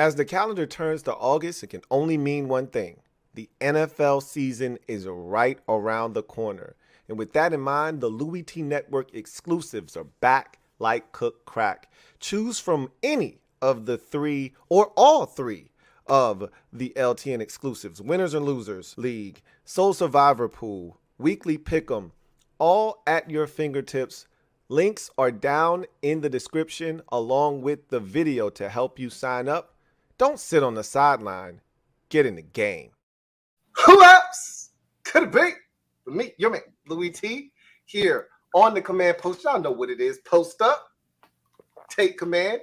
As the calendar turns to August, it can only mean one thing. The NFL season is right around the corner. And with that in mind, the Louie Tee Network exclusives are back like cook crack. Choose from any of the three or all three of the LTN exclusives: Winners and Losers League, Soul Survivor Pool, Weekly Pick'em, all at your fingertips. Links are down in the description along with the video to help you sign up. Don't sit on the sideline. Get in the game. Who else could it be but me, your man, Louie Tee, here on the command post? Y'all know what it is. Post up, take command.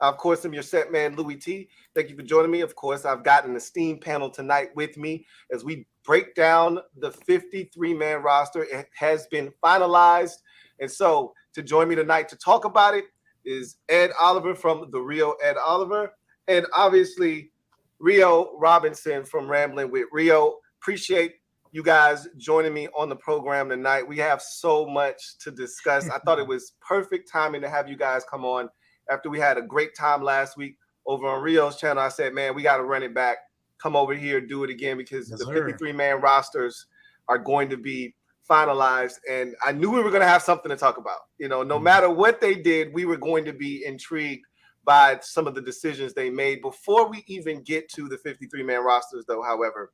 Of course, I'm your set man, Louie Tee. Thank you for joining me. Of course, I've got an esteemed panel tonight with me as we break down the 53-man roster. It has been finalized. And so to join me tonight to talk about it is Ed Oliver from the Rio Ed Oliver, and obviously Rio Robinson from Rambling with Rio. Appreciate you guys joining me on the program tonight. We have so much to discuss. I thought it was perfect timing to have you guys come on after we had a great time last week over on Rio's channel. I said, man, we got to run it back. Come over here, do it again, because the 53-man rosters are going to be finalized. And I knew we were going to have something to talk about. You know, no matter what they did, we were going to be intrigued by some of the decisions they made. Before we even get to the 53-man rosters, though, however,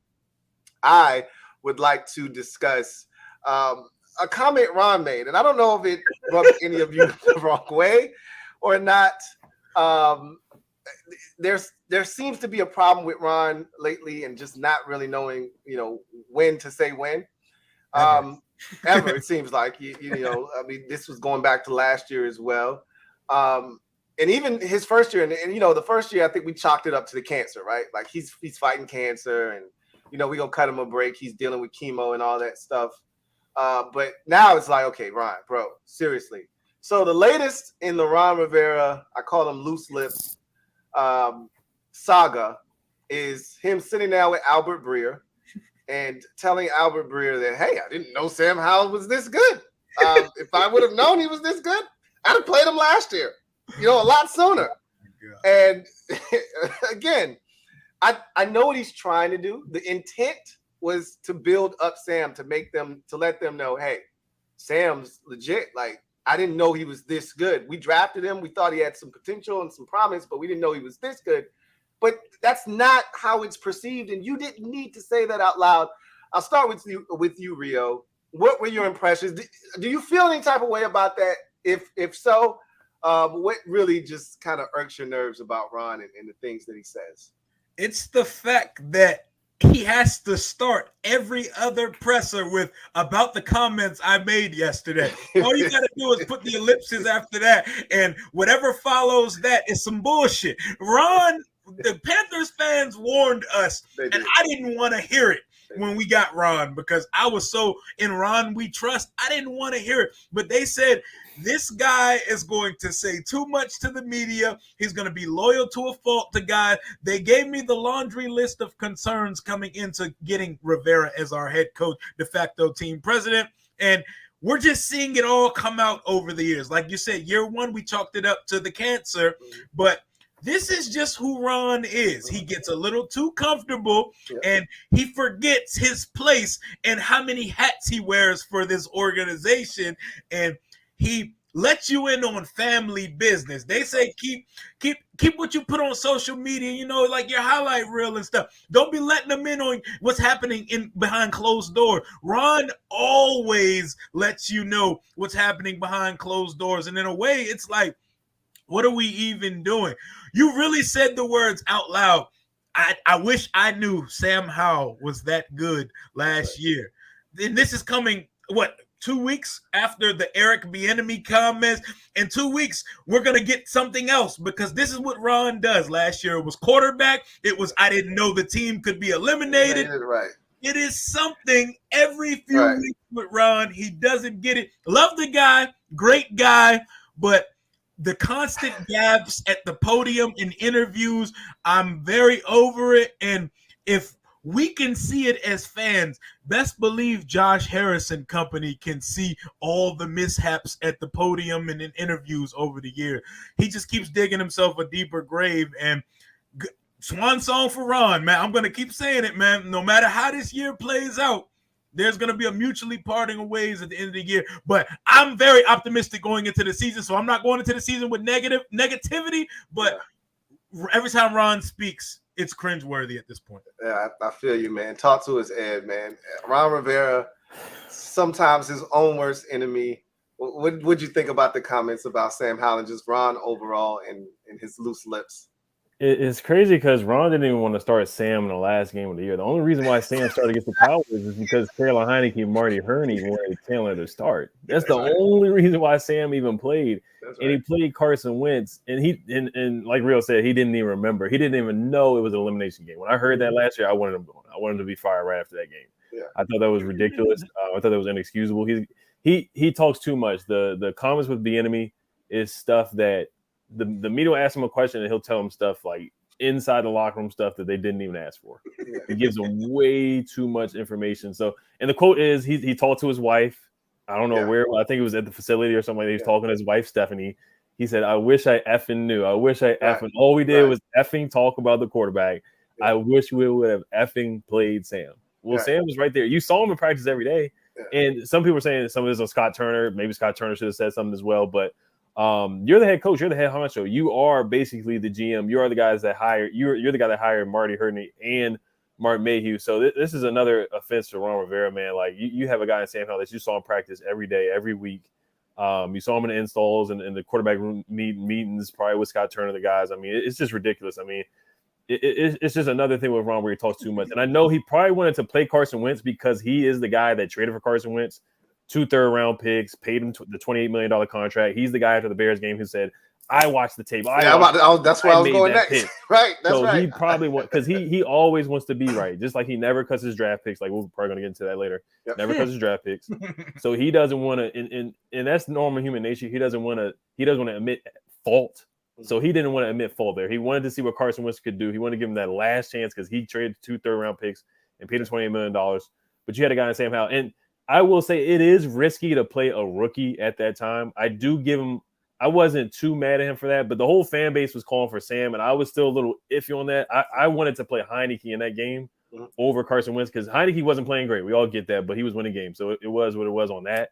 I would like to discuss a comment Ron made. And I don't know if it rubbed any of you the wrong way or not. There seems to be a problem with Ron lately and just not really knowing, you know, when to say when. Ever, it seems like, you know, I mean, this was going back to last year as well. And even his first year, and you know, the first year, I think we chalked it up to the cancer, right? Like he's fighting cancer, and you know, we're gonna cut him a break. He's dealing with chemo and all that stuff. But now it's like, okay, Ron, bro, seriously. So the latest in the Ron Rivera, I call him loose lips, saga, is him sitting down with Albert Breer and telling Albert Breer that, hey, I didn't know Sam Howell was this good. If I would have known he was this good, I'd have played him last year. You know, a lot sooner. Oh, and again, I know what he's trying to do. The intent was to build up Sam, to let them know, hey, Sam's legit. Like, I didn't know he was this good. We drafted him. We thought he had some potential and some promise, but we didn't know he was this good. But that's not how it's perceived, and you didn't need to say that out loud. I'll start with you, Rio. What were your impressions? Do you feel any type of way about that? If so, what really just kind of irks your nerves about Ron and the things that he says? It's the fact that he has to start every other presser with about the comments I made yesterday. All you got to do is put the ellipses after that, and whatever follows that is some bullshit. Ron, the Panthers fans warned us, and I didn't want to hear it when we got Ron, because I was so in Ron we trust. I didn't want to hear it, but they said this guy is going to say too much to the media. He's going to be loyal to a fault to God. They gave me the laundry list of concerns coming into getting Rivera as our head coach, de facto team president, and we're just seeing it all come out over the years. Like you said, year one, we chalked it up to the cancer, but this is just who Ron is. He gets a little too comfortable, and he forgets his place and how many hats he wears for this organization, and he lets you in on family business. They say keep what you put on social media, you know, like your highlight reel and stuff. Don't be letting them in on what's happening in behind closed doors. Ron always lets you know what's happening behind closed doors, and in a way, it's like, what are we even doing? You really said the words out loud. I wish I knew Sam Howell was that good last year. And this is coming, 2 weeks after the Eric Bieniemy comments. In 2 weeks, we're going to get something else, because this is what Ron does. Last year it was quarterback. It was, I didn't know the team could be eliminated. Right. It is something every few weeks with Ron. He doesn't get it. Love the guy, great guy, but the constant gaps at the podium in interviews, I'm very over it. And if we can see it as fans, best believe Josh Harris and company can see all the mishaps at the podium and in interviews over the year. He just keeps digging himself a deeper grave. And swan song for Ron, man. I'm going to keep saying it, man. No matter how this year plays out, there's going to be a mutually parting of ways at the end of the year. But I'm very optimistic going into the season, so I'm not going into the season with negativity. But every time Ron speaks, it's cringeworthy at this point. Yeah, I feel you, man. Talk to us, Ed, man. Ron Rivera, sometimes his own worst enemy. What'd you think about the comments about Sam Howell, just Ron overall and his loose lips? It's crazy because Ron didn't even want to start Sam in the last game of the year. The only reason why Sam started against the Cowboys is because Carolyn Heineke and Marty Hurney wanted Taylor to start. That's the only reason why Sam even played. And he played Carson Wentz, and and like Rio said, he didn't even remember. He didn't even know it was an elimination game. When I heard that last year, I wanted him going. I wanted him to be fired right after that game. Yeah. I thought that was ridiculous. I thought that was inexcusable. He talks too much. The comments with the enemy is stuff that the media will ask him a question and he'll tell them stuff like inside the locker room stuff that they didn't even ask for. He gives them way too much information. So, and the quote is he talked to his wife. I don't know where. I think it was at the facility or something. He was talking to his wife, Stephanie. He said, "I wish I effing knew. I wish I effing." All we did was effing talk about the quarterback. I wish we would have effing played Sam. Well, Sam was right there. You saw him in practice every day. And some people were saying some of this on Scott Turner. Maybe Scott Turner should have said something as well. But you're the head coach. You're the head honcho. You are basically the GM. You are the guys that hire. You're the guy that hired Marty Hurney and Mark Mayhew. So this is another offense to Ron Rivera, man. Like you have a guy in Sam Howell that you saw in practice every day, every week. You saw him in the installs and in the quarterback room meetings, probably with Scott Turner, the guys. I mean, it's just ridiculous. I mean, it's just another thing with Ron where he talks too much. And I know he probably wanted to play Carson Wentz because he is the guy that traded for Carson Wentz, 2 third-round picks, paid him the $28 million contract. He's the guy after the Bears game who said, I watched the tape. That's where I was going next. Pick. Right. That's so right. He probably because he always wants to be right. Just like he never cuts his draft picks. Like we're probably going to get into that later. Yep. Never cuts his draft picks. So he doesn't want to, and that's normal human nature. He doesn't want to admit fault. So he didn't want to admit fault there. He wanted to see what Carson Wentz could do. He wanted to give him that last chance because he traded 2 third-round picks and paid him $28 million. But you had a guy in Sam Howell. And I will say it is risky to play a rookie at that time. I do give him – I wasn't too mad at him for that, but the whole fan base was calling for Sam, and I was still a little iffy on that. I wanted to play Heineke in that game over Carson Wentz because Heineke wasn't playing great. We all get that, but he was winning games. So it was what it was on that.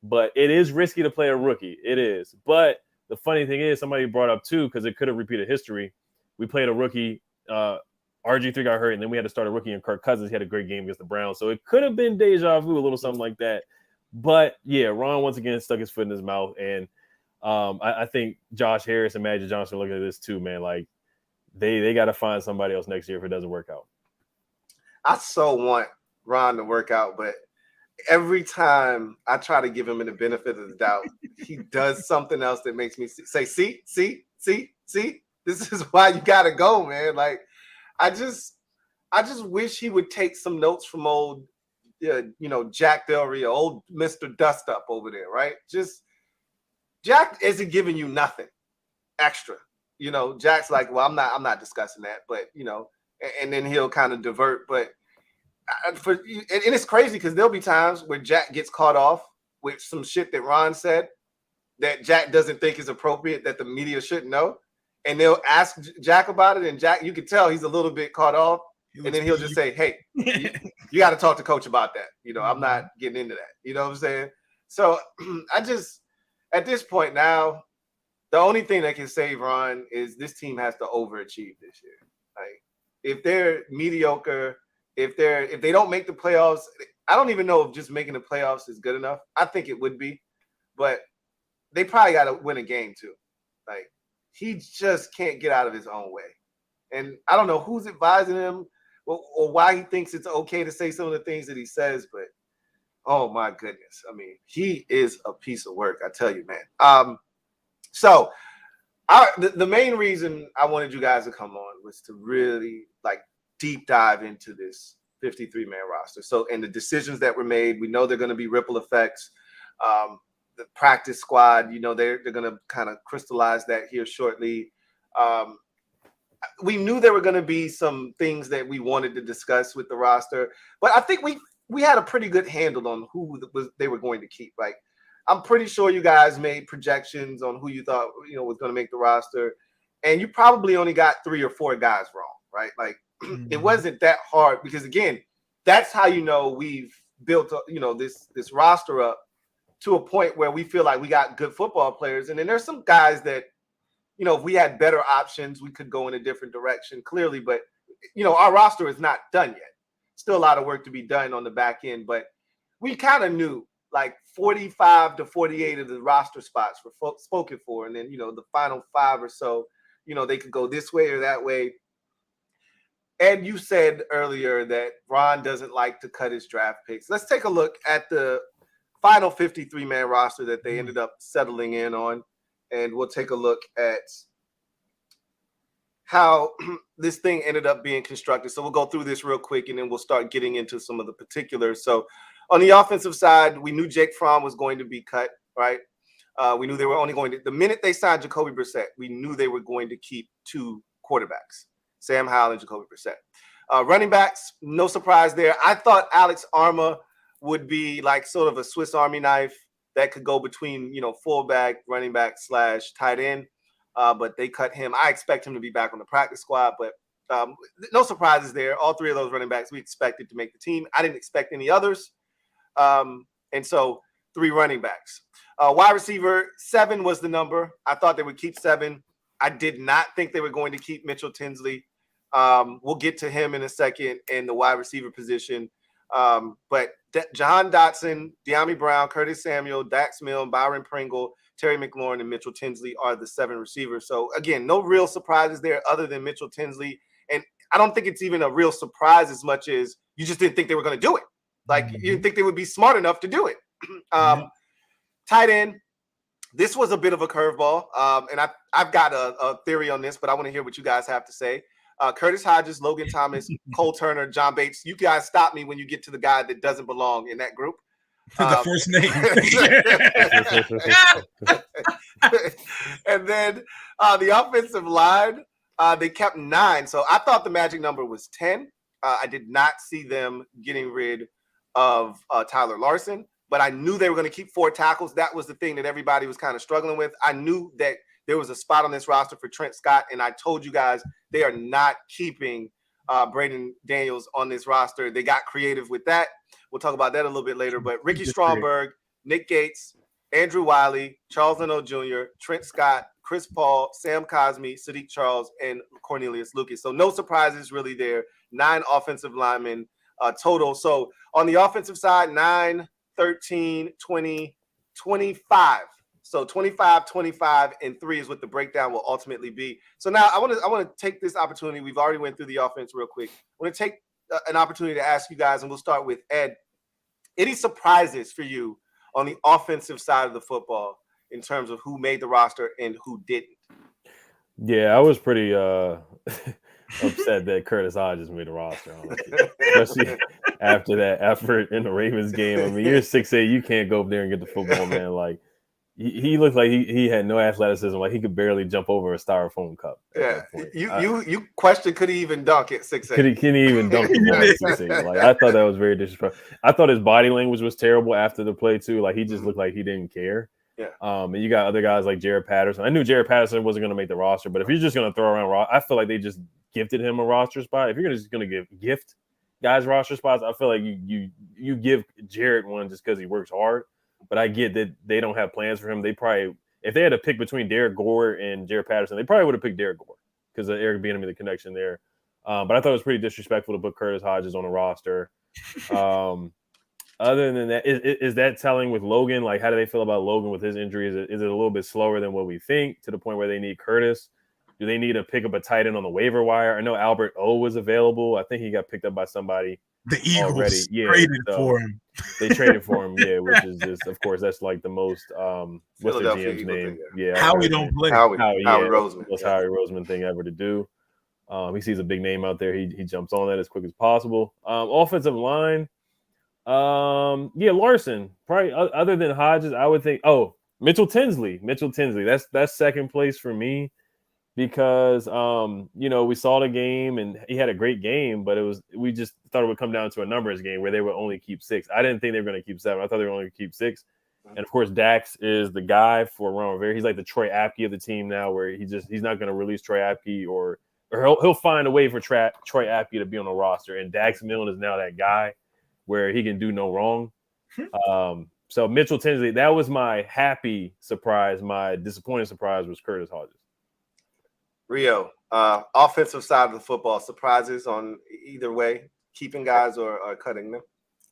But it is risky to play a rookie. It is. But – the funny thing is, somebody brought up too, because it could have repeated history. We played a rookie. RG3 got hurt, and then we had to start a rookie, and Kirk Cousins had a great game against the Browns. So it could have been deja vu, a little something like that. But yeah, Ron once again stuck his foot in his mouth, and I think Josh Harris and Magic Johnson are looking at this too, man. Like they got to find somebody else next year if it doesn't work out. I so want Ron to work out, but every time I try to give him the benefit of the doubt, he does something else that makes me say, see, this is why you got to go, man. Like, I just wish he would take some notes from old, Jack Del Rio, old Mr. Dust Up over there, right? Jack isn't giving you nothing extra. Jack's like, well, I'm not discussing that, but, and then he'll kind of divert, but and it's crazy because there'll be times where Jack gets caught off with some shit that Ron said that Jack doesn't think is appropriate that the media shouldn't know, and they'll ask Jack about it, and Jack, you can tell he's a little bit caught off, and then he'll just say, "Hey, you got to talk to Coach about that." I'm not getting into that. You know what I'm saying? So at this point now, the only thing that can save Ron is this team has to overachieve this year. Like if they're mediocre. If they don't make the playoffs, I don't even know if just making the playoffs is good enough. I think it would be, but they probably got to win a game too. Like he just can't get out of his own way, and I don't know who's advising him or why he thinks it's okay to say some of the things that he says. But oh my goodness, I mean, he is a piece of work. I tell you, man. So the main reason I wanted you guys to come on was to really deep dive into this 53-man roster. So, and the decisions that were made, we know they're going to be ripple effects. The practice squad, they're going to kind of crystallize that here shortly. We knew there were going to be some things that we wanted to discuss with the roster, but I think we had a pretty good handle on who they were going to keep. Like, I'm pretty sure you guys made projections on who you thought, was going to make the roster, and you probably only got 3 or 4 guys wrong. right? Like it wasn't that hard because again, that's how we've built this roster up to a point where we feel like we got good football players, and then there's some guys that if we had better options, we could go in a different direction clearly, but our roster is not done yet. Still a lot of work to be done on the back end, but we kind of knew like 45 to 48 of the roster spots were spoken for, and then the final 5 or so, they could go this way or that way. And you said earlier that Ron doesn't like to cut his draft picks. Let's take a look at the final 53-man roster that they ended up settling in on, and we'll take a look at how this thing ended up being constructed. So we'll go through this real quick, and then we'll start getting into some of the particulars. So on the offensive side, we knew Jake Fromm was going to be cut, right? We knew they were only going to – the minute they signed Jacoby Brissett, we knew they were going to keep 2 quarterbacks, Sam Howell and Jacoby Brissett. Running backs, no surprise there. I thought Alex Arma would be like sort of a Swiss Army knife that could go between, fullback, running back / tight end. But they cut him. I expect him to be back on the practice squad, but no surprises there. All 3 of those running backs we expected to make the team. I didn't expect any others. And so 3 running backs. Wide receiver, 7 was the number. I thought they would keep 7. I did not think they were going to keep Mitchell Tinsley. We'll get to him in a second in the wide receiver position. But Jahan Dotson, De'Ami Brown, Curtis Samuel, Dax Milne, Byron Pringle, Terry McLaurin, and Mitchell Tinsley are the 7 receivers. So, again, no real surprises there other than Mitchell Tinsley. And I don't think it's even a real surprise as much as you just didn't think they were going to do it. Like, you didn't think they would be smart enough to do it. Tight end, this was a bit of a curveball. And I've got a theory on this, but I want to hear what you guys have to say. Curtis Hodges, Logan Thomas, Cole Turner, John Bates. You guys stop me when you get to the guy that doesn't belong in that group. The first name. And then the offensive line, they kept 9. So I thought the magic number was 10. I did not see them getting rid of Tyler Larson, but I knew they were going to keep 4 tackles. That was the thing that everybody was kind of struggling with. I knew that there was a spot on this roster for Trent Scott, and I told you guys they are not keeping Braden Daniels on this roster. They got creative with that. We'll talk about that a little bit later. But Ricky Stromberg, Nick Gates, Andrew Wiley, Charles Leno Jr., Trent Scott, Chris Paul, Sam Cosmi, Sadiq Charles, and Cornelius Lucas. So no surprises really there. 9 offensive linemen total. So on the offensive side, 9, 13, 20, 25. So 25, 25, and 3 is what the breakdown will ultimately be. So now I want to take this opportunity. We've already went through the offense real quick. I want to take an opportunity to ask you guys, and we'll start with Ed. Any surprises for you on the offensive side of the football in terms of who made the roster and who didn't? Yeah, I was pretty upset that Curtis Hodges made the roster, especially after that effort in the Ravens game. I mean, you're 6'8", you can't go up there and get the football, man. Like, he looked like he had no athleticism. Like, he could barely jump over a styrofoam cup. Yeah, you question, could he even dunk at 6'8"? Can he even dunk the ball at 6'8"? Like, I thought that was very disrespectful. I thought his body language was terrible after the play too. Like, he just looked like he didn't care. Yeah. And you got other guys like Jared Patterson. I knew Jared Patterson wasn't going to make the roster, but if you're just going to throw around, I feel like they just gifted him a roster spot. If you're just going to gift guys roster spots, I feel like you give Jared one just because he works hard. But I get that they don't have plans for him. They probably, if they had to pick between Derek Gore and Jared Patterson, they probably would have picked Derek Gore because of Eric Bieniemy, the connection there. But I thought it was pretty disrespectful to put Curtis Hodges on the roster. Other than that, is that telling with Logan? Like, how do they feel about Logan with his injury? Is it a little bit slower than what we think to the point where they need Curtis? Do they need to pick up a tight end on the waiver wire? I know Albert O was available. I think he got picked up by somebody. The Eagles traded for him. They traded for him, yeah, which is just, of course, that's like the most what's the GM's name? Yeah, Howie don't play. Howie Roseman. Most Howie Roseman thing ever to do. He sees a big name out there. He jumps on that as quick as possible. Offensive line, Larson. Probably other than Hodges, I would think. Oh, Mitchell Tinsley. That's second place for me. Because we saw the game and he had a great game, but we just thought it would come down to a numbers game where they would only keep 6. I didn't think they were going to keep 7. I thought they were only going to keep 6. And of course, Dax is the guy for Ron Rivera. He's like the Troy Apke of the team now, where he's not going to release Troy Apke or or he'll find a way for Troy Apke to be on the roster, and Dax Milne is now that guy where he can do no wrong. So Mitchell Tinsley, that was my happy surprise. My disappointing surprise was Curtis Hodges. Rio, offensive side of the football, surprises on either way, keeping guys or cutting them?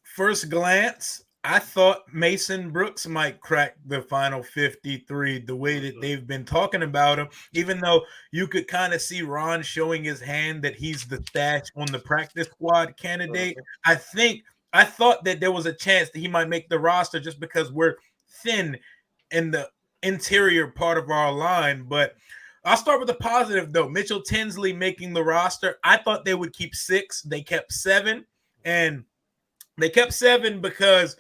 First glance, I thought Mason Brooks might crack the final 53 the way that they've been talking about him, even though you could kind of see Ron showing his hand that he's the stash on the practice squad candidate. I thought that there was a chance that he might make the roster just because we're thin in the interior part of our line. But I'll start with the positive, though. Mitchell Tinsley making the roster. I thought they would keep 6. They kept 7. And they kept 7 because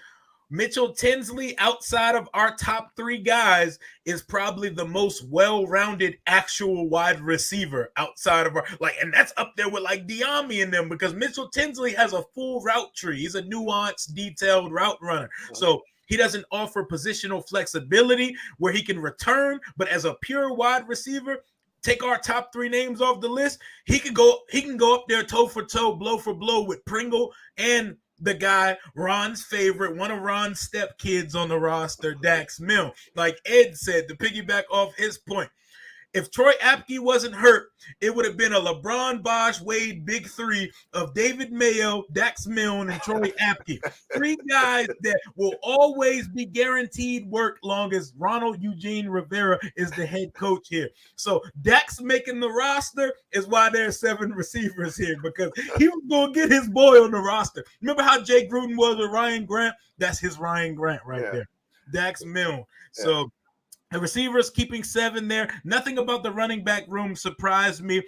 Mitchell Tinsley, outside of our top 3 guys, is probably the most well-rounded actual wide receiver outside of our and that's up there with like Diami and them, because Mitchell Tinsley has a full route tree. He's a nuanced, detailed route runner. So he doesn't offer positional flexibility where he can return, but as a pure wide receiver, take our top 3 names off the list, he can go up there toe for toe, blow for blow with Pringle and the guy, Ron's favorite, one of Ron's step kids on the roster, Dax Milne. Like Ed said, to piggyback off his point, if Troy Apke wasn't hurt, it would have been a LeBron, Bosh, Wade, big 3 of David Mayo, Dax Milne, and Troy Apke. 3 guys that will always be guaranteed work long as Ronald Eugene Rivera is the head coach here. So Dax making the roster is why there's 7 receivers here, because he was going to get his boy on the roster. Remember how Jake Gruden was with Ryan Grant? That's his Ryan Grant right there. Dax Milne. So the receivers keeping 7 there. Nothing about the running back room surprised me.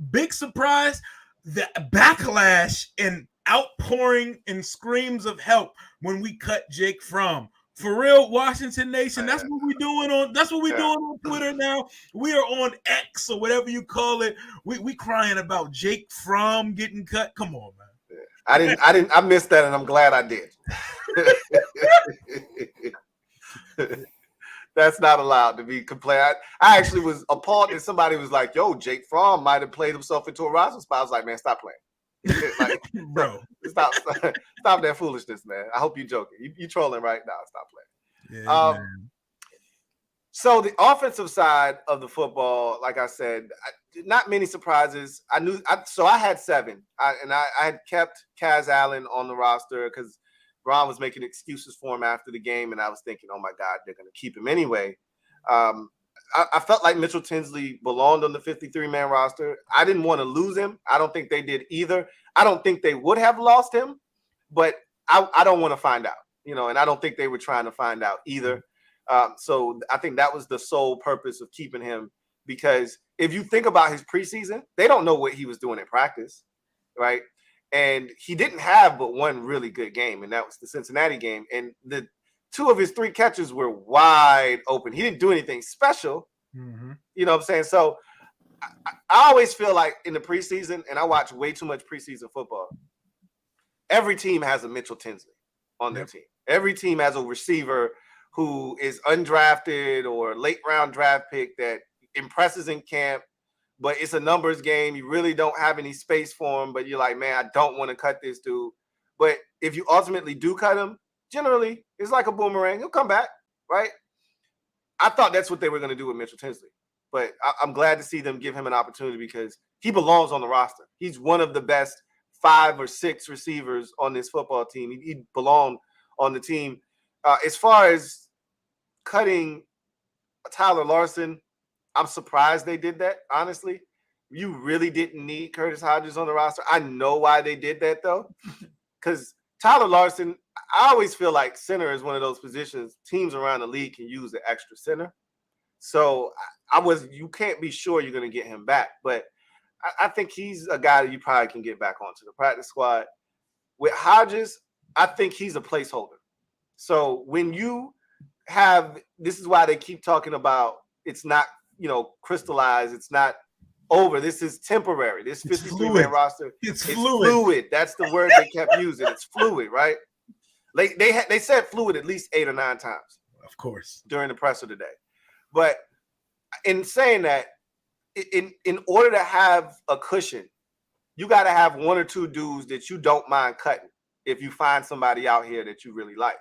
Big surprise, the backlash and outpouring and screams of help when we cut Jake Fromm. For real, Washington Nation, that's what we're doing on Twitter now. We are on X or whatever you call it. We crying about Jake Fromm getting cut. Come on, man. I missed that, and I'm glad I did. That's not allowed to be complained. I actually was appalled that somebody was like, yo, Jake Fromm might have played himself into a roster spot. I was like, man, stop playing. Like, bro, stop that foolishness, man. I hope you're joking. You trolling right now. Stop playing. Yeah, so the offensive side of the football, like I said, not many surprises. I had 7. I had kept Kaz Allen on the roster because Ron was making excuses for him after the game, and I was thinking, oh, my God, they're going to keep him anyway. I felt like Mitchell Tinsley belonged on the 53-man roster. I didn't want to lose him. I don't think they did either. I don't think they would have lost him, but I don't want to find out, and I don't think they were trying to find out either. So I think that was the sole purpose of keeping him, because if you think about his preseason, they don't know what he was doing in practice, right? And he didn't have but one really good game, and that was the Cincinnati game. And the 2 of his 3 catches were wide open. He didn't do anything special. Mm-hmm. You know what I'm saying? So I always feel like in the preseason, and I watch way too much preseason football, every team has a Mitchell Tinsley on their team. Every team has a receiver who is undrafted or late round draft pick that impresses in camp, but it's a numbers game. You really don't have any space for him, but you're like, man, I don't want to cut this dude. But if you ultimately do cut him, generally, it's like a boomerang. He'll come back, right? I thought that's what they were going to do with Mitchell Tinsley. But I'm glad to see them give him an opportunity because he belongs on the roster. He's one of the best 5 or 6 receivers on this football team. He belonged on the team. As far as cutting Tyler Larson, I'm surprised they did that, honestly. You really didn't need Curtis Hodges on the roster. I know why they did that, though, because Tyler Larson, I always feel like center is one of those positions teams around the league can use the extra center. So you can't be sure you're going to get him back, but I think he's a guy that you probably can get back onto the practice squad. With Hodges, I think he's a placeholder. So when you have, this is why they keep talking about it's not, crystallized. It's not over. This is temporary. This 53-man roster. It's fluid. That's the word they kept using. It's fluid, right? They said fluid at least 8 or 9 times. Of course. During the presser today. But in saying that, in order to have a cushion, you got to have one or two dudes that you don't mind cutting if you find somebody out here that you really like.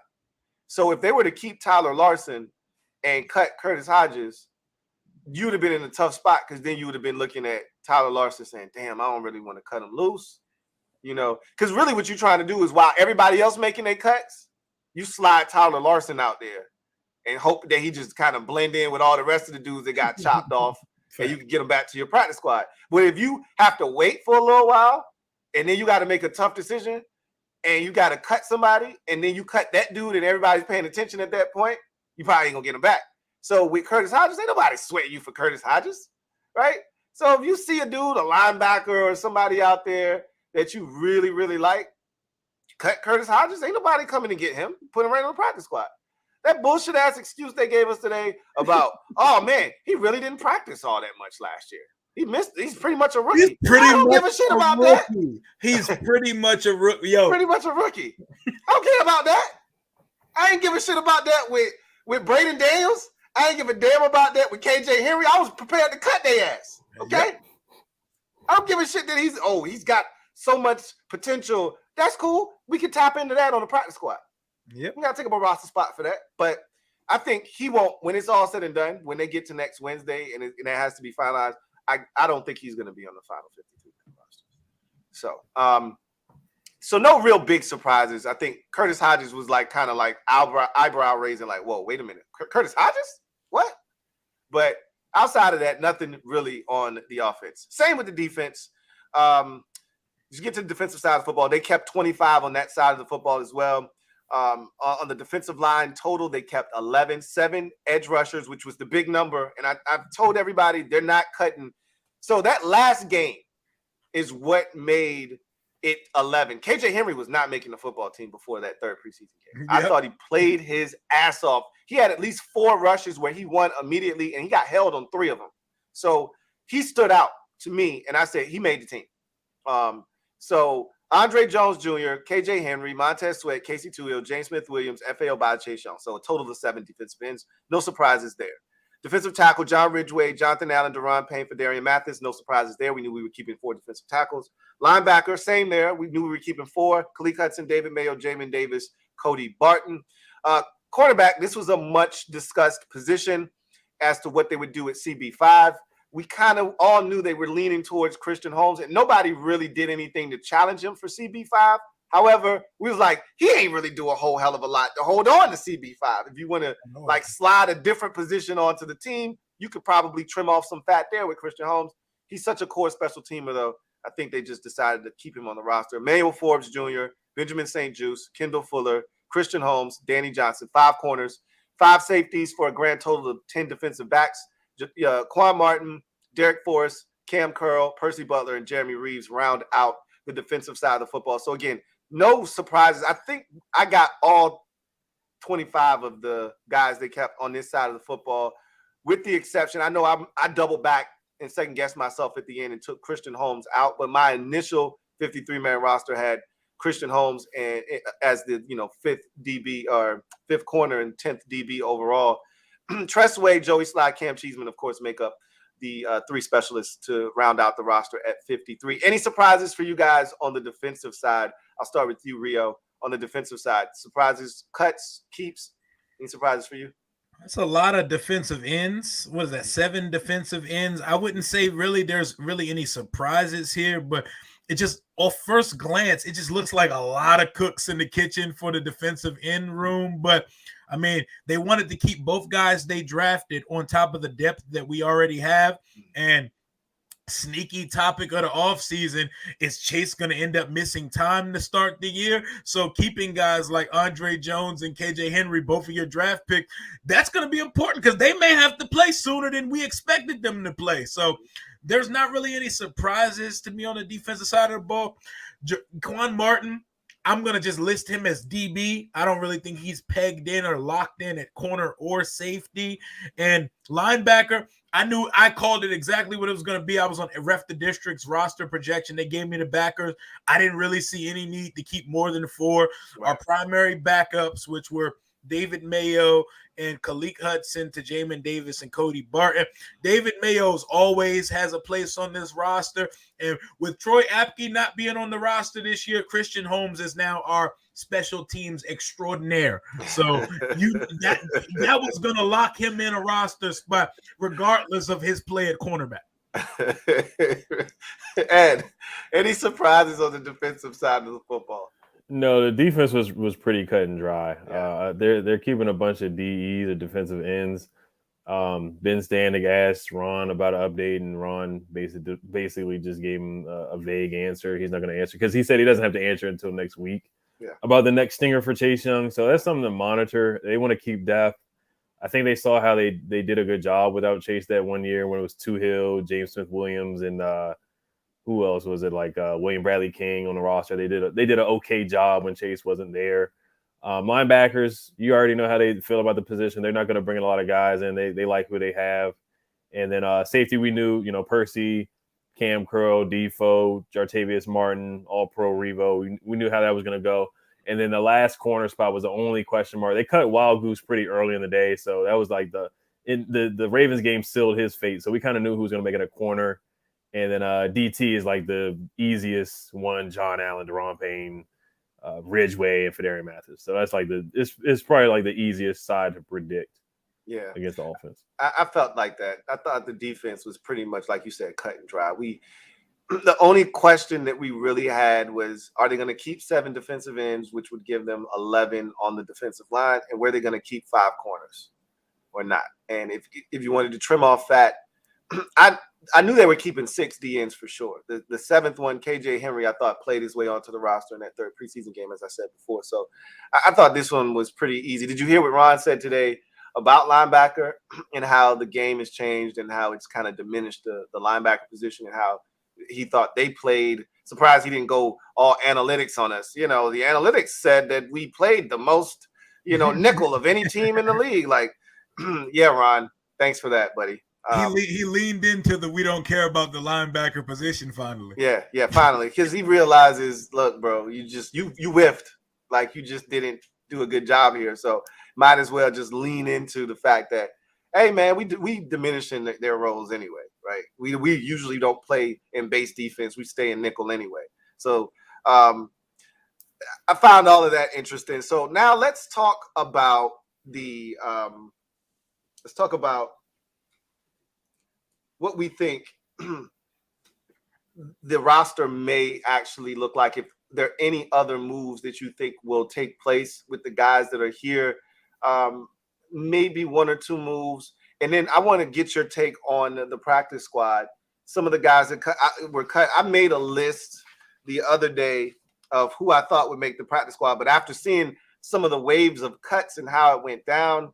So if they were to keep Tyler Larsen and cut Curtis Hodges, you'd have been in a tough spot because then you would have been looking at Tyler Larsen saying, damn, I don't really want to cut him loose. Because really what you're trying to do is while everybody else making their cuts, you slide Tyler Larsen out there and hope that he just kind of blend in with all the rest of the dudes that got chopped off and you can get them back to your practice squad. But if you have to wait for a little while and then you got to make a tough decision and you got to cut somebody and then you cut that dude and everybody's paying attention at that point, you probably ain't going to get him back. So with Curtis Hodges, ain't nobody sweating you for Curtis Hodges, right? So if you see a dude, a linebacker or somebody out there that you really, really like, cut Curtis Hodges. Ain't nobody coming to get him. Put him right on the practice squad. That bullshit ass excuse they gave us today about, oh man, he really didn't practice all that much last year. He missed. He's pretty much a rookie. I don't give a shit about that. He's pretty much a rookie. Yo, pretty much a rookie. I don't care about that. I ain't give a shit about that with Braden Daniels. I ain't give a damn about that with KJ Henry. I was prepared to cut their ass. Okay. Yep. I don't give a shit that he's got so much potential. That's cool. We can tap into that on the practice squad. Yep. We got to take up a roster spot for that. But I think he won't, when it's all said and done, when they get to next Wednesday and it has to be finalized, I don't think he's going to be on the final 52 roster. So no real big surprises. I think Curtis Hodges was like kind of like eyebrow raising, like, whoa, wait a minute. Curtis Hodges? What? But outside of that, nothing really on the offense. Same with the defense. You get to the defensive side of football, they kept 25 on that side of the football as well. On the defensive line total, they kept 11, 7 edge rushers, which was the big number. And I've told everybody they're not cutting. So that last game is what made it 11. KJ Henry was not making the football team before that third preseason game. Yep. I thought he played his ass off. He had at least 4 rushes where he won immediately, and he got held on 3 of them. So he stood out to me, and I said he made the team. So Andre Jones Jr., KJ Henry, Montez Sweat, Casey Tuill, James Smith-Williams, F.A. Obada, Chase Young. So a total of 7 defensive ends. No surprises there. Defensive tackle, John Ridgeway, Jonathan Allen, Deron Payne, Fadarian Mathis. No surprises there. We knew we were keeping 4 defensive tackles. Linebacker, same there. We knew we were keeping 4. Khaleke Hudson, David Mayo, Jamin Davis, Cody Barton. Cornerback, this was a much discussed position as to what they would do at CB5. We kind of all knew they were leaning towards Christian Holmes, and nobody really did anything to challenge him for CB5. However, we was like, he ain't really do a whole hell of a lot to hold on to CB5. If you want to like slide a different position onto the team, you could probably trim off some fat there with Christian Holmes. He's such a core special teamer, though. I think they just decided to keep him on the roster. Emmanuel Forbes Jr., Benjamin St. Juste, Kendall Fuller, Christian Holmes, Danny Johnson, 5 corners, 5 safeties for a grand total of 10 defensive backs. Quan Martin, Derek Forrest, Cam Curl, Percy Butler, and Jeremy Reeves round out the defensive side of the football. So, again, no surprises. I think I got all 25 of the guys they kept on this side of the football, with the exception. I know I doubled back and second-guessed myself at the end and took Christian Holmes out, but my initial 53-man roster had Christian Holmes and as the 5th DB or 5th corner and 10th DB overall. Tressway, Joey Sly, Cam Cheeseman, of course, make up the 3 specialists to round out the roster at 53. Any surprises for you guys on the defensive side? I'll start with you, Rio, on the defensive side. Surprises, cuts, keeps. Any surprises for you? That's a lot of defensive ends. What is that? 7 defensive ends. I wouldn't say there's really any surprises here, but it just, off first glance, it just looks like a lot of cooks in the kitchen for the defensive end room. But I mean, they wanted to keep both guys they drafted on top of the depth that we already have. And sneaky topic of the offseason is Chase going to end up missing time to start the year. So keeping guys like Andre Jones and KJ Henry, both of your draft picks, that's going to be important because they may have to play sooner than we expected them to play. So there's not really any surprises to me on the defensive side of the ball. Quan Martin, I'm going to just list him as DB. I don't really think he's pegged in or locked in at corner or safety. And linebacker, I called it exactly what it was going to be. I was on Ref the District's roster projection. They gave me the backers. I didn't really see any need to keep more than 4. Right. Our primary backups, which were David Mayo and Khalil Hudson to Jamin Davis and Cody Barton. David Mayo's always has a place on this roster. And with Troy Apke not being on the roster this year, Christian Holmes is now our special teams extraordinaire. So that was going to lock him in a roster spot regardless of his play at cornerback. Ed, any surprises on the defensive side of the football? No, the defense was pretty cut and dry. Yeah. They're keeping a bunch of DEs or defensive ends. Ben Standig asked Ron about an update, and Ron basically just gave him a vague answer. He's not going to answer because he said he doesn't have to answer until next week about the next stinger for Chase Young. So that's something to monitor. They want to keep depth. I think they saw how they did a good job without Chase that one year when it was Toohill, James Smith-Williams, and who else was it? Like William Bradley King on the roster. They did an okay job when Chase wasn't there. Linebackers, you already know how they feel about the position. They're not going to bring a lot of guys in. They like who they have. And then safety, we knew, Percy, Cam Curl, Defoe, Jartavius Martin, All-Pro Revo. We knew how that was going to go. And then the last corner spot was the only question mark. They cut Wild Goose pretty early in the day, so that was like the Ravens game sealed his fate. So we kind of knew who was going to make it a corner. And then DT is like the easiest one: John Allen, Deron Payne, Ridgeway, and Fedarian Mathis. So that's like it's probably like the easiest side to predict. Yeah, against the offense. I felt like that. I thought the defense was pretty much like you said, cut and dry. The only question that we really had was, are they going to keep 7 defensive ends, which would give them 11 on the defensive line, and were they going to keep 5 corners or not? And if you wanted to trim off fat, I knew they were keeping 6 DNs for sure. The 7th one, KJ Henry, I thought played his way onto the roster in that 3rd preseason game, as I said before. So I thought this one was pretty easy. Did you hear what Ron said today about linebacker and how the game has changed and how it's kind of diminished the linebacker position and how he thought they played? Surprised he didn't go all analytics on us. The analytics said that we played the most, nickel of any team in the league. Like, yeah, Ron, thanks for that, buddy. He leaned into the we don't care about the linebacker position finally. Yeah, finally, because he realizes, look, bro, you whiffed. Like, you just didn't do a good job here. So might as well just lean into the fact that, hey, man, we diminishing their roles anyway, right? We usually don't play in base defense. We stay in nickel anyway. So I found all of that interesting. So now let's talk about what we think the roster may actually look like, if there are any other moves that you think will take place with the guys that are here, maybe 1 or 2 moves. And then I want to get your take on the practice squad. Some of the guys that were cut. I made a list the other day of who I thought would make the practice squad, but after seeing some of the waves of cuts and how it went down,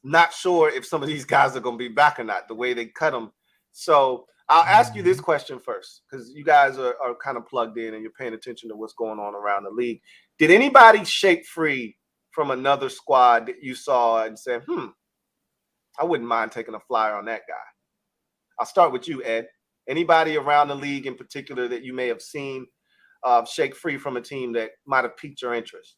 not sure if some of these guys are going to be back or not, the way they cut them. So I'll ask you this question first, because you guys are kind of plugged in and you're paying attention to what's going on around the league. Did anybody shake free from another squad that you saw and said, I wouldn't mind taking a flyer on that guy? I'll start with you, Ed. Anybody around the league in particular that you may have seen shake free from a team that might have piqued your interest?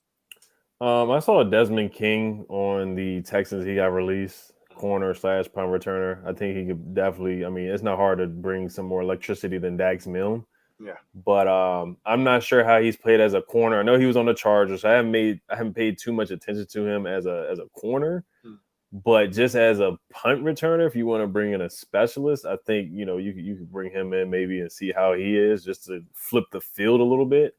I saw Desmond King on the Texans. He got released, corner / punt returner. I think he could definitely, it's not hard to bring some more electricity than Dax Milne. Yeah. But I'm not sure how he's played as a corner. I know he was on the Chargers. I haven't paid too much attention to him as a corner. But just as a punt returner, if you want to bring in a specialist, I think, you could bring him in maybe and see how he is, just to flip the field a little bit.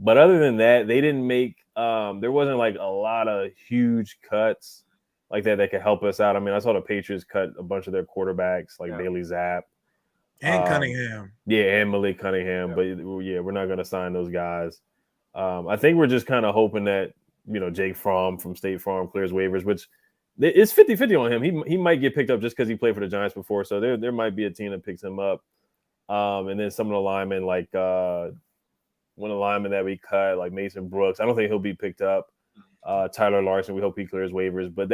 But other than that, they didn't make there wasn't like a lot of huge cuts like that could help us out. I saw the Patriots cut a bunch of their quarterbacks, like Bailey Zapp. And Cunningham. Yeah, and Malik Cunningham. Yeah. But, we're not going to sign those guys. I think we're just kind of hoping that, Jake Fromm from State Farm clears waivers, which it's 50-50 on him. He might get picked up just because he played for the Giants before. So there might be a team that picks him up. And then some of the linemen, like one of the linemen that we cut, like Mason Brooks, I don't think he'll be picked up. Tyler Larson, we hope he clears waivers. But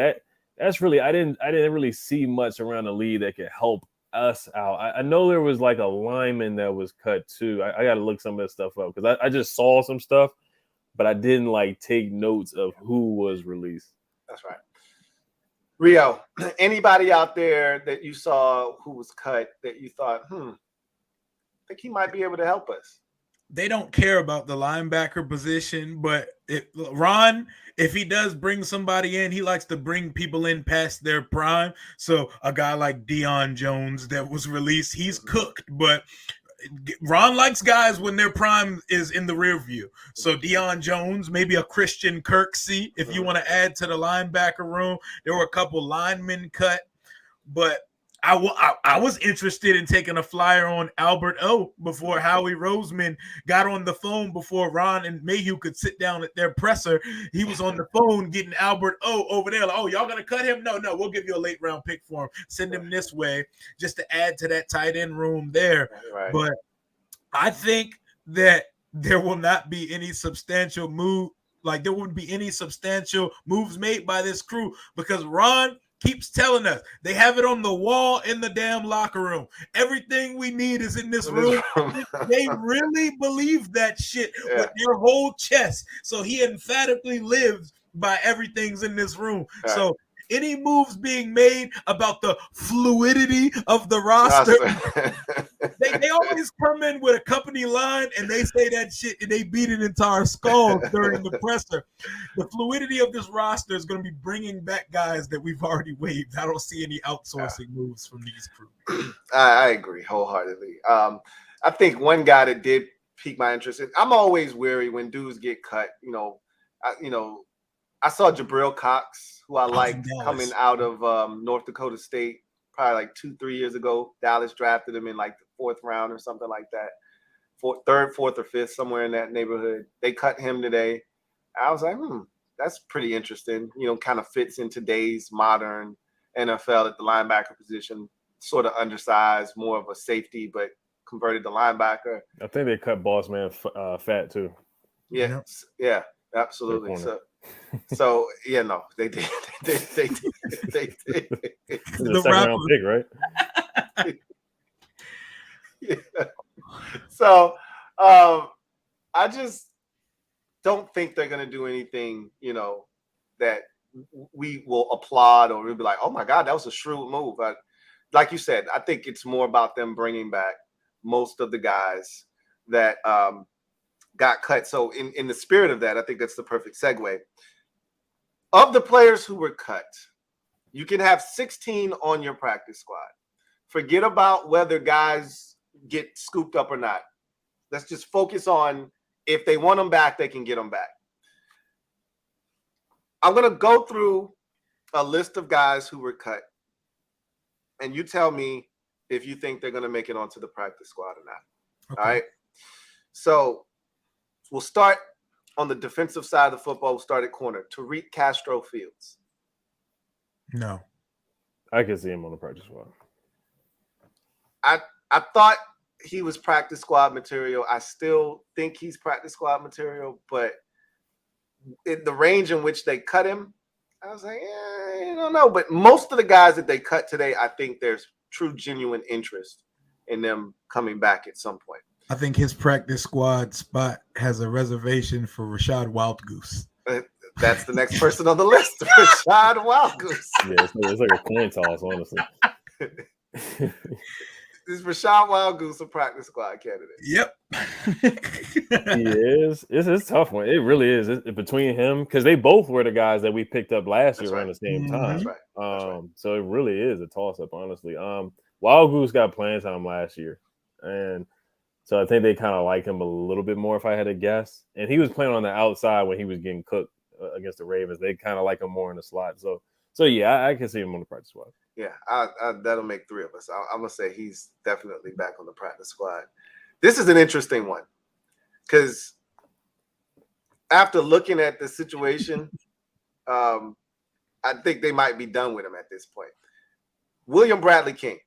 that's really, I didn't really see much around the league that could help us out. I know there was like a lineman that was cut too. I got to look some of this stuff up because I just saw some stuff, but I didn't like take notes of who was released. That's right. Rio, anybody out there that you saw who was cut that you thought, I think he might be able to help us? They don't care about the linebacker position, but Ron, if he does bring somebody in, he likes to bring people in past their prime. So a guy like Deion Jones that was released, he's cooked, but Ron likes guys when their prime is in the rear view. So Deion Jones, maybe a Christian Kirksey, if you want to add to the linebacker room. There were a couple linemen cut, but I was interested in taking a flyer on Albert O before Howie Roseman got on the phone before Ron and Mayhew could sit down at their presser. He was on the phone getting Albert O over there. Like, oh, y'all going to cut him? No, we'll give you a late round pick for him. Send him this way just to add to that tight end room there. Right. But I think that there will not be any substantial move. Like there wouldn't be any substantial moves made by this crew because Ron keeps telling us they have it on the wall in the damn locker room. Everything we need is in this room. They really believe that shit with their whole chest. So he emphatically lives by everything's in this room. Right. So any moves being made about the fluidity of the roster, they always come in with a company line and they say that shit and they beat it into our skulls during the presser. The fluidity of this roster is going to be bringing back guys that we've already waived. I don't see any outsourcing moves from these crews. I agree wholeheartedly. I think one guy that did pique my interest. I'm always wary when dudes get cut. I saw Jabril Cox, who I liked coming out of North Dakota State, probably like 2-3 years ago. Dallas drafted him in like the 4th round or something like that. 3rd, 4th, or 5th, somewhere in that neighborhood. They cut him today. I was like, that's pretty interesting. Kind of fits in today's modern NFL at the linebacker position. Sort of undersized, more of a safety, but converted to linebacker. I think they cut Boss Man fat too. Yeah, absolutely. So they did. They did. The second round pick, right? Yeah. So I just don't think they're gonna do anything, that we will applaud or we'll be like, oh my God, that was a shrewd move. Like you said, I think it's more about them bringing back most of the guys that got cut. So in the spirit of that, I think that's the perfect segue. Of the players who were cut, you can have 16 on your practice squad. Forget about whether guys get scooped up or not. Let's just focus on if they want them back, they can get them back. I'm going to go through a list of guys who were cut, and you tell me if you think they're going to make it onto the practice squad or not. Okay. All right? So we'll start on the defensive side of the football. We'll start at corner. Tariq Castro Fields. No. I can see him on the practice squad. I thought he was practice squad material. I still think he's practice squad material, but in the range in which they cut him, I was like, I don't know. But most of the guys that they cut today, I think there's true, genuine interest in them coming back at some point. I think his practice squad spot has a reservation for Rashad Wildgoose. That's the next person on the list, Rashad Wildgoose. Yeah, it's like a coin toss, honestly. Is Rashad Wildgoose a practice squad candidate? Yep. He is. It's a tough one. It really is. It's between him, because they both were the guys that we picked up last year around the same time. That's right. So it really is a toss-up, honestly. Wildgoose got playing time last year, and so I think they kind of like him a little bit more, if I had to guess. And he was playing on the outside when he was getting cooked against the Ravens. They kind of like him more in the slot. So yeah, I can see him on the practice squad. Yeah, that'll make 3 of us. I'm going to say he's definitely back on the practice squad. This is an interesting one because after looking at the situation, I think they might be done with him at this point. William Bradley King.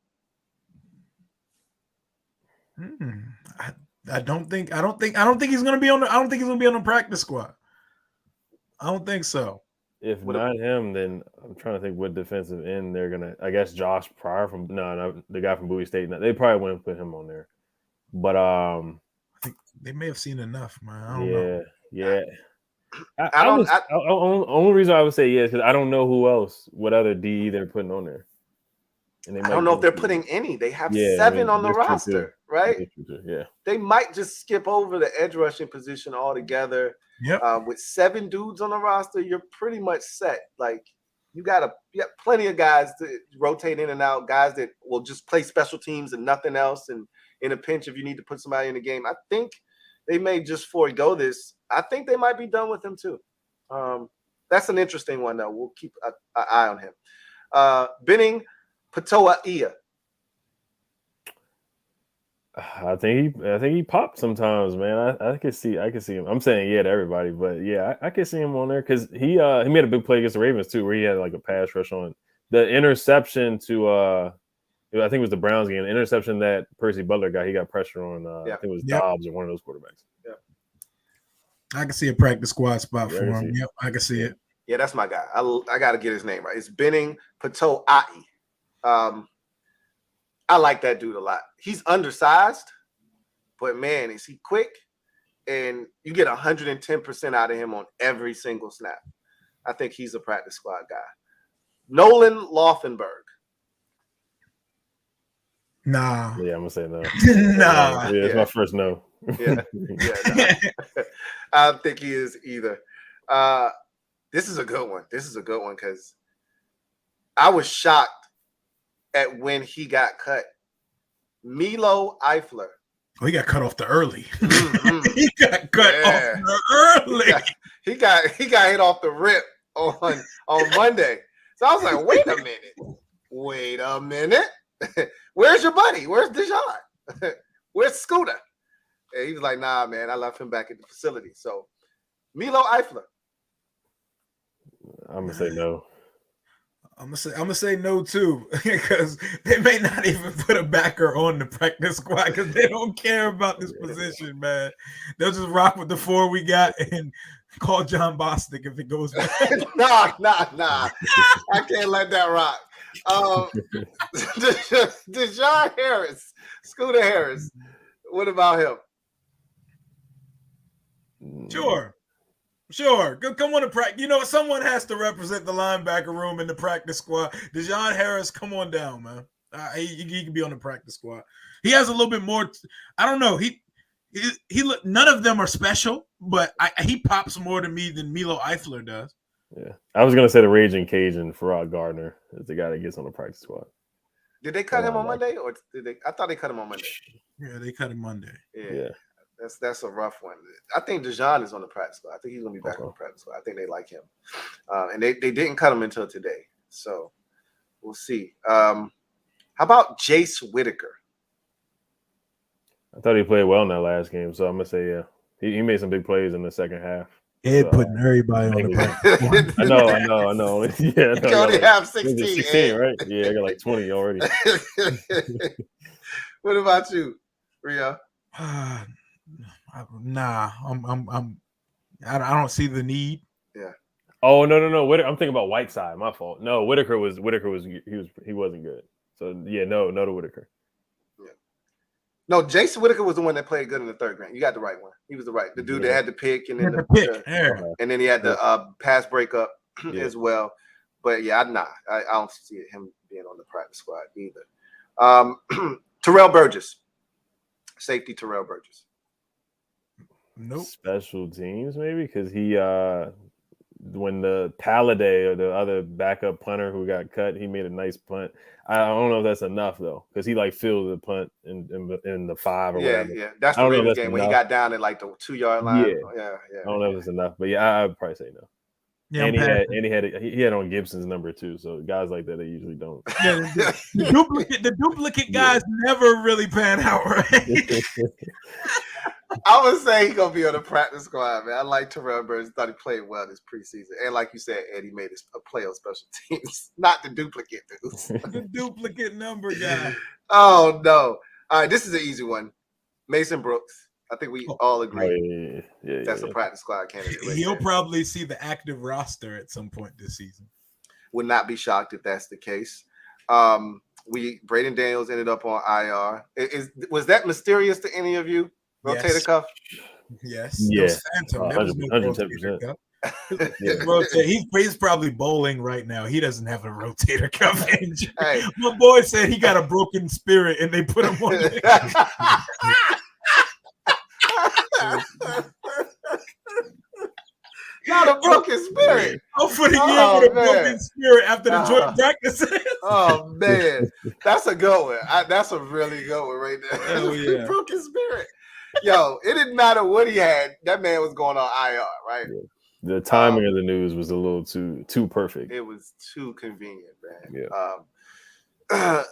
I don't think he's going to be on the practice squad. I don't think so. If not him, then I'm trying to think what defensive end they're gonna. I guess Josh Pryor from the guy from Bowie State. They probably wouldn't put him on there, but I think they may have seen enough, man. I don't know. Yeah. Only reason I would say yes because I don't know who else, what other DE they're putting on there. And I don't know if they're putting any. They have 7 on the roster, right? Yeah. They might just skip over the edge rushing position altogether. Yep. With 7 dudes on the roster, you're pretty much set. Like you got plenty of guys to rotate in and out, guys that will just play special teams and nothing else. And in a pinch, if you need to put somebody in the game, I think they may just forego this. I think they might be done with him too. That's an interesting one, though. We'll keep an eye on him. Benning Patoa-Ia. I think he popped sometimes, man. I can see him. I'm saying yeah to everybody, but yeah, I can see him on there because he made a big play against the Ravens too, where he had like a pass rush on the interception to I think it was the Browns game, the interception that Percy Butler got. He got pressure on I think it was Dobbs or one of those quarterbacks. Yeah, I can see a practice squad spot for him. Yep, I can see it. Yeah, that's my guy. I got to get his name right. It's Benning Patoa-Ia. I like that dude a lot. He's undersized, but man, is he quick? And you get 110% out of him on every single snap. I think he's a practice squad guy. Nolan Laufenberg. Nah. Yeah, I'm gonna say no. Nah. Yeah, it's my first no. Yeah. No. I don't think he is either. This is a good one. Because I was shocked at when he got cut. Milo Eifler. Oh, he got cut off the early. Mm-hmm. He got cut off the early. He got hit off the rip on Monday. So I was like, wait a minute. Where's your buddy? Where's Dijon? Where's Scooter? And he was like, nah, man, I left him back at the facility. So Milo Eifler. I'm gonna say no. I'm gonna say no too, because they may not even put a backer on the practice squad because they don't care about this position, man. They'll just rock with the 4 we got and call John Bostic if it goes bad. Nah. I can't let that rock. Dijon Harris, Scooter Harris. What about him? Sure. Come on to practice. You know, someone has to represent the linebacker room in the practice squad. Dijon Harris, come on down, man. He can be on the practice squad. He has a little bit more. I don't know. He none of them are special, but he pops more to me than Milo Eifler does. Yeah, I was gonna say the Raging Cajun, Farrod Gardner, is the guy that gets on the practice squad. Did they cut him on Monday, or did they? I thought they cut him on Monday. Yeah, they cut him Monday. Yeah. That's a rough one. I think Dijon is on the practice squad. I think he's gonna be back on the practice squad. I think they like him, and they didn't cut him until today. So we'll see. How about Jace Whitaker? I thought he played well in that last game, so I'm gonna say yeah. He made some big plays in the second half. Ed putting everybody on the practice squad. I know. Yeah, you only have 16. 16, right? Yeah, I got like 20 already. What about you, Rio? Nah, I don't see the need. Yeah. Oh no. I'm thinking about Whiteside. My fault. No, Whitaker was he wasn't good. So yeah, no to Whitaker. Yeah. No, Jason Whitaker was the one that played good in the third game. You got the right one. He was the dude that had the pick and then and then he had the pass breakup as well. But yeah, I don't see him being on the practice squad either. Terrell Burgess. Safety Terrell Burgess. Nope. Special teams, maybe, because he when the Palladay or the other backup punter who got cut, he made a nice punt. I don't know if that's enough though, because he like filled the punt in the 5 or whatever. Yeah. That's the Ravens game when he got down at like the 2-yard line. Yeah. I don't know if it's enough, but yeah, I'd probably say no. Yeah, and he had on Gibson's number too, so guys like that they usually don't. Yeah, the duplicate guys never really pan out, right? I would say he's gonna be on the practice squad, man. I like Terrell Burgess. Thought he played well this preseason, and like you said, Eddie made a play on special teams, not the duplicate dudes. The duplicate number guy. Oh no! All right, this is an easy one. Mason Brooks. I think we all agree. That's a practice squad candidate. He'll probably see the active roster at some point this season. Would not be shocked if that's the case. Braden Daniels ended up on IR. Was that mysterious to any of you? Rotator cuff? Yes. Yeah. Those Phantom. There was no 110%. rotator cuff. He's probably bowling right now. He doesn't have a rotator cuff injury. Hey. My boy said he got a broken spirit and they put him on Not a broken spirit. I'm for the year with a broken spirit after the joint practice. Oh man, that's a good one. That's a really good one right there. Hell yeah. Broken spirit. Yo, it didn't matter what he had. That man was going on IR, right? Yeah. The timing of the news was a little too perfect. It was too convenient, man. Yeah.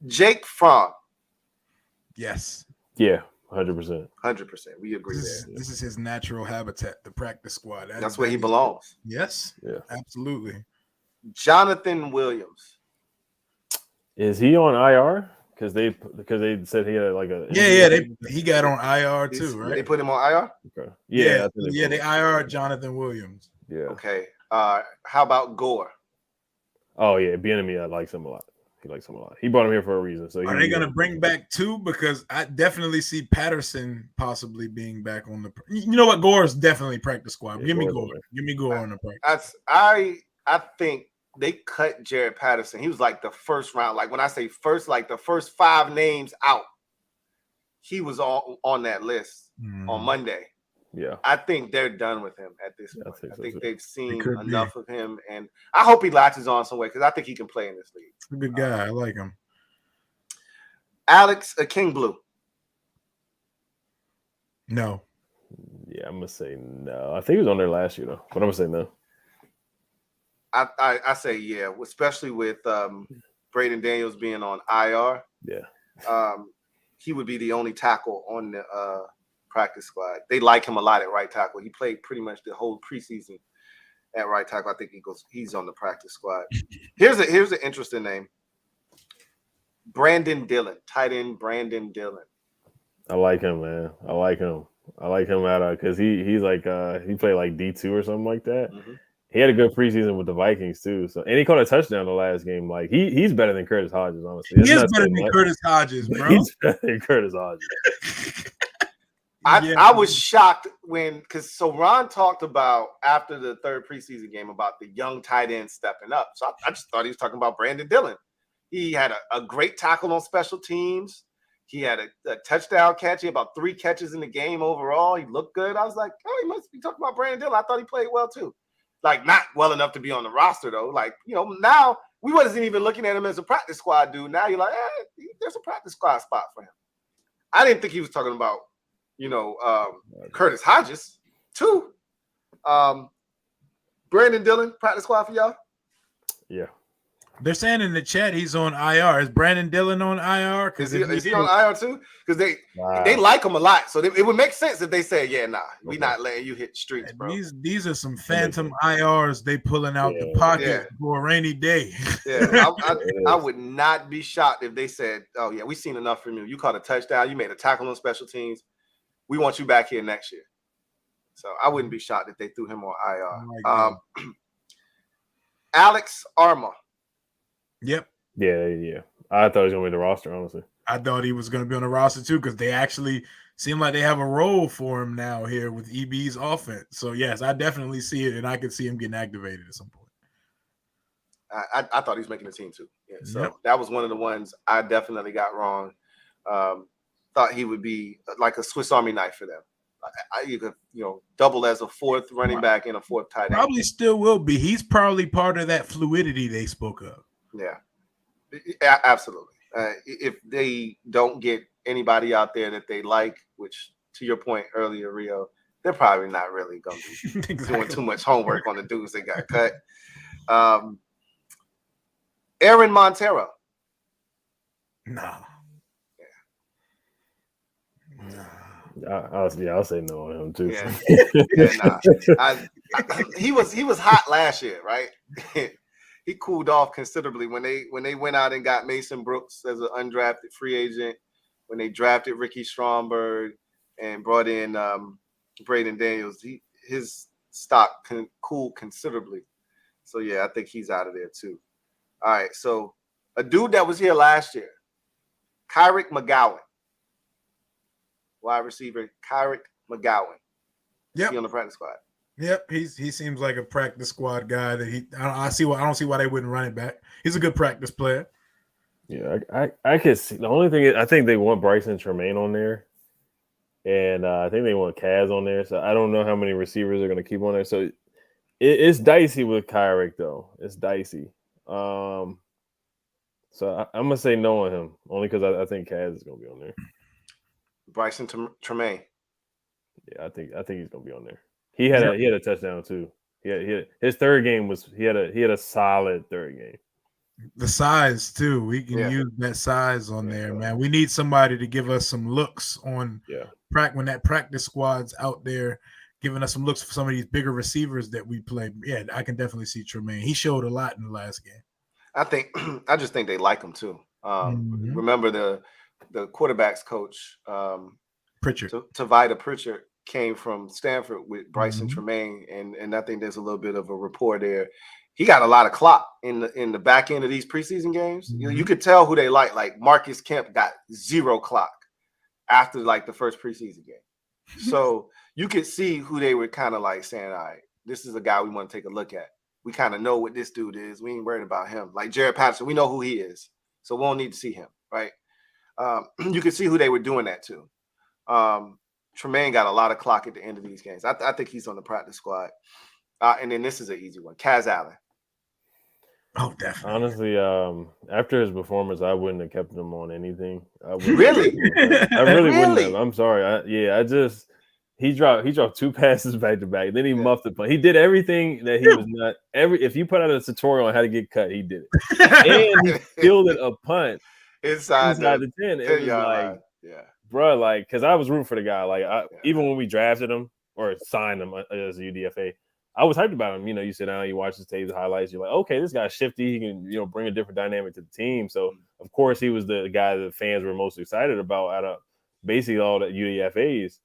Jake Fromm. Yes. Yeah. 100%. 100%. We agree there. This is his natural habitat, the practice squad. That's where he belongs. Yes. Yeah. Absolutely. Jonathan Williams. Is he on IR? Because they said he had like a he got on IR too, right? They put him on IR? Okay. They IR Jonathan Williams. Yeah. Okay. How about Gore? Oh yeah, Bieniemy, I like him a lot. He likes him a lot. He brought him here for a reason. So are they going to bring back two? Because I definitely see Patterson possibly being back on the. You know what? Gore is definitely practice squad. Yeah, Give me Gore. Give me Gore on the practice. I think they cut Jared Patterson. He was like the first round. Like when I say first, like the first 5 names out, he was on that list on Monday. Yeah, I think they're done with him at this point. I think they've seen enough of him, and I hope he latches on some way because I think he can play in this league. A good guy. I like him. Alex Kingblue. No. Yeah, I'm gonna say no. I think he was on there last year though, but I'm gonna say no. I say yeah, especially with Braden Daniels being on IR. Yeah, he would be the only tackle on the practice squad. They like him a lot at right tackle. He played pretty much the whole preseason at right tackle. I think he's on the practice squad. Here's an interesting name. Brandon Dillon, tight end Brandon Dillon. I like him, man. I like him out because he's like he played like D2 or something like that. Mm-hmm. He had a good preseason with the Vikings too. So and he caught a touchdown the last game. Like he's better than Curtis Hodges, honestly. He is better than Curtis Hodges, bro. He's better than Curtis Hodges. I was shocked because Ron talked about after the 3rd preseason game about the young tight end stepping up. So I just thought he was talking about Brandon Dillon. He had a great tackle on special teams. He had a touchdown catch. He had about 3 catches in the game overall. He looked good. I was like, oh, he must be talking about Brandon Dillon. I thought he played well too. Like not well enough to be on the roster though. Like, now we wasn't even looking at him as a practice squad dude. Now you're like, there's a practice squad spot for him. I didn't think he was talking about Curtis Hodges too. Brandon Dillon, practice squad for y'all? Yeah. They're saying in the chat he's on IR. Is Brandon Dillon on IR? Is he on IR too? Because they like him a lot. So it would make sense if they say, yeah, nah, we're not letting you hit the streets, bro. These are some phantom IRs they pulling out the pocket for a rainy day. Yeah, I would not be shocked if they said, oh, yeah, we've seen enough from you. You caught a touchdown. You made a tackle on special teams. We want you back here next year. So I wouldn't be shocked if they threw him on IR. Alex Armour. Yep. Yeah. I thought he was gonna be the roster, honestly. I thought he was gonna be on the roster too, because they actually seem like they have a role for him now here with EB's offense. So yes, I definitely see it, and I could see him getting activated at some point. I thought he was making the team too. Yeah, so that was one of the ones I definitely got wrong. Thought he would be like a Swiss Army knife for them. You could, double as a 4th running back and a 4th tight end. Probably still will be. He's probably part of that fluidity they spoke of. Yeah, absolutely. If they don't get anybody out there that they like, which to your point earlier, Rio, they're probably not really going to be doing too much homework on the dudes that got cut. Aaron Montero. No. I'll say no on him too. He was hot last year, right? He cooled off considerably when they went out and got Mason Brooks as an undrafted free agent, when they drafted Ricky Stromberg and brought in Braden Daniels. His stock cooled considerably. So yeah, I think he's out of there too. All right, so a dude that was here last year, Kyrick McGowan. Wide receiver Kyrick McGowan. Yep. Is he on the practice squad? Yep, he seems like a practice squad guy. That I don't see why they wouldn't run it back. He's a good practice player. Yeah, I could see. The only thing is, I think they want Bryson Tremaine on there, and I think they want Kaz on there. So I don't know how many receivers they're going to keep on there. So it's dicey with Kyrick, though. It's dicey. So I'm gonna say no on him, only because I think Kaz is going to be on there. Bryson Tremaine. Yeah, I think he's going to be on there. He had a touchdown too. His third game was he had a solid third game. The size too. We can use that size on there, man. We need somebody to give us some looks on when that practice squad's out there, giving us some looks for some of these bigger receivers that we play. Yeah, I can definitely see Tremaine. He showed a lot in the last game. I just think they like him too. Remember the quarterbacks coach Pritchard. Tavita Pritchard came from Stanford with Bryson Tremaine, and I think there's a little bit of a rapport there. He got a lot of clock in the back end of these preseason games. You could tell who they like. Like Marcus Kemp got 0 clock after like the first preseason game. So you could see who they were kind of like saying, all right, this is a guy we want to take a look at. We kind of know what this dude is. We ain't worried about him. Like Jared Patterson, we know who he is. So we won't need to see him, right? You could see who they were doing that to. Tremaine got a lot of clock at the end of these games. I think he's on the practice squad. And then this is an easy one. Kaz Allen. Oh, definitely. Honestly, after his performance, I wouldn't have kept him on anything. Really? I really wouldn't have. I'm sorry. He dropped 2 passes back to back. Then he muffed the punt. He did everything that he was not. If you put out a tutorial on how to get cut, he did it. And he fielded a punt inside the 10. It was like, bro, like, because I was rooting for the guy. Like, even when we drafted him or signed him as a UDFA, I was hyped about him. You sit down, you watch his tapes, highlights. You're like, okay, this guy's shifty. He can, bring a different dynamic to the team. So, of course, he was the guy that fans were most excited about out of basically all the UDFAs.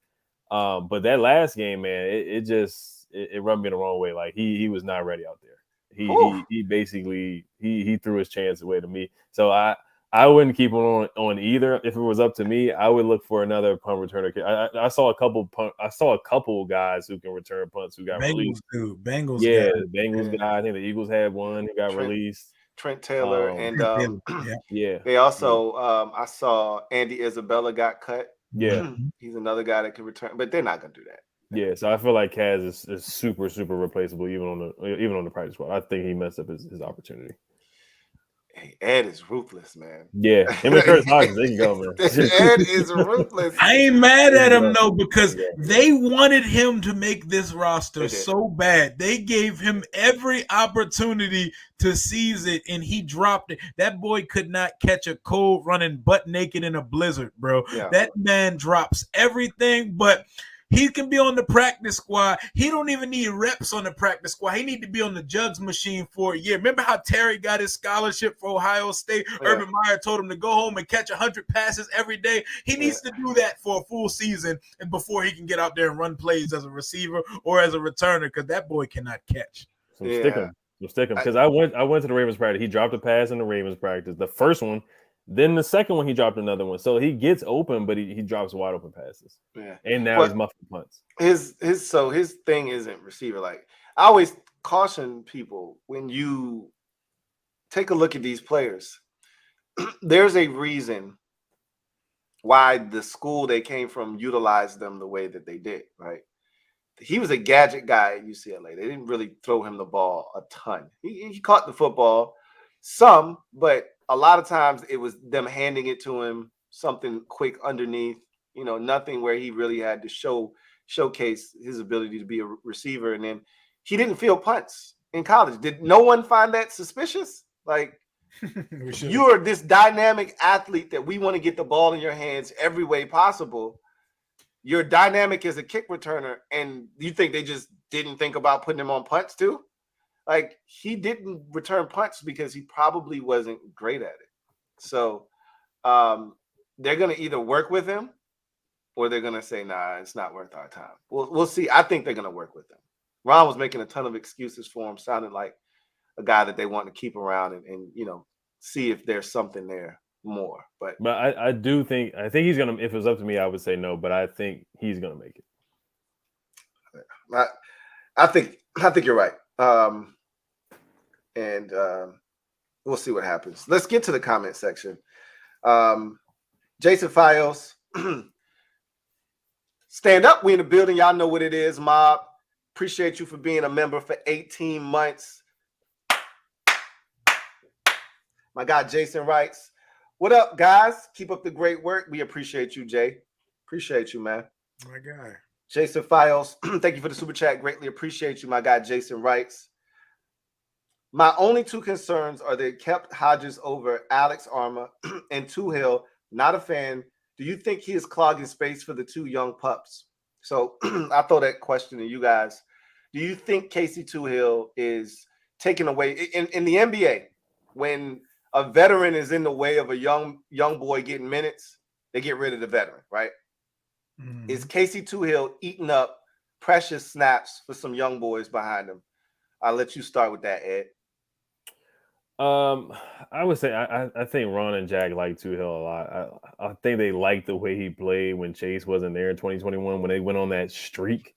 But that last game, man, it rubbed me the wrong way. Like he was not ready out there. He basically threw his chance away to me. So I wouldn't keep him on either. If it was up to me, I would look for another punt returner. I saw a couple guys who can return punts who got released. Bengals guy. I think the Eagles had one who got released. Trent Taylor and yeah. They also I saw Andy Isabella got cut. Yeah, he's another guy that can return, but they're not gonna do that. Yeah, so I feel like Kaz is super replaceable even on the practice squad. I think he messed up his opportunity. Hey, Ed is ruthless, man. Yeah, him and Curtis Hodges, they can go, man. Ed is ruthless. I ain't mad at him though, because they wanted him to make this roster so bad. They gave him every opportunity to seize it, and he dropped it. That boy could not catch a cold running butt naked in a blizzard, bro. Yeah. That man drops everything, but he can be on the practice squad. He don't even need reps on the practice squad. He need to be on the jugs machine for a year. Remember how Terry got his scholarship for Ohio State? Yeah. Urban Meyer told him to go home and catch 100 passes every day. He needs to do that for a full season and before he can get out there and run plays as a receiver or as a returner, because that boy cannot catch. So stick him. Because I went to the Ravens practice. He dropped a pass in the Ravens practice. The first one. Then the second one, he dropped another one. So he gets open, but he drops wide open passes. Yeah. And now he's muffing punts. His thing isn't receiver. Like, I always caution people when you take a look at these players, there's a reason why the school they came from utilized them the way that they did, right? He was a gadget guy at UCLA. They didn't really throw him the ball a ton. He caught the football some, but a lot of times it was them handing it to him, something quick underneath, nothing where he really had to showcase his ability to be a receiver. And then he didn't feel punts in college. Did no one find that suspicious? Like, you're this dynamic athlete that we want to get the ball in your hands every way possible. You're dynamic as a kick returner, and you think they just didn't think about putting him on punts too? Like, he didn't return punts because he probably wasn't great at it. So they're going to either work with him or they're going to say, nah, it's not worth our time. We'll see. I think they're going to work with him. Ron was making a ton of excuses for him, sounded like a guy that they want to keep around and see if there's something there more. But I think he's going to, if it was up to me, I would say no, but I think he's going to make it. I think you're right. And we'll see what happens. Let's get to the comment section. Jason Fios, stand up. We in the building. Y'all know what it is, Mob. Appreciate you for being a member for 18 months. My guy Jason writes, what up, guys? Keep up the great work. We appreciate you, Jay. Appreciate you, man. My guy. Jason Fios, thank you for the super chat. Greatly appreciate you, my guy Jason writes. My only two concerns are they kept Hodges over Alex Armour and Tuhill. Not a fan. Do you think he is clogging space for the two young pups? So I throw that question to you guys. Do you think Casey Tuhill is taking away in the NBA when a veteran is in the way of a young boy getting minutes? They get rid of the veteran, right? Mm-hmm. Is Casey Tuhill eating up precious snaps for some young boys behind him? I'll let you start with that, Ed. I would say I think Ron and Jack like Tuhill a lot. I think they like the way he played when Chase wasn't there in 2021 when they went on that streak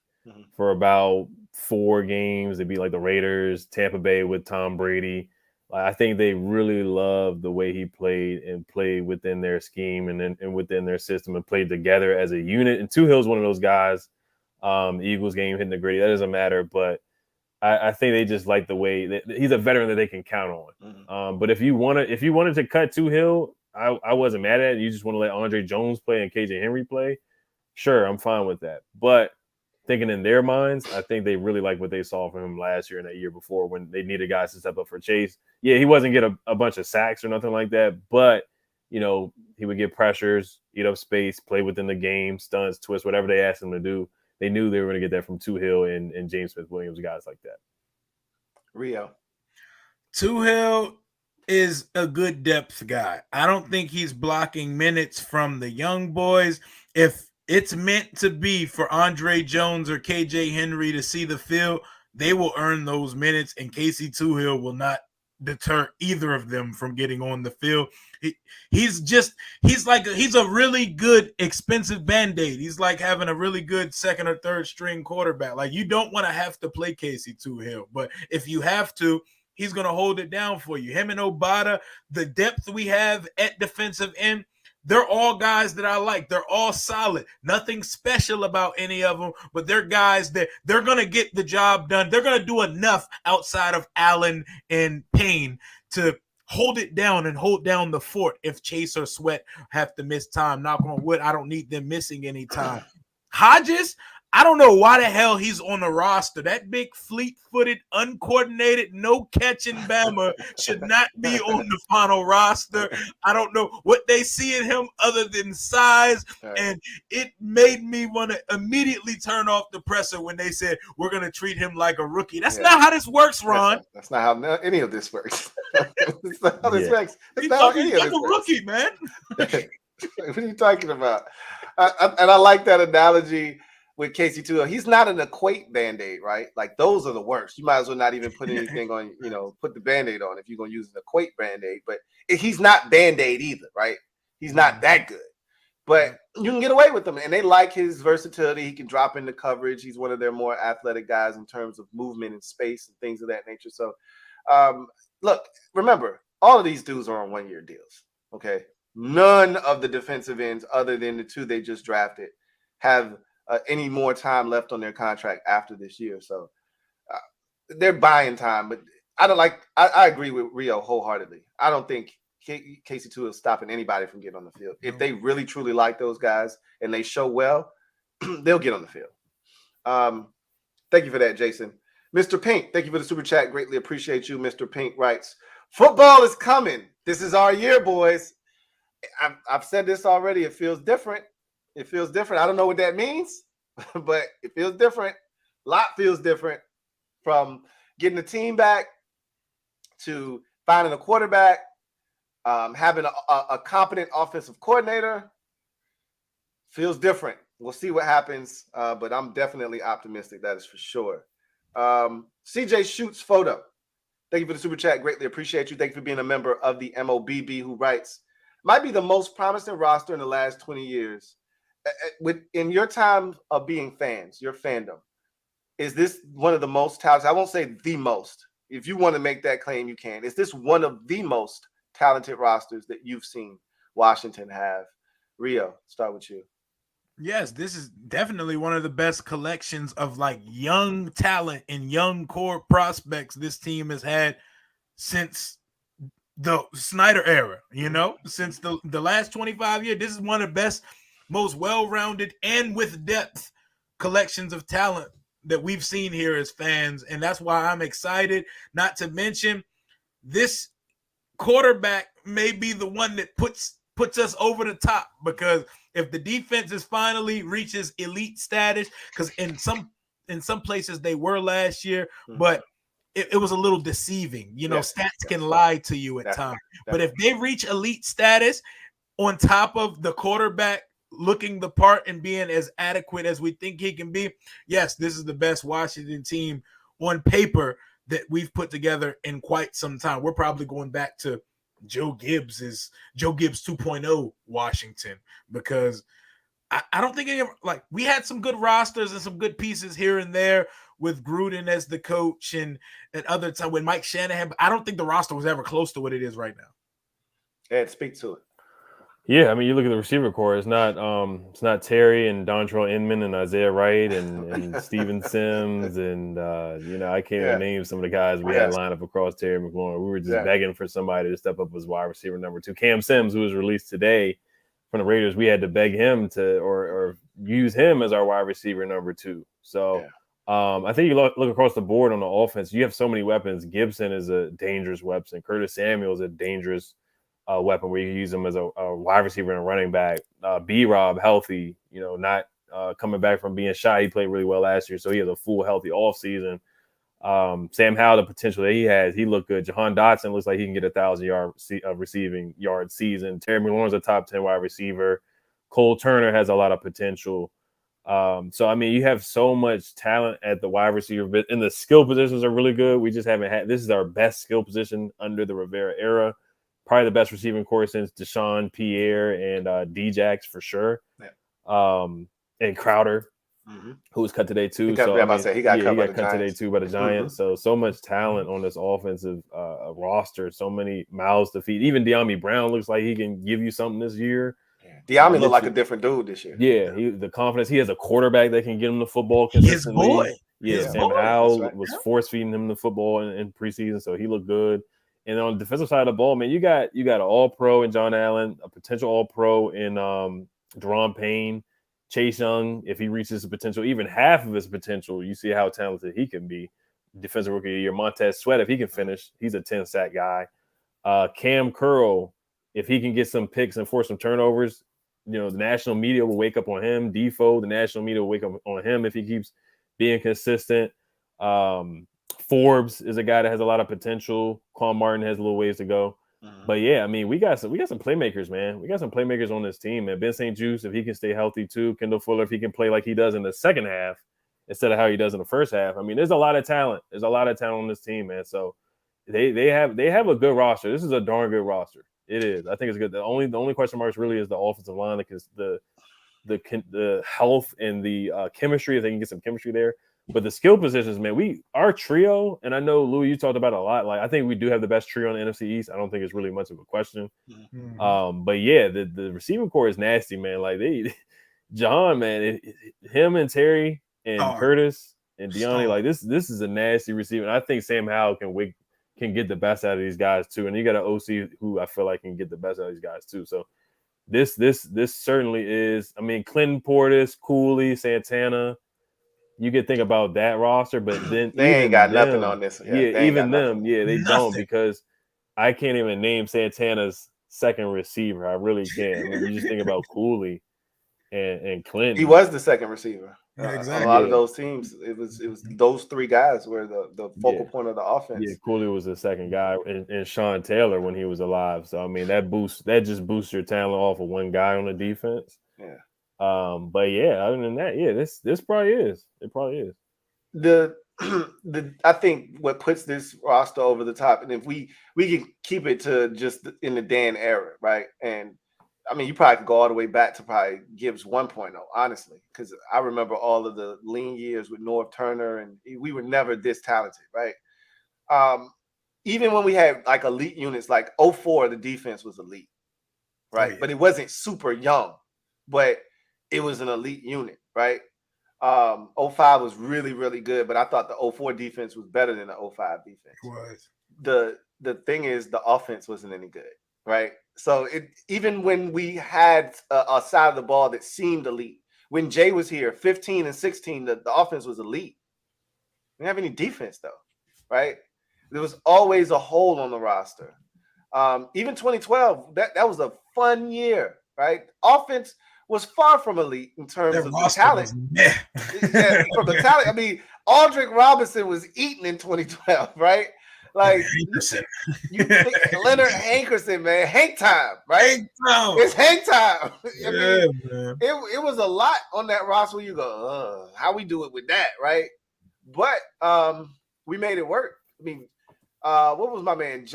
for about 4 games. They beat like the Raiders, Tampa Bay with Tom Brady. I think they really loved the way he played and played within their scheme and within their system and played together as a unit. And Tuhill's one of those guys. Eagles game hitting the gritty, that doesn't matter, but I think they just like the way that he's a veteran that they can count on. But if you wanted to cut Tuhill, I wasn't mad at it. You just want to let Andre Jones play and KJ Henry play. Sure, I'm fine with that. But thinking in their minds, I think they really like what they saw from him last year and that year before when they needed guys to step up for Chase. Yeah, he wasn't get a bunch of sacks or nothing like that, but he would get pressures, eat up space, play within the game, stunts, twists, whatever they asked him to do. They knew they were going to get that from Tuhill and James Smith-Williams, guys like that. Rio. Tuhill is a good depth guy. I don't think he's blocking minutes from the young boys. If it's meant to be for Andre Jones or KJ Henry to see the field, they will earn those minutes, and Casey Tuhill will not deter either of them from getting on the field. He's a really good expensive Band-Aid. He's like having a really good second or third string quarterback. Like, you don't want to have to play Casey Tuhill, but if you have to, he's going to hold it down for you. Him and Obata, the depth we have at defensive end, they're all guys that I like. They're all solid. Nothing special about any of them, but they're guys that they're going to get the job done. They're going to do enough outside of Allen and Payne to hold it down and hold down the fort if Chase or Sweat have to miss time. Knock on wood, I don't need them missing any time. Hodges, I don't know why the hell he's on the roster. That big, fleet-footed, uncoordinated, no-catching Bama should not be on the final roster. I don't know what they see in him other than size, and it made me want to immediately turn off the presser when they said, we're going to treat him like a rookie. That's not how this works, Ron. That's not how any of this works. That's not how this works. That's not how any of this works. Rookie, man. What are you talking about? And I like that analogy with Casey Tuhill. He's not an equate Band-Aid, right? Like, those are the worst. You might as well not even put anything on, put the Band-Aid on if you're going to use an equate Band-Aid. But he's not Band-Aid either, right? He's not that good. But you can get away with him. And they like his versatility. He can drop into coverage. He's one of their more athletic guys in terms of movement and space and things of that nature. So, look, remember, all of these dudes are on one-year deals, okay? None of the defensive ends other than the two they just drafted have any more time left on their contract after this year. So they're buying time, but I agree with Rio wholeheartedly. I don't think Casey Tuhill is stopping anybody from getting on the field. If they really, truly like those guys and they show well, they'll get on the field. Thank you for that, Jason. Mr. Pink, thank you for the super chat. Greatly appreciate you. Mr. Pink writes, football is coming. This is our year, boys. I've said this already. It feels different. It feels different. I don't know what that means, but it feels different. A lot feels different, from getting the team back to finding a quarterback, having a competent offensive coordinator. Feels different. We'll see what happens, but I'm definitely optimistic. That is for sure. CJ Shoots Photo. Thank you for the super chat. Greatly appreciate you. Thank you for being a member of the MOBB, who writes, might be the most promising roster in the last 20 years. In your time of being fans, your fandom, is this one of the most talented? I won't say the most. If you want to make that claim, you can. Is this one of the most talented rosters that you've seen Washington have? Rio, start with you. Yes, this is definitely one of the best collections of like young talent and young core prospects this team has had since the Snyder era, since the last 25 years. This is one of the best, most well-rounded and with depth collections of talent that we've seen here as fans. And that's why I'm excited. Not to mention, this quarterback may be the one that puts us over the top, because if the defense is finally reaches elite status, because in some places they were last year, but it was a little deceiving. Stats can lie to you at times. But if they reach elite status on top of the quarterback looking the part and being as adequate as we think he can be, yes, this is the best Washington team on paper that we've put together in quite some time. We're probably going back to Joe Gibbs 2.0 Washington, because I don't think we had some good rosters and some good pieces here and there with Gruden as the coach and at other time when Mike Shanahan, but I don't think the roster was ever close to what it is right now. Ed, speak to it. Yeah, I mean, you look at the receiver core. It's not Terry and Dontrell Inman and Isaiah Wright and Steven Sims and I can't even name some of the guys we had lined up across Terry McLaurin. We were just begging for somebody to step up as wide receiver number 2. Cam Sims, who was released today from the Raiders, we had to beg him to or use him as our wide receiver number 2. So I think you look across the board on the offense. You have so many weapons. Gibson is a dangerous weapon. Curtis Samuel is a dangerous weapon where you use him as a wide receiver and a running back. B-Rob, healthy, not coming back from being shot. He played really well last year, so he has a full healthy offseason. Sam Howell, the potential that he has, he looked good. Jahan Dotson looks like he can get 1,000-yard receiving yard season. Terry McLaurin's a top 10 wide receiver. Cole Turner has a lot of potential. So, I mean, you have so much talent at the wide receiver, but and the skill positions are really good. We just haven't had – this is our best skill position under the Rivera era. Probably the best receiving core since Deshaun Pierre and D-Jax for sure. Yeah. And Crowder, who was cut today too. He got cut today too by the Giants. So much talent on this offensive roster. So many mouths to feed. Even De'Ami Brown looks like he can give you something this year. De'Ami looked like a different dude this year. Yeah, the confidence. He has a quarterback that can get him the football consistently. His boy. Yeah, Sam Howell was force feeding him the football in preseason, so he looked good. And on the defensive side of the ball, man, you got an all-pro in John Allen, a potential all-pro in Deron Payne, Chase Young. If he reaches his potential, even half of his potential, you see how talented he can be. Defensive Rookie of the Year, Montez Sweat, if he can finish, he's a 10-sack guy. Cam Curl, if he can get some picks and force some turnovers, the national media will wake up on him. Defoe, the national media will wake up on him if he keeps being consistent. Forbes is a guy that has a lot of potential. Quan Martin has a little ways to go. But yeah, I mean, we got some playmakers, man. We got some playmakers on this team, man. Ben St. Juice, if he can stay healthy too. Kendall Fuller, if he can play like he does in the second half instead of how he does in the first half. I mean, there's a lot of talent. There's a lot of talent on this team, man. So they have a good roster. This is a darn good roster. It is. I think it's good. The only question marks really is the offensive line, because the health and the chemistry, if they can get some chemistry there. But the skill positions, man, our trio, and I know, Louie, you talked about it a lot. Like, I think we do have the best trio in the NFC East. I don't think it's really much of a question. But yeah, the receiving core is nasty, man. Like John, man, him and Terry and Curtis and De'Ami, like this is a nasty receiver. And I think Sam Howell can get the best out of these guys too. And you got an OC who I feel like can get the best out of these guys too. So this certainly is. I mean, Clinton Portis, Cooley, Santana. You could think about that roster, but then they ain't got nothing on this. They don't, because I can't even name Santana's second receiver. I really can't. I mean, you just think about Cooley and Clinton. He was the second receiver. Exactly. A lot of those teams, it was those three guys were the focal point of the offense. Yeah, Cooley was the second guy, and Sean Taylor when he was alive. So I mean, that just boosts your talent off of one guy on the defense. Yeah. But yeah, other than that, yeah, this probably is. It probably is. I think what puts this roster over the top, and if we can keep it to just in the Dan era, right? And I mean, you probably could go all the way back to probably Gibbs 1.0, honestly, because I remember all of the lean years with North Turner, and we were never this talented, right? Even when we had like elite units, like 04, the defense was elite, right? Oh, yeah. But it wasn't super young, but it was an elite unit, right? 05 was really, really good, but I thought the 04 defense was better than the 05 defense. It was. The thing is, the offense wasn't any good, right? So even when we had a side of the ball that seemed elite, when Jay was here, 15 and 16, the offense was elite. We didn't have any defense though, right? There was always a hole on the roster. Even 2012, that was a fun year, right? Offense was far from elite in terms of the talent. Yeah, from the talent. I mean, Aldrick Robinson was eating in 2012, right? Like you think Leonard Hankerson, man, Hank time, right? Hank time. It's Hank time. Yeah, man. It was a lot on that roster where you go, how we do it with that, right? But we made it work. I mean, what was my man?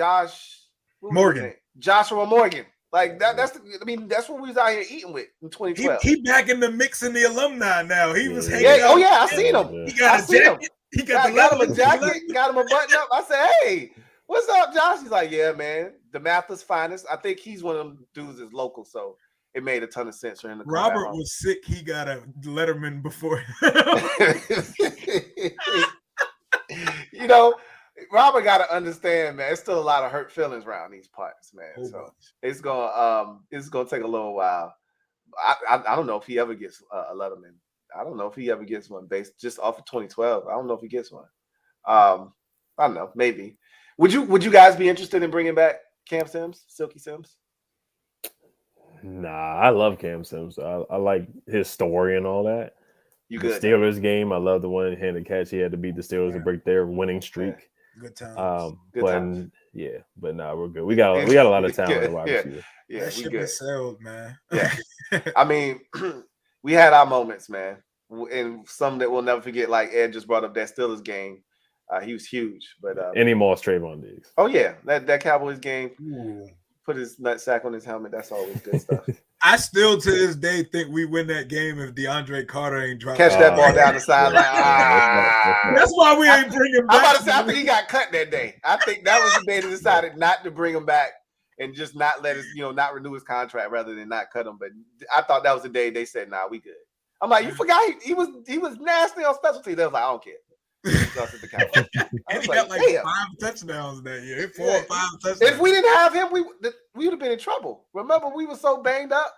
Morgan. Joshua Morgan. Like that's what we was out here eating with in 2012. He back in the mix in the alumni now. He was hanging out. Oh yeah, I seen him. He got a jacket. He got him a jacket, got him a button up. I said, hey, what's up, Josh? He's like, yeah, man, the Mathis finest. I think he's one of them dudes that's local, so it made a ton of sense for him to come Robert back was sick. He got a Letterman before. You know, Robert got to understand, man. There's still a lot of hurt feelings around these parts, man. So it's gonna take a little while. I don't know if he ever gets a Letterman. I don't know if he ever gets one based just off of 2012. I don't know if he gets one. I don't know. Maybe. Would you guys be interested in bringing back Cam Sims, Silky Sims? Nah, I love Cam Sims. I like his story and all that. The Steelers game, I love the one-handed catch he had to beat the Steelers to break their winning streak. Yeah. Good times. But nah, we're good. We got a lot of talent in wide receiver. Yeah, that ship is sailed, man. Yeah, I mean, we had our moments, man, and some that we'll never forget. Like Ed just brought up that Steelers game. He was huge, but any Moss Trayvon Diggs. Oh yeah, that Cowboys game. Ooh. Put his nutsack on his helmet. That's always good stuff. I still to this day think we win that game if DeAndre Carter ain't dropped. Catch that ball down the sideline. That's why we ain't bring him back. I'm about to say, I think he got cut that day. I think that was the day they decided not to bring him back and just not let us, not renew his contract rather than not cut him. But I thought that was the day they said, "Nah, we good." I'm like, you forgot he was nasty on special teams. They was like, I don't care. And he got like 5 touchdowns that year. 4 or 5 touchdowns. If we didn't have him, we would have been in trouble. Remember, we were so banged up.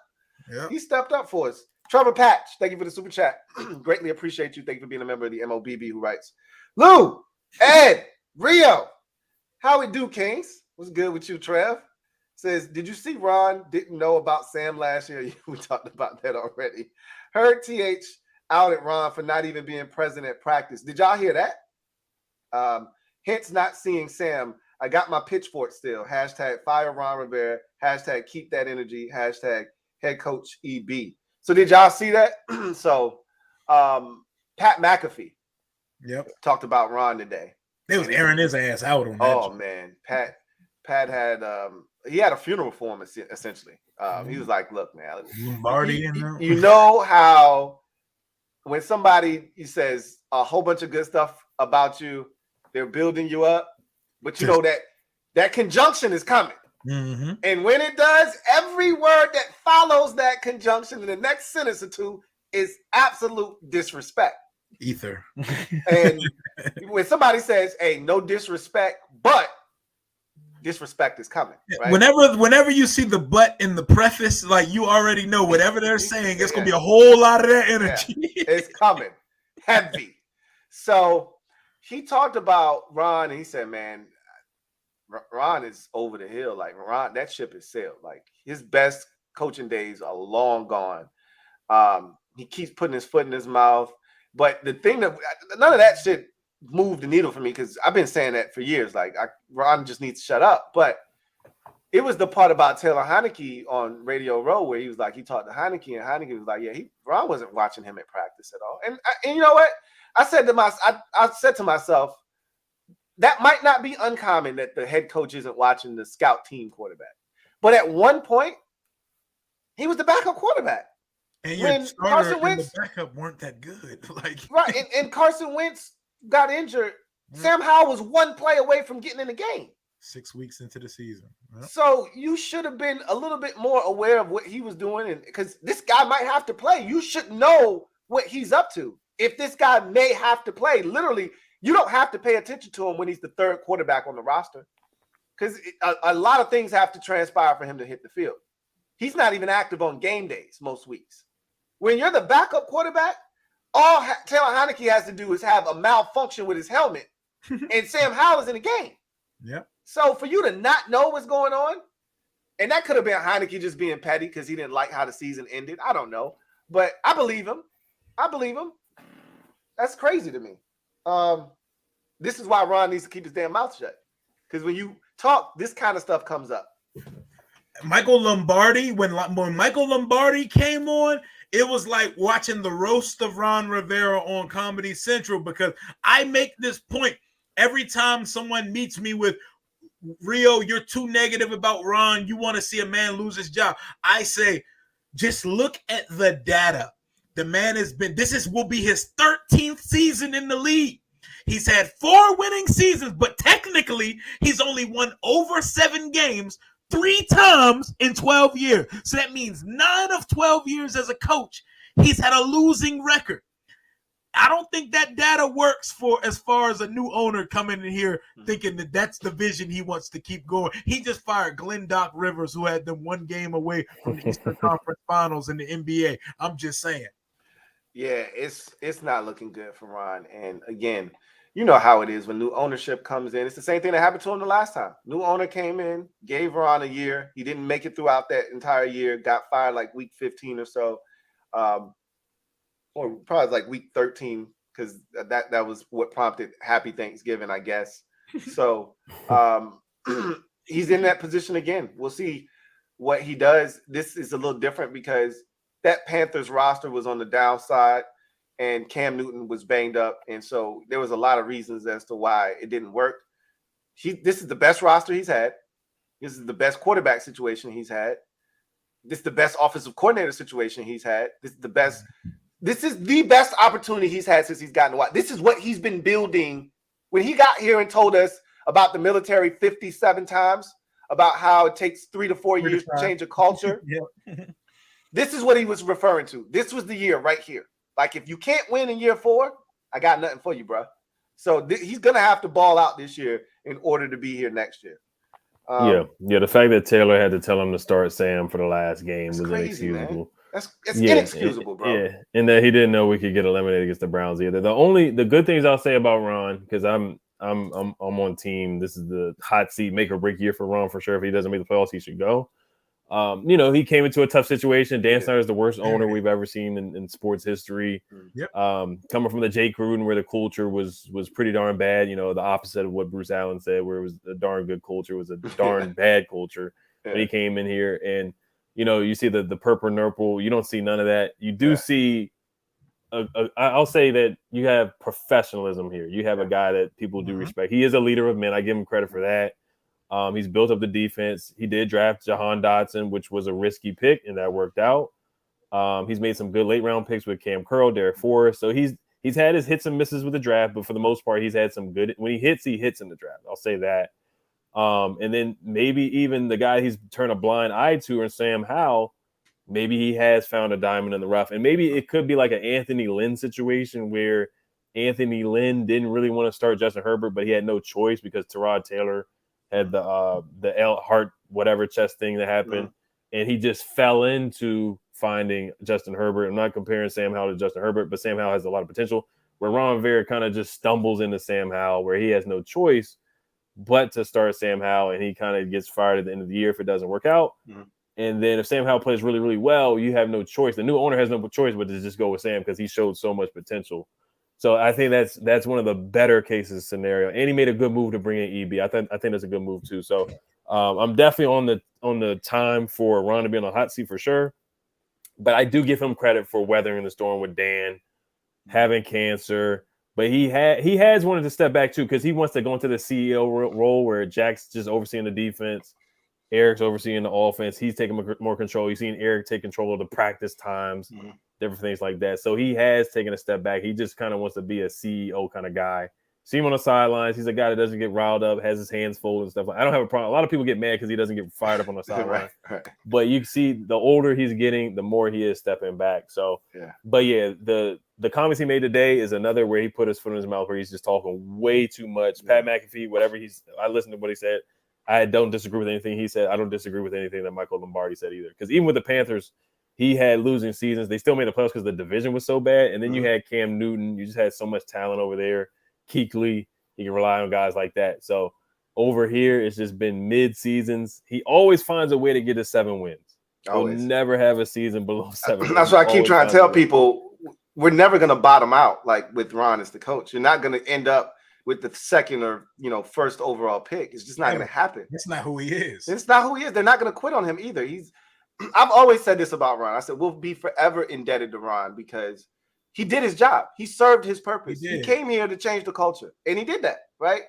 Yeah. He stepped up for us. Trevor Patch, thank you for the super chat. Greatly appreciate you. Thank you for being a member of the MOBB who writes. Lou, Ed, Rio, how we do, Kings? What's good with you, Trev? Says, did you see Ron didn't know about Sam last year? We talked about that already. Heard TH out at Ron for not even being present at practice. Did y'all hear that? Hence not seeing Sam. I got my pitchfork still. Hashtag fire Ron Rivera. Hashtag keep that energy. Hashtag head coach EB. So did y'all see that? So Pat McAfee talked about Ron today. They was airing his ass out on that. Oh man. Pat had he had a funeral for him essentially. He was like, look, man, you know how when somebody says a whole bunch of good stuff about you, they're building you up, but you know that conjunction is coming. Mm-hmm. And when it does, every word that follows that conjunction in the next sentence or two is absolute disrespect. Ether. And when somebody says, hey, no disrespect, but disrespect is coming. Right? Whenever you see the but in the preface, like you already know whatever they're saying, it's gonna be a whole lot of that energy. Yeah. It's coming heavy. So he talked about Ron, and he said, man, Ron is over the hill. Like Ron, that ship is sailed. Like his best coaching days are long gone. He keeps putting his foot in his mouth. But the thing that none of that shit moved the needle for me, because I've been saying that for years. Like Ron just needs to shut up. But it was the part about Taylor Heineke on Radio Row where he was like, he talked to Heineke, and Heineke was like, yeah, Ron wasn't watching him at practice at all. And you know what? I said to myself, that might not be uncommon that the head coach isn't watching the scout team quarterback. But at one point, He was the backup quarterback. And your When starter Carson and Wentz, the backup weren't that good. Like right, and Carson Wentz got injured. Sam Howell was one play away from getting in the game. 6 weeks into the season. Yep. So you should have been a little bit more aware of what he was doing, and because this guy might have to play, you should know what he's up to. If this guy may have to play, literally, you don't have to pay attention to him when he's the third quarterback on the roster, because a lot of things have to transpire for him to hit the field. He's not even active on game days most weeks. When you're the backup quarterback, all Taylor Heineke has to do is have a malfunction with his helmet, and Sam Howell is in the game. Yep. So for you to not know what's going on, and that could have been Heineke just being petty because he didn't like how the season ended. I don't know. But I believe him. That's crazy to me. This is why Ron needs to keep his damn mouth shut. Because when you talk, this kind of stuff comes up. Michael Lombardi, when Michael Lombardi came on, it was like watching the roast of Ron Rivera on Comedy Central, because I make this point every time someone meets me with, Rio, you're too negative about Ron. You want to see a man lose his job. I say, just look at the data. The man will be his 13th season in the league. He's had 4 winning seasons, but technically he's only won over 7 games 3 times in 12 years. So that means 9 of 12 years as a coach, he's had a losing record. I don't think that data works for as far as a new owner coming in here thinking that that's the vision he wants to keep going. He just fired Glenn Doc Rivers, who had them 1 game away from the Eastern Conference Finals in the NBA. I'm just saying. Yeah, it's not looking good for Ron. And again, you know how it is when new ownership comes in. It's the same thing that happened to him the last time. New owner came in, gave Ron a year. He didn't make it throughout that entire year, got fired like week 15 or so. Or probably like week 13, because that was what prompted Happy Thanksgiving, I guess. So he's in that position again. We'll see what he does. This is a little different because that Panthers roster was on the downside and Cam Newton was banged up. And so there was a lot of reasons as to why it didn't work. This is the best roster he's had. This is the best quarterback situation he's had. This is the best offensive coordinator situation he's had. This is the best opportunity he's had since he's gotten wide. This is what he's been building. When he got here and told us about the military 57 times, about how it takes 3 to 4 years to change a culture. This is what he was referring to. This was the year right here. Like, if you can't win in year 4, I got nothing for you, bro. So he's going to have to ball out this year in order to be here next year. Yeah. The fact that Taylor had to tell him to start Sam for the last game was crazy, inexcusable. Man. It's inexcusable, bro. Yeah, and that he didn't know we could get eliminated against the Browns either. The good things I'll say about Ron, because I'm on team. This is the hot seat, make or break year for Ron for sure. If he doesn't make the playoffs, he should go. He came into a tough situation. Dan Snyder is the worst owner we've ever seen in sports history. Yep. Coming from the Jay Gruden, where the culture was pretty darn bad. The opposite of what Bruce Allen said, where it was a darn good culture, was a darn bad culture when he came in here. And you see the purple nurple. You don't see none of that. You do see. I'll say that you have professionalism here. You have a guy that people do respect. He is a leader of men. I give him credit for that. He's built up the defense. He did draft Jahan Dotson, which was a risky pick, and that worked out. He's made some good late round picks with Cam Curl, Derek Forrest. So he's had his hits and misses with the draft, but for the most part, he's had some good. When he hits in the draft. I'll say that. And then maybe even the guy he's turned a blind eye to, and Sam Howell, maybe he has found a diamond in the rough. And maybe it could be like an Anthony Lynn situation where Anthony Lynn didn't really want to start Justin Herbert, but he had no choice because Tyrod Taylor had the heart whatever chest thing that happened, and he just fell into finding Justin Herbert. I'm not comparing Sam Howell to Justin Herbert, but Sam Howell has a lot of potential, where Ron Rivera kind of just stumbles into Sam Howell, where he has no choice but to start Sam Howell, and he kind of gets fired at the end of the year if it doesn't work out. And then if Sam Howell plays really, really well, you have no choice. The new owner has no choice but to just go with Sam because he showed so much potential. So I think that's one of the better cases scenario. And he made a good move to bring in EB. I think that's a good move too. So I'm definitely on the time for Ron to be on the hot seat for sure. But I do give him credit for weathering the storm with Dan, having cancer. But he has wanted to step back too, because he wants to go into the CEO role where Jack's just overseeing the defense. Eric's overseeing the offense. He's taking more control. You've seen Eric take control of the practice times, different things like that. So he has taken a step back. He just kind of wants to be a CEO kind of guy. See him on the sidelines. He's a guy that doesn't get riled up, has his hands folded and stuff. I don't have a problem. A lot of people get mad because he doesn't get fired up on the sideline. Right. But you see, the older he's getting, the more he is stepping back. So, But yeah, the comments he made today is another where he put his foot in his mouth, where he's just talking way too much. Pat McAfee, whatever I listened to what he said. I don't disagree with anything he said. I don't disagree with anything that Michael Lombardi said either. Because even with the Panthers, he had losing seasons. They still made the playoffs because the division was so bad. And then you had Cam Newton. You just had so much talent over there. Kuechly, he can rely on guys like that. So over here, it's just been mid-seasons. He always finds a way to get to 7 wins. He'll never have a season below 7 That's why I keep trying to tell people, we're never going to bottom out like with Ron as the coach. You're not going to end up with the second or first overall pick. It's just not going to happen. That's not who he is. It's not who he is. They're not going to quit on him either. I've always said this about Ron. I said we'll be forever indebted to Ron because he did his job. He served his purpose. He came here to change the culture, and he did that, right?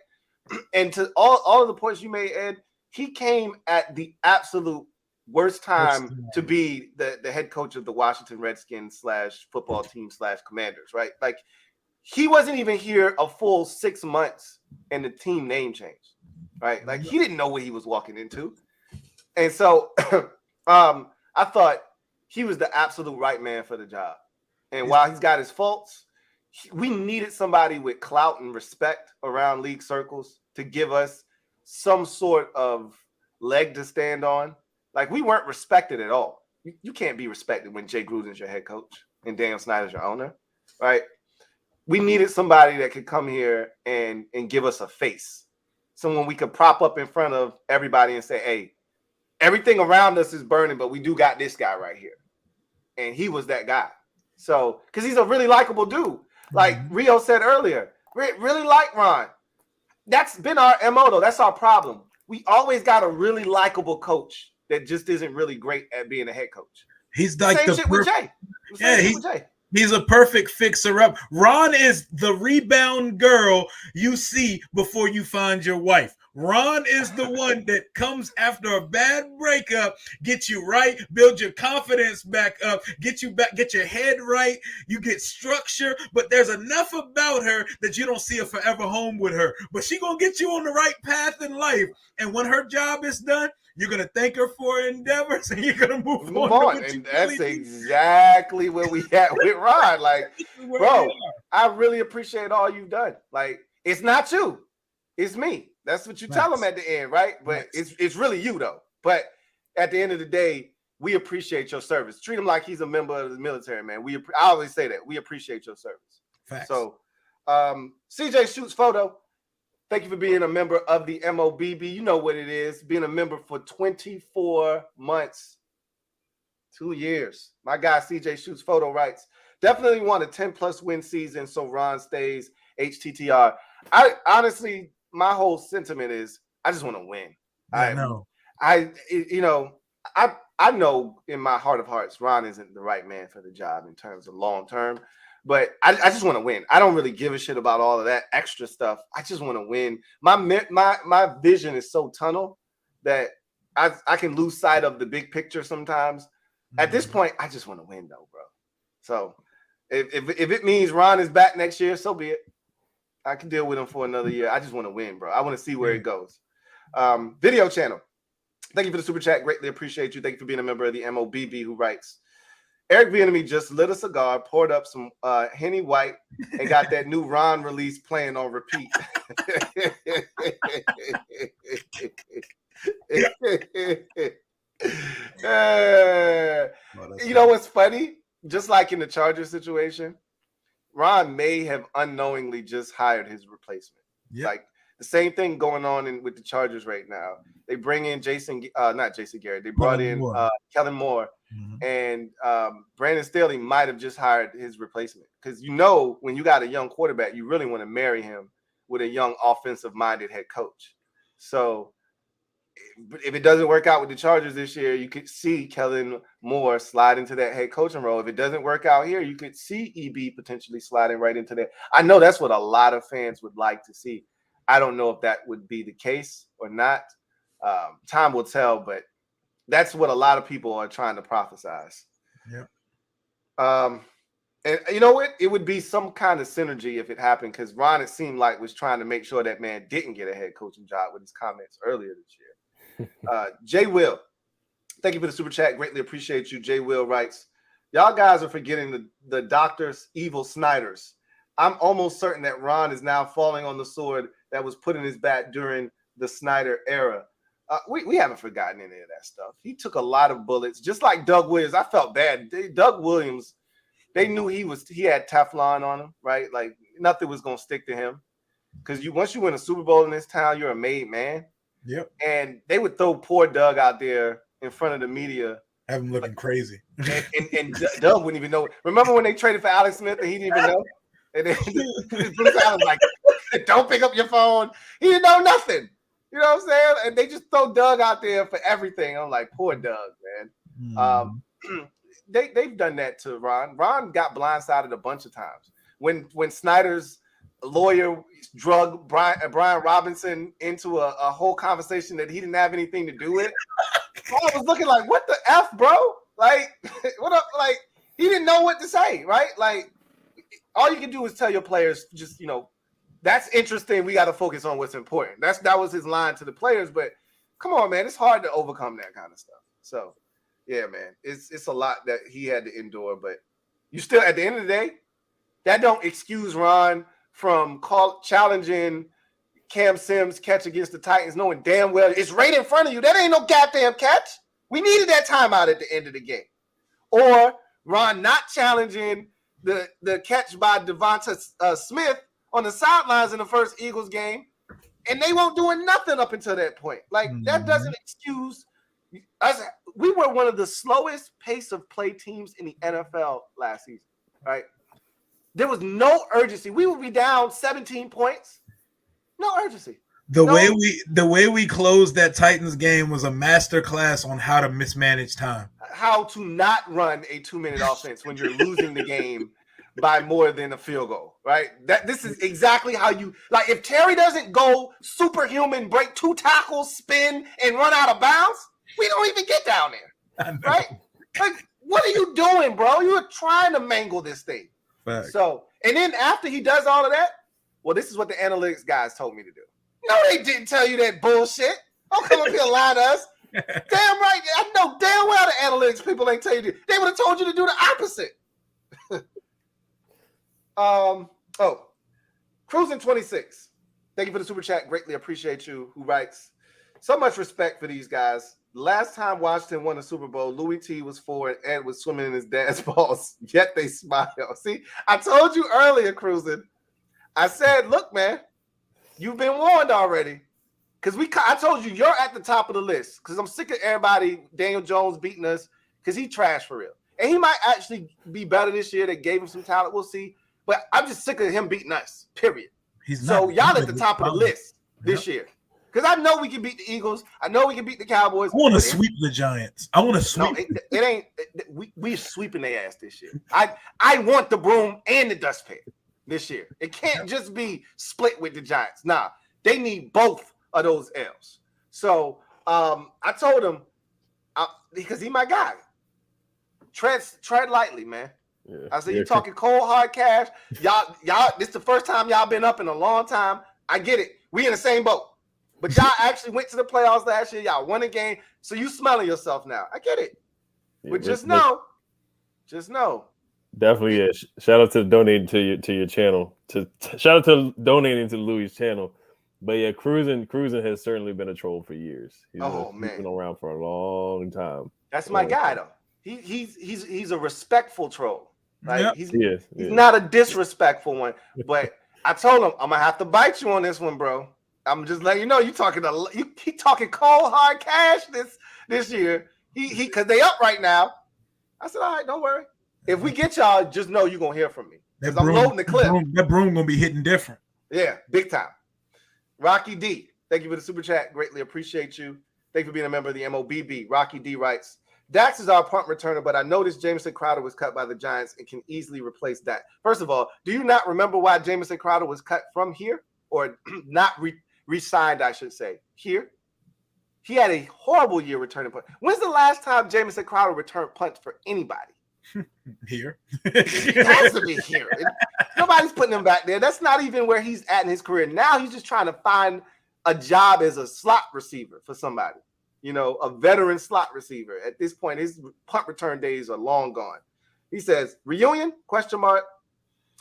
And to all of the points you made, Ed, he came at the absolute worst time to be the head coach of the Washington Redskins / football team / Commanders, right? Like, he wasn't even here a full 6 months and the team name changed, right? Like, he didn't know what he was walking into. And so I thought he was the absolute right man for the job. And while he's got his faults, we needed somebody with clout and respect around league circles to give us some sort of leg to stand on. Like, we weren't respected at all. You can't be respected when Jay Gruden's your head coach and Daniel Snyder's your owner, right? We needed somebody that could come here and give us a face. Someone we could prop up in front of everybody and say, hey, everything around us is burning, but we do got this guy right here. And he was that guy. So, because he's a really likable dude. Like Rio said earlier, we really like Ron. That's been our MO, though. That's our problem. We always got a really likable coach that just isn't really great at being a head coach. He's like same shit with Jay. He's a perfect fixer-up. Ron is the rebound girl you see before you find your wife. Ron is the one that comes after a bad breakup, get you right, build your confidence back up, get your head right, you get structure, but there's enough about her that you don't see a forever home with her. But she gonna get you on the right path in life. And when her job is done, you're gonna thank her for her endeavors and you're gonna move on. And that's exactly where we at with Ron. Like, bro, I really appreciate all you've done. Like, it's not you, it's me. That's what you tell him at the end, right? But it's really you, though. But at the end of the day, we appreciate your service. Treat him like he's a member of the military, man. I always say that. We appreciate your service. Facts. So, CJ Shoots Photo, thank you for being a member of the MOBB. You know what it is. Being a member for 24 months, 2 years. My guy, CJ Shoots Photo, writes, definitely want a 10-plus win season so Ron stays HTTR. I honestly... my whole sentiment is I just want to win. I know in my heart of hearts, Ron isn't the right man for the job in terms of long term, but I just want to win. I don't really give a shit about all of that extra stuff. I just want to win. My vision is so tunnel that I can lose sight of the big picture sometimes. At this point, I just want to win though, bro. So if it means Ron is back next year, so be it. I can deal with him for another year. I just want to win, bro. I want to see where it goes. Video channel. Thank you for the super chat. Greatly appreciate you. Thank you for being a member of the MOBB, who writes, Eric Bieniemy just lit a cigar, poured up some Henny White, and got that new Ron release playing on repeat. You know what's funny? Just like in the Chargers situation, Ron may have unknowingly just hired his replacement. Yep. Like the same thing going on with the Chargers right now. They bring in not Jason Garrett. They brought in Kellen Moore, and Brandon Staley might have just hired his replacement. Because when you got a young quarterback, you really want to marry him with a young offensive-minded head coach. So if it doesn't work out with the Chargers this year, you could see Kellen Moore slide into that head coaching role. If it doesn't work out here, you could see EB potentially sliding right into that. I know that's what a lot of fans would like to see. I don't know if that would be the case or not. Time will tell, but that's what a lot of people are trying to prophesize. Yeah. And you know what? It would be some kind of synergy if it happened, because Ron, it seemed like, was trying to make sure that man didn't get a head coaching job with his comments earlier this year. Jay Will, thank you for the super chat. Greatly appreciate you. Jay Will writes, y'all guys are forgetting the doctor's evil Snyders. I'm almost certain that Ron is now falling on the sword that was put in his back during the Snyder era. We haven't forgotten any of that stuff. He took a lot of bullets, just like Doug Williams. I felt bad. Doug Williams, they knew he had Teflon on him, right? Like nothing was gonna stick to him. Because once you win a Super Bowl in this town, you're a made man. Yep. And they would throw poor Doug out there in front of the media. Have him looking crazy. And Doug wouldn't even know. Remember when they traded for Alex Smith and he didn't even know? And then Bruce Allen's like, don't pick up your phone. He didn't know nothing. You know what I'm saying? And they just throw Doug out there for everything. I'm like, poor Doug, man. They've done that to Ron. Ron got blindsided a bunch of times. When Snyder's lawyer drug Brian Robinson into a whole conversation that he didn't have anything to do with, I was looking like, what the F, bro? Like, what up? Like, he didn't know what to say, right? Like, all you can do is tell your players, just, that's interesting. We got to focus on what's important. That was his line to the players. But come on, man, it's hard to overcome that kind of stuff. So, yeah, man, it's a lot that he had to endure. But you still, at the end of the day, that don't excuse Ron from challenging Cam Sims' catch against the Titans, knowing damn well it's right in front of you. That ain't no goddamn catch. We needed that timeout at the end of the game. Or Ron not challenging the catch by Devonta Smith on the sidelines in the first Eagles game, and they weren't doing nothing up until that point. Like, that doesn't excuse us. We were one of the slowest pace of play teams in the NFL last season, right? There was no urgency. We would be down 17 points. No urgency. The way we closed that Titans game was a masterclass on how to mismanage time. How to not run a 2-minute offense when you're losing the game by more than a field goal, right? This is exactly how you, like, if Terry doesn't go superhuman, break 2 tackles, spin, and run out of bounds, we don't even get down there, right? Like, what are you doing, bro? You are trying to mangle this thing. Fact. So, and then after he does all of that, well, this is what the analytics guys told me to do. No, they didn't tell you that bullshit. Don't come up here and lie to us. Damn right. I know damn well the analytics people ain't tell you to. They would have told you to do the opposite. Cruising 26. Thank you for the super chat. Greatly appreciate you. Who writes, so much respect for these guys. Last time Washington won a Super Bowl, Louie Tee was 4 and Ed was swimming in his dad's balls. Yet they smile. See, I told you earlier, Cruising. I said, look, man, you've been warned already. Because I told you you're at the top of the list. Because I'm sick of everybody, Daniel Jones beating us, because he trash for real. And he might actually be better this year. They gave him some talent. We'll see. But I'm just sick of him beating us, period. Y'all at the top of the list this year. Because I know we can beat the Eagles. I know we can beat the Cowboys. I want to sweep the Giants. I want to sweep. No, it ain't. We're sweeping their ass this year. I want the broom and the dustpan this year. It can't just be split with the Giants. Nah, they need both of those L's. So I told him, because he my guy, tread lightly, man. Yeah. I said, you're talking cold, hard cash. Y'all, this is the first time y'all been up in a long time. I get it. We in the same boat. But y'all actually went to the playoffs last year. Y'all won a game. So you smelling yourself now. I get it. But just know. Definitely, yeah. Shout out to donating to your channel. Shout out to donating to Louie's channel. But yeah, Cruising has certainly been a troll for years. He's been around for a long time. That's my guy, though. He's a respectful troll. Like, yep. He's not a disrespectful one. But I told him, I'm gonna have to bite you on this one, bro. I'm just letting you know he talking cold hard cash this year. He because they up right now. I said, all right, don't worry. If we get y'all, just know you're gonna hear from me. Because I'm loading the clip. That broom gonna be hitting different. Yeah, big time. Rocky D, thank you for the super chat. Greatly appreciate you. Thank you for being a member of the MOBB. Rocky D writes, Dax is our punt returner, but I noticed Jamison Crowder was cut by the Giants and can easily replace Dax. First of all, do you not remember why Jamison Crowder was cut from here? Or not re-signed, I should say, here? He had a horrible year returning punt. When's the last time Jamison Crowder returned punts for anybody? Here. It has to be here. Nobody's putting him back there. That's not even where he's at in his career. Now he's just trying to find a job as a slot receiver for somebody. You know, a veteran slot receiver. At this point, his punt return days are long gone. He says, reunion? Question mark.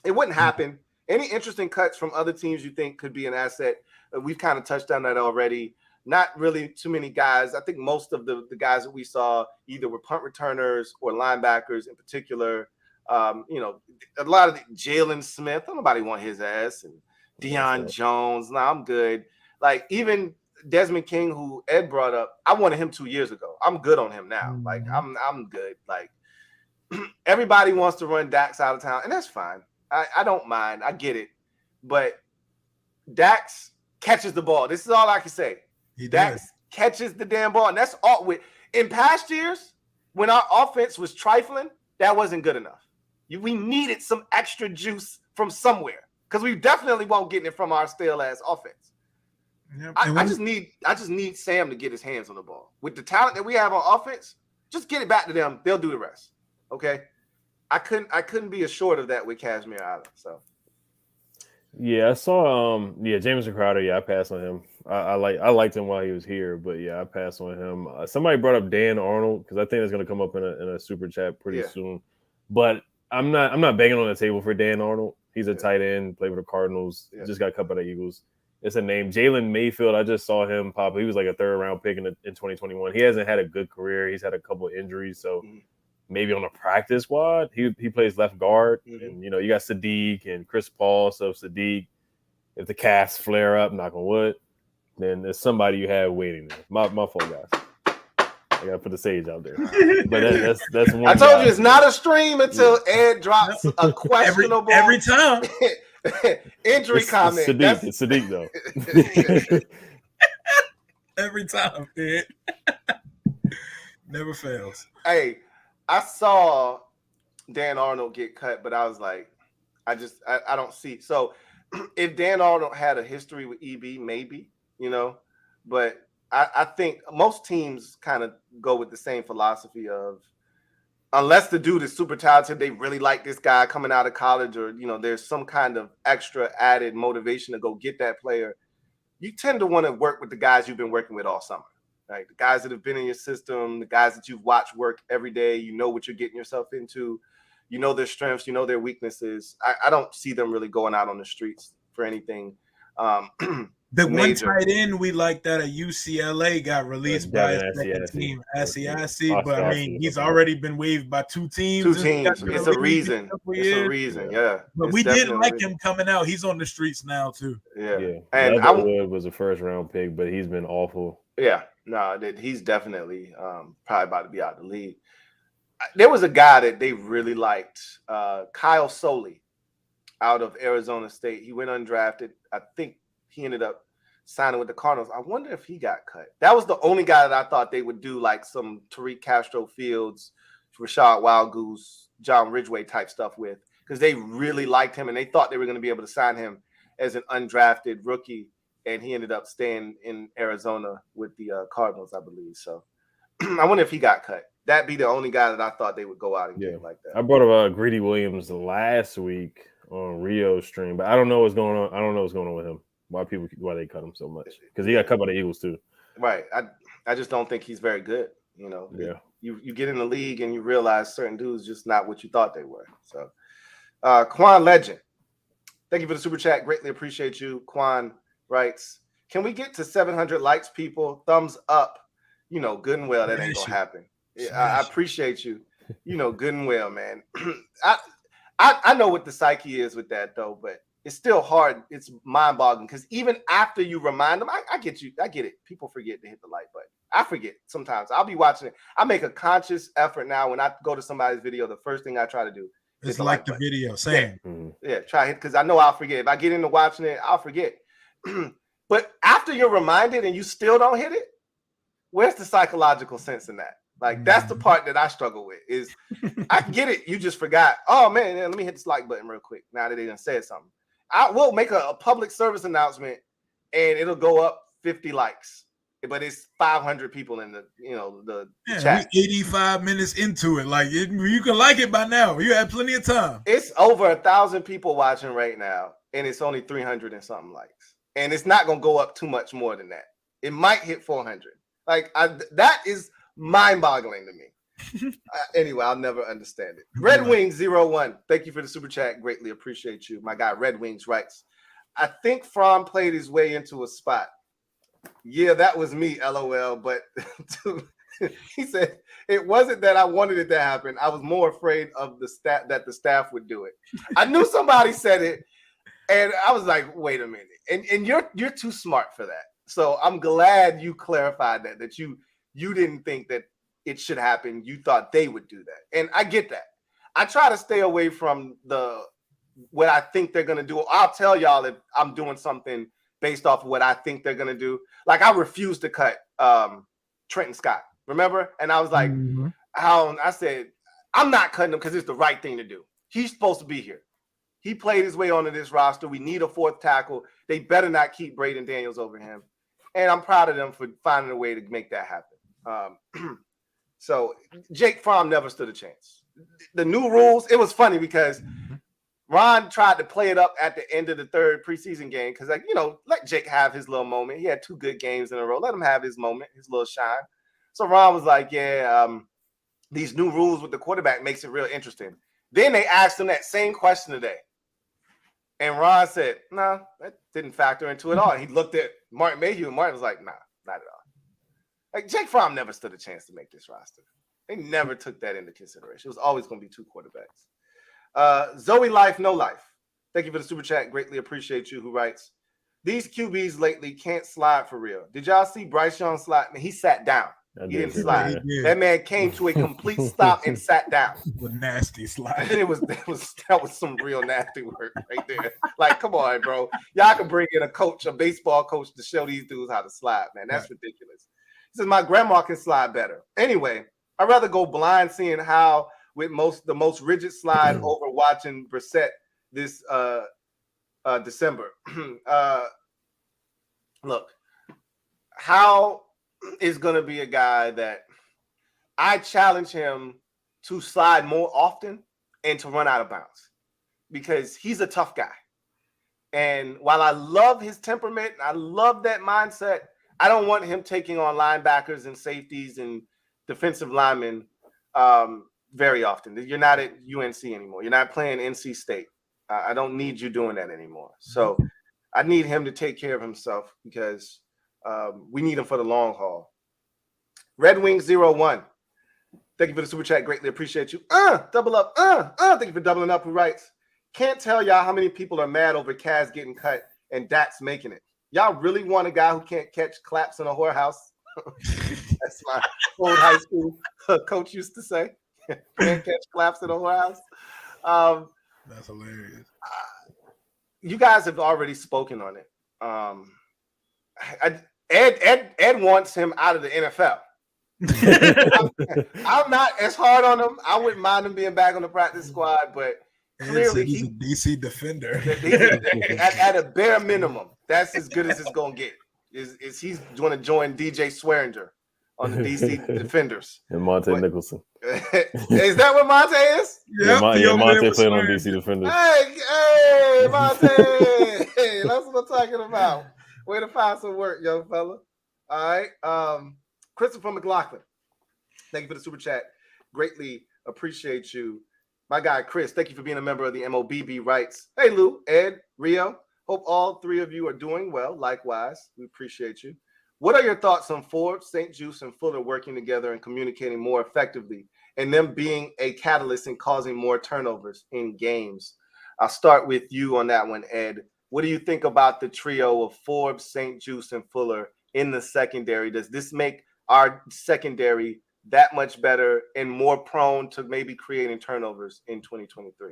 It wouldn't happen. Any interesting cuts from other teams you think could be an asset? We've kind of touched on that already. Not really too many guys. I think most of the guys that we saw either were punt returners or linebackers in particular. You know, a lot of Jalen Smith. Nobody want his ass. And Deion Jones. No, I'm good. Like even Desmond King, who Ed brought up, I wanted him 2 years ago. I'm good on him now. Like I'm good. Like everybody wants to run Dax out of town, and that's fine. I don't mind. I get it. But Dax catches the ball. This is all I can say. Dax catches the damn ball. And that's all in past years, when our offense was trifling, that wasn't good enough. We needed some extra juice from somewhere. Because we definitely won't get it from our stale ass offense. Yep. I just need Sam to get his hands on the ball. With the talent that we have on offense, just get it back to them. They'll do the rest. Okay. I couldn't be assured of that with Cashmere either. So yeah, I saw Jamison Crowder. Yeah, I passed on him. I liked him while he was here, but yeah, I passed on him. Somebody brought up Dan Arnold because I think that's going to come up in a super chat pretty soon. But I'm not banging on the table for Dan Arnold. He's a tight end, played with the Cardinals, just got cut by the Eagles. It's a name. Jalen Mayfield, I just saw him pop. He was like a third-round pick in 2021. He hasn't had a good career. He's had a couple of injuries, so maybe on a practice squad. He plays left guard, and you got Sadiq and Chris Paul. So Sadiq, if the casts flare up, knock on wood, then there's somebody you have waiting there. My fault, guys. I gotta put the sage out there. But that's one. I told you it's not a stream until Ed drops a questionable every time. Injury comment. It's Sadiq though. Every time, Ed. Never fails. Hey, I saw Dan Arnold get cut, but I was like, I don't see. So if Dan Arnold had a history with EB, maybe, but I think most teams kind of go with the same philosophy of, unless the dude is super talented, they really like this guy coming out of college, or, there's some kind of extra added motivation to go get that player. You tend to want to work with the guys you've been working with all summer, right? The guys that have been in your system, the guys that you've watched work every day. You know what you're getting yourself into. You know their strengths. You know their weaknesses. I don't see them really going out on the streets for anything. The major. One tight end we liked that at UCLA got released by his second team, SEIC, but I mean, he's already been waived by two teams. It's a reason. Yeah. But we did like him coming out. He's on the streets now too. Yeah. And Wood was a first round pick, but he's been awful. Yeah. No, he's definitely probably about to be out of the league. There was a guy that they really liked, Kyle Soley, out of Arizona State. He went undrafted. I think he ended up signing with the Cardinals. I wonder if he got cut. That was the only guy that I thought they would do like some Tariq Castro Fields, Rashad Wildgoose, John Ridgeway type stuff with, because they really liked him and they thought they were going to be able to sign him as an undrafted rookie. And he ended up staying in Arizona with the Cardinals, I believe. So I wonder if he got cut. That'd be the only guy that I thought they would go out and get like that. I brought up Greedy Williams last week on RIO'S stream, but I don't know what's going on. I don't know what's going on with him. Why they cut him so much? Because he got cut by the Eagles too. Right. I just don't think he's very good. Yeah. You get in the league and you realize certain dudes just not what you thought they were. So, Quan Legend, thank you for the super chat. Greatly appreciate you. Quan writes, "Can we get to 700 likes, people? Thumbs up. Good and well that ain't gonna happen. Yeah, I appreciate you. Good and well, man. I know what the psyche is with that though, but it's still hard. It's mind-boggling because even after you remind them, I get you. I get it. People forget to hit the like button. I forget sometimes. I'll be watching it. I make a conscious effort now when I go to somebody's video. The first thing I try to do is like the video. Same. Yeah, try it because I know I'll forget. If I get into watching it, I'll forget. But after you're reminded and you still don't hit it, where's the psychological sense in that? Like, that's the part that I struggle with is I get it. You just forgot. Oh, man, let me hit this like button real quick now that they done said something. I will make a public service announcement and it'll go up 50 likes. but it's 500 people in the the Yeah, chat. we 85 minutes into it. Like you can like it by now. You had plenty of time. It's over 1,000 people watching right now, and it's only 300 and something likes, and it's not gonna go up too much more than that. It might hit 400. Like that is mind-boggling to me. Anyway, I'll never understand it. Red Wings 01, thank you for the super chat. Greatly appreciate you. My guy Red Wings writes, I think Fromm played his way into a spot. Yeah, that was me, LOL. But he said it wasn't that I wanted it to happen. I was more afraid of the staff would do it. I knew somebody said it, and I was like, wait a minute. And you're too smart for that. So I'm glad you clarified that you didn't think that it should happen. You thought they would do that. And I get that. I try to stay away from what I think they're gonna do. I'll tell y'all if I'm doing something based off of what I think they're gonna do. Like I refused to cut Trenton Scott, remember? And I was like, I said, I'm not cutting him because it's the right thing to do. He's supposed to be here. He played his way onto this roster. We need a fourth tackle. They better not keep Braden Daniels over him. And I'm proud of them for finding a way to make that happen. So Jake Fromm never stood a chance. The new rules, it was funny because Ron tried to play it up at the end of the third preseason game because, like, let Jake have his little moment. He had 2 good games in a row. Let him have his moment, his little shine. So Ron was like, these new rules with the quarterback makes it real interesting. Then they asked him that same question today. And Ron said, no, that didn't factor into it all. He looked at Martin Mayhew, and Martin was like, nah, not at all. Like, Jake Fromm never stood a chance to make this roster. They never took that into consideration. It was always going to be 2 quarterbacks. Zoe Life, No Life. Thank you for the super chat. Greatly appreciate you. Who writes, these QBs lately can't slide for real. Did y'all see Bryce Young slide? Man, he sat down. He didn't slide. That man came to a complete stop and sat down. A nasty slide. And that was some real nasty work right there. Like, come on, bro. Y'all can bring in a baseball coach to show these dudes how to slide, man. That's ridiculous. He says, my grandma can slide better. Anyway, I'd rather go blind seeing how with the most rigid slide over watching Brissett this December. Look, how is going to be a guy that I challenge him to slide more often and to run out of bounds because he's a tough guy. And while I love his temperament, I love that mindset, I don't want him taking on linebackers and safeties and defensive linemen very often. You're not at UNC anymore. You're not playing NC State. I don't need you doing that anymore. So I need him to take care of himself because we need him for the long haul. Red Wings 01. Thank you for the super chat. Greatly appreciate you. Double up. Thank you for doubling up. Who writes, can't tell y'all how many people are mad over Kaz getting cut and Dax making it. Y'all really want a guy who can't catch claps in a whorehouse? That's my old high school coach used to say. Can't catch claps in a whorehouse. That's hilarious. You guys have already spoken on it. Ed wants him out of the NFL. I'm not as hard on him. I wouldn't mind him being back on the practice squad, but clearly he's a DC defender. At a bare minimum, that's as good as it's gonna get. Is he's going to join DJ Swearinger on the DC Defenders and Monte Nicholson? Is that what Monte is? Monte played on DC Defenders. Hey, Monte! Hey, that's what I'm talking about. Way to find some work, young fella. All right. Christopher McLaughlin, thank you for the super chat. Greatly appreciate you. My guy, Chris, thank you for being a member of the MOBB writes, hey, Lou, Ed, Rio, hope all 3 of you are doing well. Likewise, we appreciate you. What are your thoughts on Forbes, St. Juice, and Fuller working together and communicating more effectively and them being a catalyst in causing more turnovers in games? I'll start with you on that one, Ed. What do you think about the trio of Forbes, St. Juice, and Fuller in the secondary? Does this make our secondary that much better and more prone to maybe creating turnovers in 2023?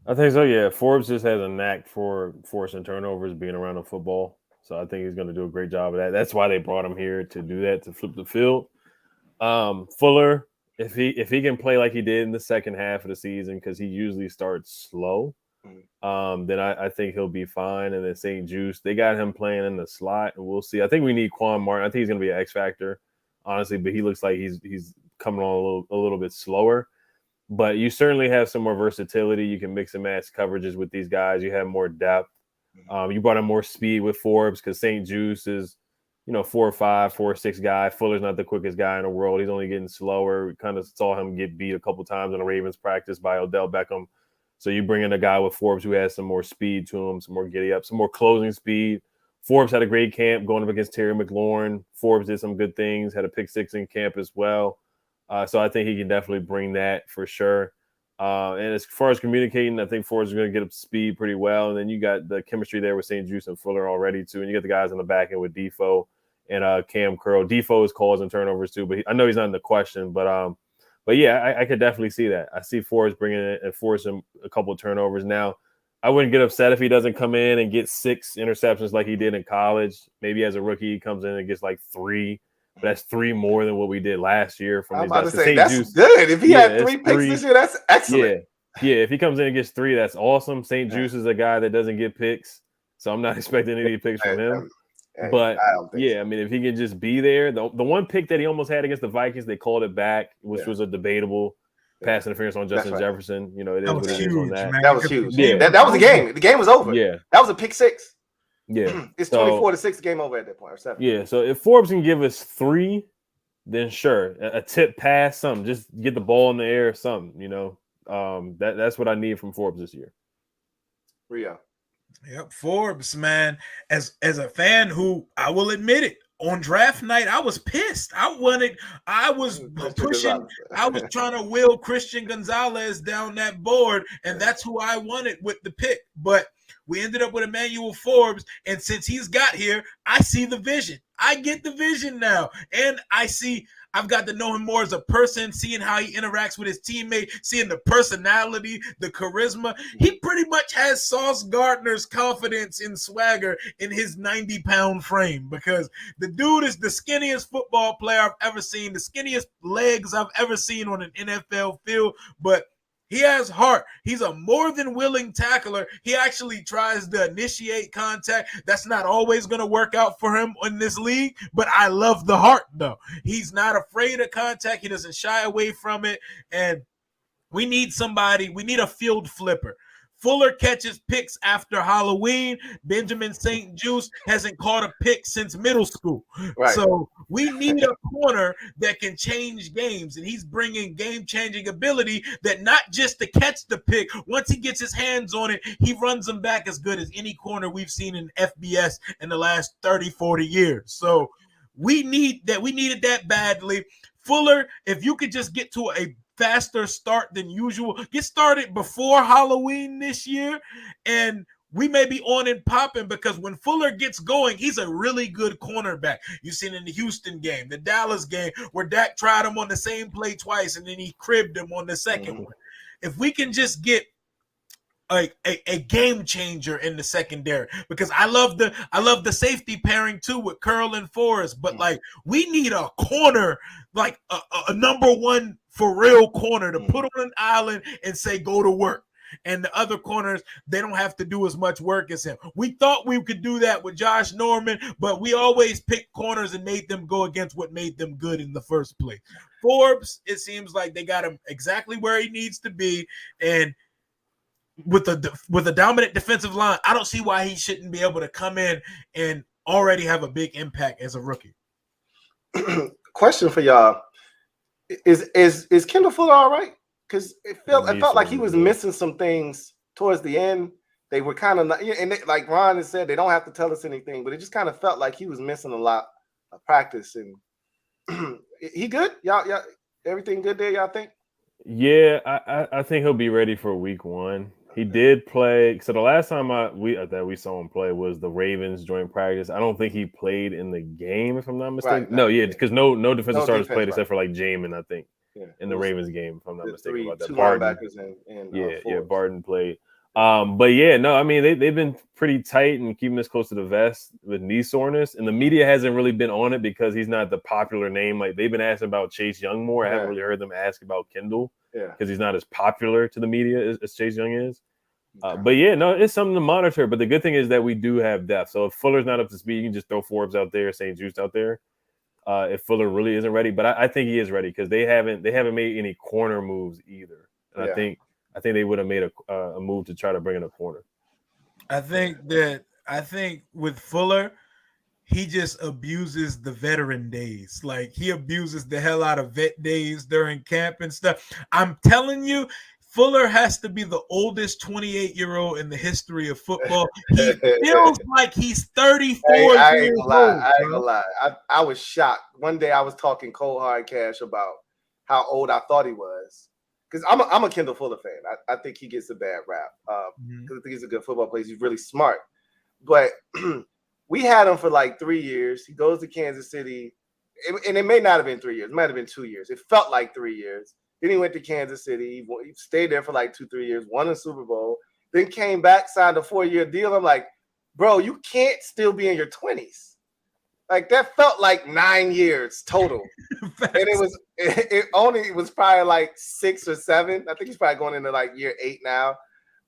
I think so, yeah. Forbes just has a knack for forcing turnovers, being around the football. So I think he's going to do a great job of that. That's why they brought him here, to do that, to flip the field. Fuller, if he can play like he did in the second half of the season, because he usually starts slow, then I think he'll be fine. And then St. Juice, they got him playing in the slot, and we'll see. I think we need Quan Martin. I think he's going to be an X factor, honestly, but he looks like he's coming on a little bit slower. But you certainly have some more versatility. You can mix and match coverages with these guys. You have more depth. You brought in more speed with Forbes because St. Juice is, 4'5", 4'6" guy. Fuller's not the quickest guy in the world. He's only getting slower. We kind of saw him get beat a couple times in the Ravens practice by Odell Beckham. So you bring in a guy with Forbes who has some more speed to him, some more giddy up, some more closing speed. Forbes had a great camp going up against Terry McLaurin. Forbes did some good things, had a pick six in camp as well. So I think he can definitely bring that for sure. And as far as communicating, I think Forbes is going to get up to speed pretty well. And then you got the chemistry there with St. Juice and Fuller already too. And you got the guys on the back end with Defoe and Cam Curl. Defoe is calls and turnovers too, but I know he's not in the question. But yeah, I could definitely see that. I see Forbes bringing it and forcing a couple of turnovers. Now, I wouldn't get upset if he doesn't come in and get 6 interceptions like he did in college. Maybe as a rookie, he comes in and gets like 3. But that's 3 more than what we did last year from I'm these about guys. to say, that's good. If he had 3 picks 3 this year, that's excellent. Yeah. If he comes in and gets 3, that's awesome. St. Juice is a guy that doesn't get picks, so I'm not expecting any picks from him. But yeah, I mean, if he can just be there, the one pick that he almost had against the Vikings, they called it back, which was a debatable pass interference on Justin Jefferson. It is what it is on that. That was huge. Yeah, that was a game. The game was over. Yeah, that was a pick 6. Yeah, it's 24-6 game over at that point, or 7. Yeah, so if Forbes can give us 3, then sure, a tip pass, something, just get the ball in the air, or something. That's what I need from Forbes this year. Rio. Yep, Forbes, man. As a fan who, I will admit it, on draft night, I was pissed. I was pushing, I was trying to will Christian Gonzalez down that board, and that's who I wanted with the pick. But we ended up with Emmanuel Forbes, and since he's got here, I see the vision. I get the vision now, and I've got to know him more as a person, seeing how he interacts with his teammate, seeing the personality, the charisma. He pretty much has Sauce Gardner's confidence and swagger in his 90-pound frame, because the dude is the skinniest football player I've ever seen, the skinniest legs I've ever seen on an NFL field, but he has heart. He's a more than willing tackler. He actually tries to initiate contact. That's not always going to work out for him in this league, but I love the heart, though. He's not afraid of contact. He doesn't shy away from it, and we need somebody. We need a field flipper. Fuller catches picks after Halloween. Benjamin St. Juice hasn't caught a pick since middle school. Right. So we need a corner that can change games, and he's bringing game-changing ability that not just to catch the pick. Once he gets his hands on it, he runs them back as good as any corner we've seen in FBS in the last 30, 40 years. So we needed that badly. Fuller, if you could just get to a faster start than usual, get started before Halloween this year, and we may be on and popping, because when Fuller gets going, he's a really good cornerback. You've seen in the Houston game, the Dallas game, where Dak tried him on the same play twice and then he cribbed him on the second one. If we can just get a game changer in the secondary, because I love the safety pairing too with Curl and Forrest, but like we need a corner, like a number one for real corner to put on an island and say go to work. And the other corners, they don't have to do as much work as him. We thought we could do that with Josh Norman, but we always picked corners and made them go against what made them good in the first place. Forbes, it seems like they got him exactly where he needs to be, and with a dominant defensive line, I don't see why he shouldn't be able to come in and already have a big impact as a rookie. Question for y'all: Is Kendall Fuller all right? Because it felt like he was missing some things towards the end. They were kind of not, and like Ron has said, they don't have to tell us anything, but it just kind of felt like he was missing a lot of practice. And he good? Y'all, everything good there? Y'all think? Yeah, I think he'll be ready for week 1. He did play. So the last time we saw him play was the Ravens joint practice. I don't think he played in the game, if I'm not mistaken. Right, no, because no defensive starters played except for like Jamin, I think, in the Ravens game, if I'm not mistaken about that. Barton. Barton played. But yeah, no, I mean they've been pretty tight and keeping this close to the vest with knee soreness, and the media hasn't really been on it because he's not the popular name. Like they've been asking about Chase Young more. I haven't really heard them ask about Kendall because he's not as popular to the media as Chase Young is. But yeah, no, it's something to monitor. But the good thing is that we do have depth. So if Fuller's not up to speed, you can just throw Forbes out there, St. Juste out there. If Fuller really isn't ready, but I think he is ready because they haven't made any corner moves either. And I think they would have made a move to try to bring in a corner. I think with Fuller, he just abuses the veteran days. Like, he abuses the hell out of vet days during camp and stuff. I'm telling you, Fuller has to be the oldest 28-year-old in the history of football. He feels like he's 34 years old. I ain't gonna lie. I was shocked. One day I was talking cold hard cash about how old I thought he was. Because I'm a Kendall Fuller fan. I think he gets a bad rap. Because I think he's a good football player. He's really smart. But we had him for like 3 years. He goes to Kansas City. And it may not have been 3 years. It might have been 2 years. It felt like 3 years. Then he went to Kansas City. He stayed there for like 2-3 years, won a Super Bowl, then came back, signed a 4-year deal. I'm like, bro, you can't still be in your 20s. Like, that felt like 9 years total. And it was probably like 6 or 7. I think he's probably going into like year 8 now.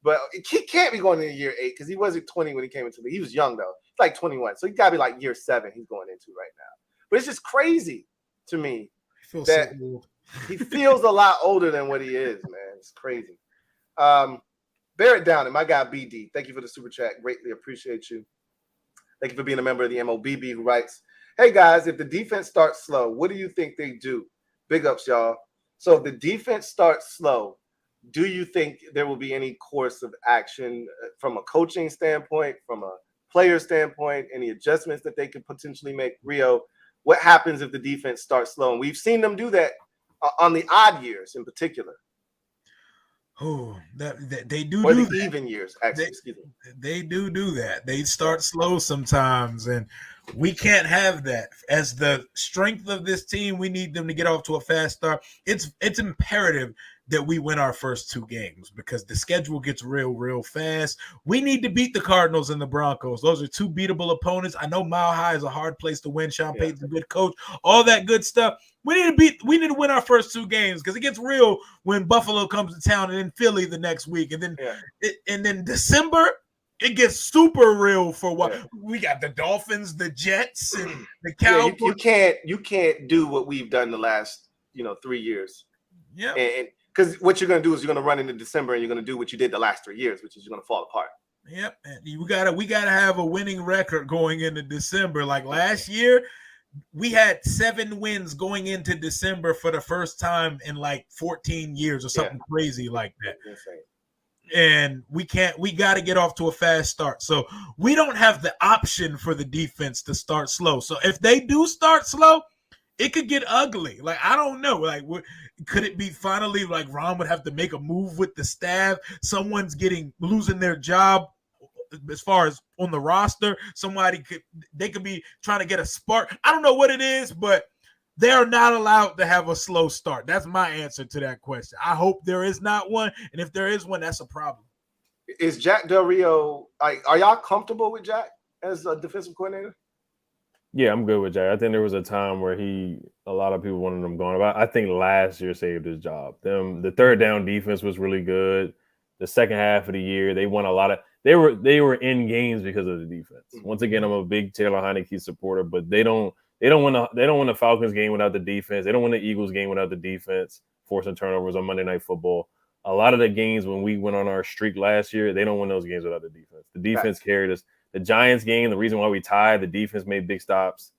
But he can't be going into year 8 because he wasn't 20 when he came into the league. He was young, though. He's like 21. So he got to be like year 7 he's going into right now. But it's just crazy to me that he feels a lot older than what he is, man. It's crazy. Bear it down. And my guy, BD, thank you for the super chat. Greatly appreciate you. Thank you for being a member of the MOBB, who writes, hey, guys, if the defense starts slow, what do you think they do? Big ups, y'all. So if the defense starts slow, do you think there will be any course of action from a coaching standpoint, from a player standpoint, any adjustments that they could potentially make? Rio, what happens if the defense starts slow? And we've seen them do that on the odd years in particular. Oh, they do or do the that. Even years, actually. Excuse me. They do that. They start slow sometimes, and we can't have that. As the strength of this team, we need them to get off to a fast start. It's imperative that we win our first 2 games because the schedule gets real fast. We need to beat the Cardinals and the Broncos. Those are 2 beatable opponents. I know Mile High is a hard place to win. Sean Payton's a good coach. All that good stuff. We need to win our first 2 games because it gets real when Buffalo comes to town and then Philly the next week. And then December, it gets super real for a while. Yeah. We got the Dolphins, the Jets, and the Cowboys. You can't do what we've done the last 3 years. Yeah. And because what you're going to do is you're going to run into December and you're going to do what you did the last 3 years, which is you're going to fall apart. Yep. And we gotta have a winning record going into December. Like last year, we had 7 wins going into December for the first time in like 14 years or something crazy like that. And we got to get off to a fast start. So we don't have the option for the defense to start slow. So if they do start slow, it could get ugly. Like, I don't know. Like, could it be finally like Ron would have to make a move with the staff? Someone's losing their job as far as on the roster. They could be trying to get a spark. I don't know what it is, but they are not allowed to have a slow start. That's my answer to that question. I hope there is not one. And if there is one, that's a problem. Is Jack Del Rio, are y'all comfortable with Jack as a defensive coordinator? Yeah, I'm good with Jack. I think there was a time where a lot of people wanted him gone. I think last year saved his job. The third down defense was really good. The second half of the year, they won a lot of. They were in games because of the defense. Once again, I'm a big Taylor Heineke supporter, but they don't win the Falcons game without the defense. They don't win the Eagles game without the defense, forcing turnovers on Monday Night Football. A lot of the games when we went on our streak last year, they don't win those games without the defense. The defense carried us. The Giants game, the reason why we tied, the defense made big stops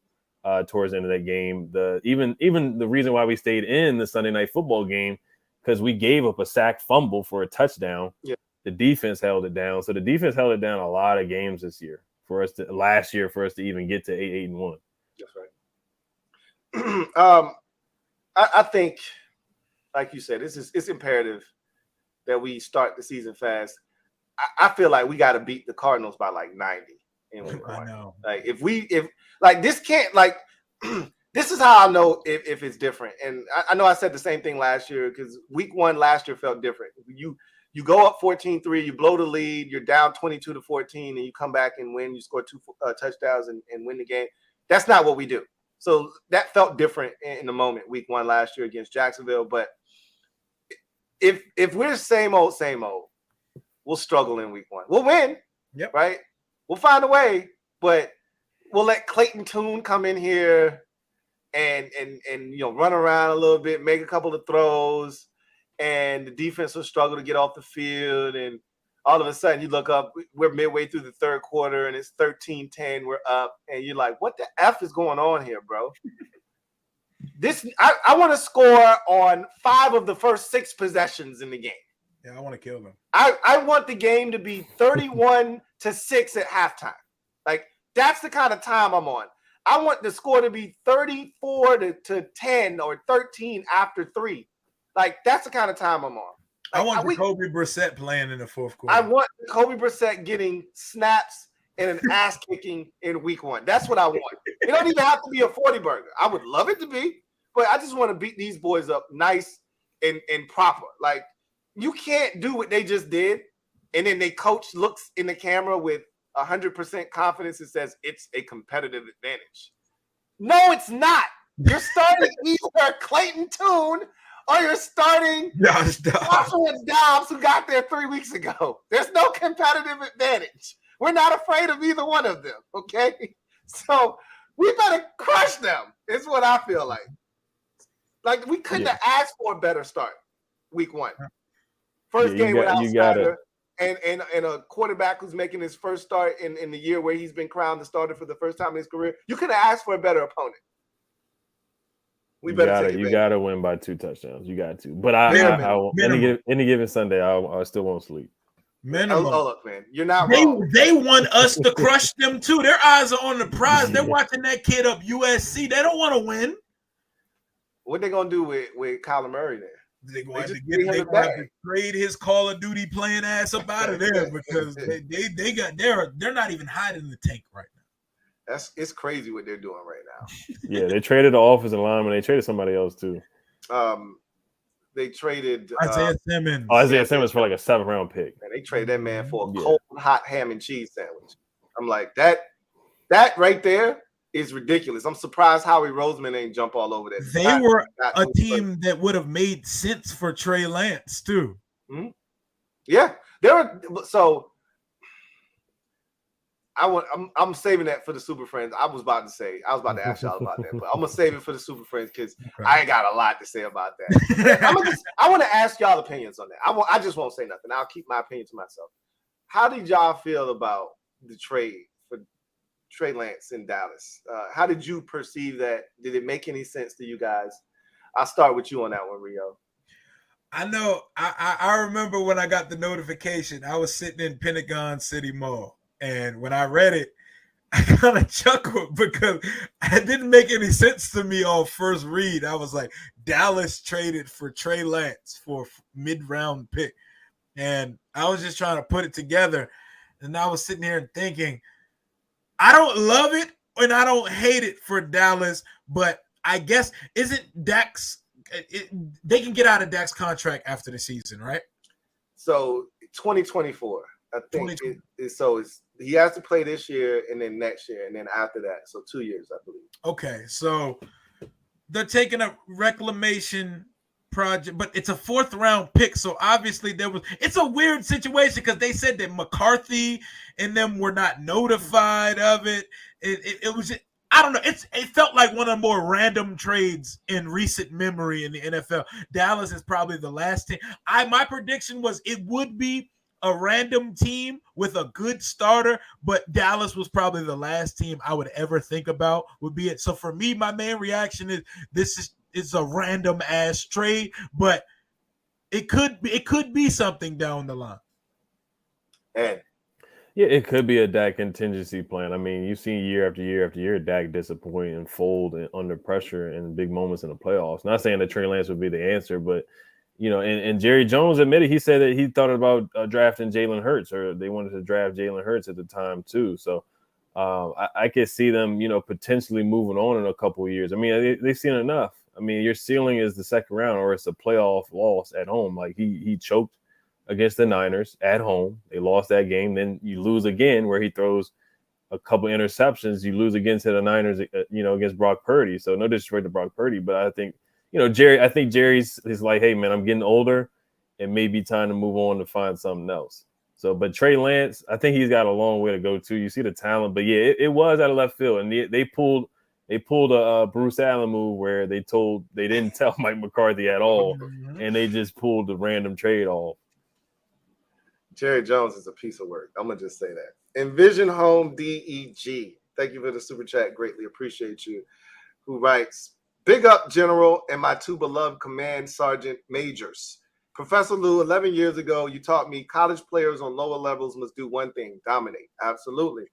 towards the end of that game. Even the reason why we stayed in the Sunday Night Football game, because we gave up a sack fumble for a touchdown. Yeah. The defense held it down. So the defense held it down a lot of games last year for us to even get to 8-1. That's right. I think, like you said, it's imperative that we start the season fast. I feel like we got to beat the Cardinals by like 90. I know. Like if this can't this is how I know if it's different. And I know I said the same thing last year because week 1 last year felt different. You go up 14-3, you blow the lead, you're down 22-14, and you come back and win. You score 2 touchdowns and win the game. That's not what we do. So that felt different in the moment, week 1 last year against Jacksonville. But if we're same old, we'll struggle in week 1. We'll win. Yep. Right? We'll find a way, but we'll let Clayton Tune come in here and run around a little bit, make a couple of throws, and the defense will struggle to get off the field. And all of a sudden you look up, we're midway through the third quarter and it's 13-10, we're up, and you're like, what the F is going on here, bro? I want to score on 5 of the first 6 possessions in the game. Yeah, I want to kill them. I want the game to be 31-6 at halftime. Like, that's the kind of time I'm on. I want the score to be 34-10 or 13 after 3. Like, that's the kind of time I'm on. Like, I want Jacoby Brissett playing in the fourth quarter. I want Jacoby Brissett getting snaps and an ass kicking in week 1. That's what I want. It don't even have to be a 40 burger. I would love it to be, but I just want to beat these boys up nice and proper. Like, you can't do what they just did, and then their coach looks in the camera with 100% confidence and says it's a competitive advantage. No, it's not. You're starting either Clayton Tune or you're starting Joshua Dobbs, who got there 3 weeks ago. There's no competitive advantage. We're not afraid of either one of them, okay? So we better crush them, is what I feel like. Like, we couldn't have asked for a better start week 1. First game without Snyder, and a quarterback who's making his first start in the year where he's been crowned the starter for the first time in his career. You could have asked for a better opponent. You gotta win by 2 touchdowns. You got to. But any given Sunday, I still won't sleep. Minimum. Oh, look, man, you're not wrong. They want us to crush them too. Their eyes are on the prize. They're watching that kid up USC. They don't want to win. What they gonna do with Kyler Murray there? They're going to trade his Call of Duty playing ass up out of there because they're not even hiding the tank right now. It's crazy what they're doing right now. Yeah, they traded the offensive lineman. They traded somebody else too. They traded Isaiah Simmons. Isaiah Simmons for like a 7th round pick. And they traded that man for a cold hot ham and cheese sandwich. I'm like, that right there is ridiculous. I'm surprised Howie Roseman ain't jump all over that. They were a team that would have made sense for Trey Lance too. Mm-hmm. Yeah, so I'm saving that for the Super Friends. I was about to ask y'all about that, but I'm gonna save it for the Super Friends because I ain't got a lot to say about that. I want to ask y'all opinions on that. I just won't say nothing. I'll keep my opinion to myself. How did y'all feel about the trade for Trey Lance in Dallas? How did you perceive that? Did it make any sense to you guys? I'll start with you on that one, Rio. I know. I remember when I got the notification. I was sitting in Pentagon City Mall, and when I read it, I kind of chuckled because it didn't make any sense to me on first read. I was like, Dallas traded for Trey Lance for a mid-round pick, and I was just trying to put it together. And I was sitting here and thinking, I don't love it and I don't hate it for Dallas, but I guess isn't Dak's they can get out of Dak's contract after the season, right? So 2024, I think. He has to play this year and then next year and then after that. So 2 years, I believe. Okay, so they're taking a reclamation project, but it's a 4th round pick. So obviously it's a weird situation because they said that McCarthy and them were not notified of it. It was, I don't know. It felt like one of the more random trades in recent memory in the NFL. Dallas is probably the last team. My prediction was it would be a random team with a good starter, but Dallas was probably the last team I would ever think about would be it. So for me, my main reaction is this is a random ass trade, but it could be something down the line. And yeah, it could be a Dak contingency plan. I mean, you've seen year after year after year Dak disappoint and fold under pressure in big moments in the playoffs. Not saying that Trey Lance would be the answer, but you know, and Jerry Jones admitted, he said that he thought about drafting Jalen Hurts, or they wanted to draft Jalen Hurts at the time too. So I could see them, you know, potentially moving on in a couple of years. I mean, they've seen enough. I mean, your ceiling is the 2nd round, or it's a playoff loss at home. Like he choked against the Niners at home. They lost that game. Then you lose again where he throws a couple interceptions. You lose again to the Niners, you know, against Brock Purdy. So no disrespect to Brock Purdy, but I think, you know, I think Jerry's like, hey, man, I'm getting older. It may be time to move on to find something else. So, but Trey Lance, I think he's got a long way to go too. You see the talent, but yeah, it was out of left field, and they pulled a Bruce Allen move where they didn't tell Mike McCarthy at all, and they just pulled the random trade off. Jerry Jones is a piece of work. I'm gonna just say that. Envision Home DEG. Thank you for the super chat. Greatly appreciate you. Who writes, big up, General, and my two beloved command sergeant majors. Professor Lou, 11 years ago, you taught me college players on lower levels must do one thing, dominate. Absolutely.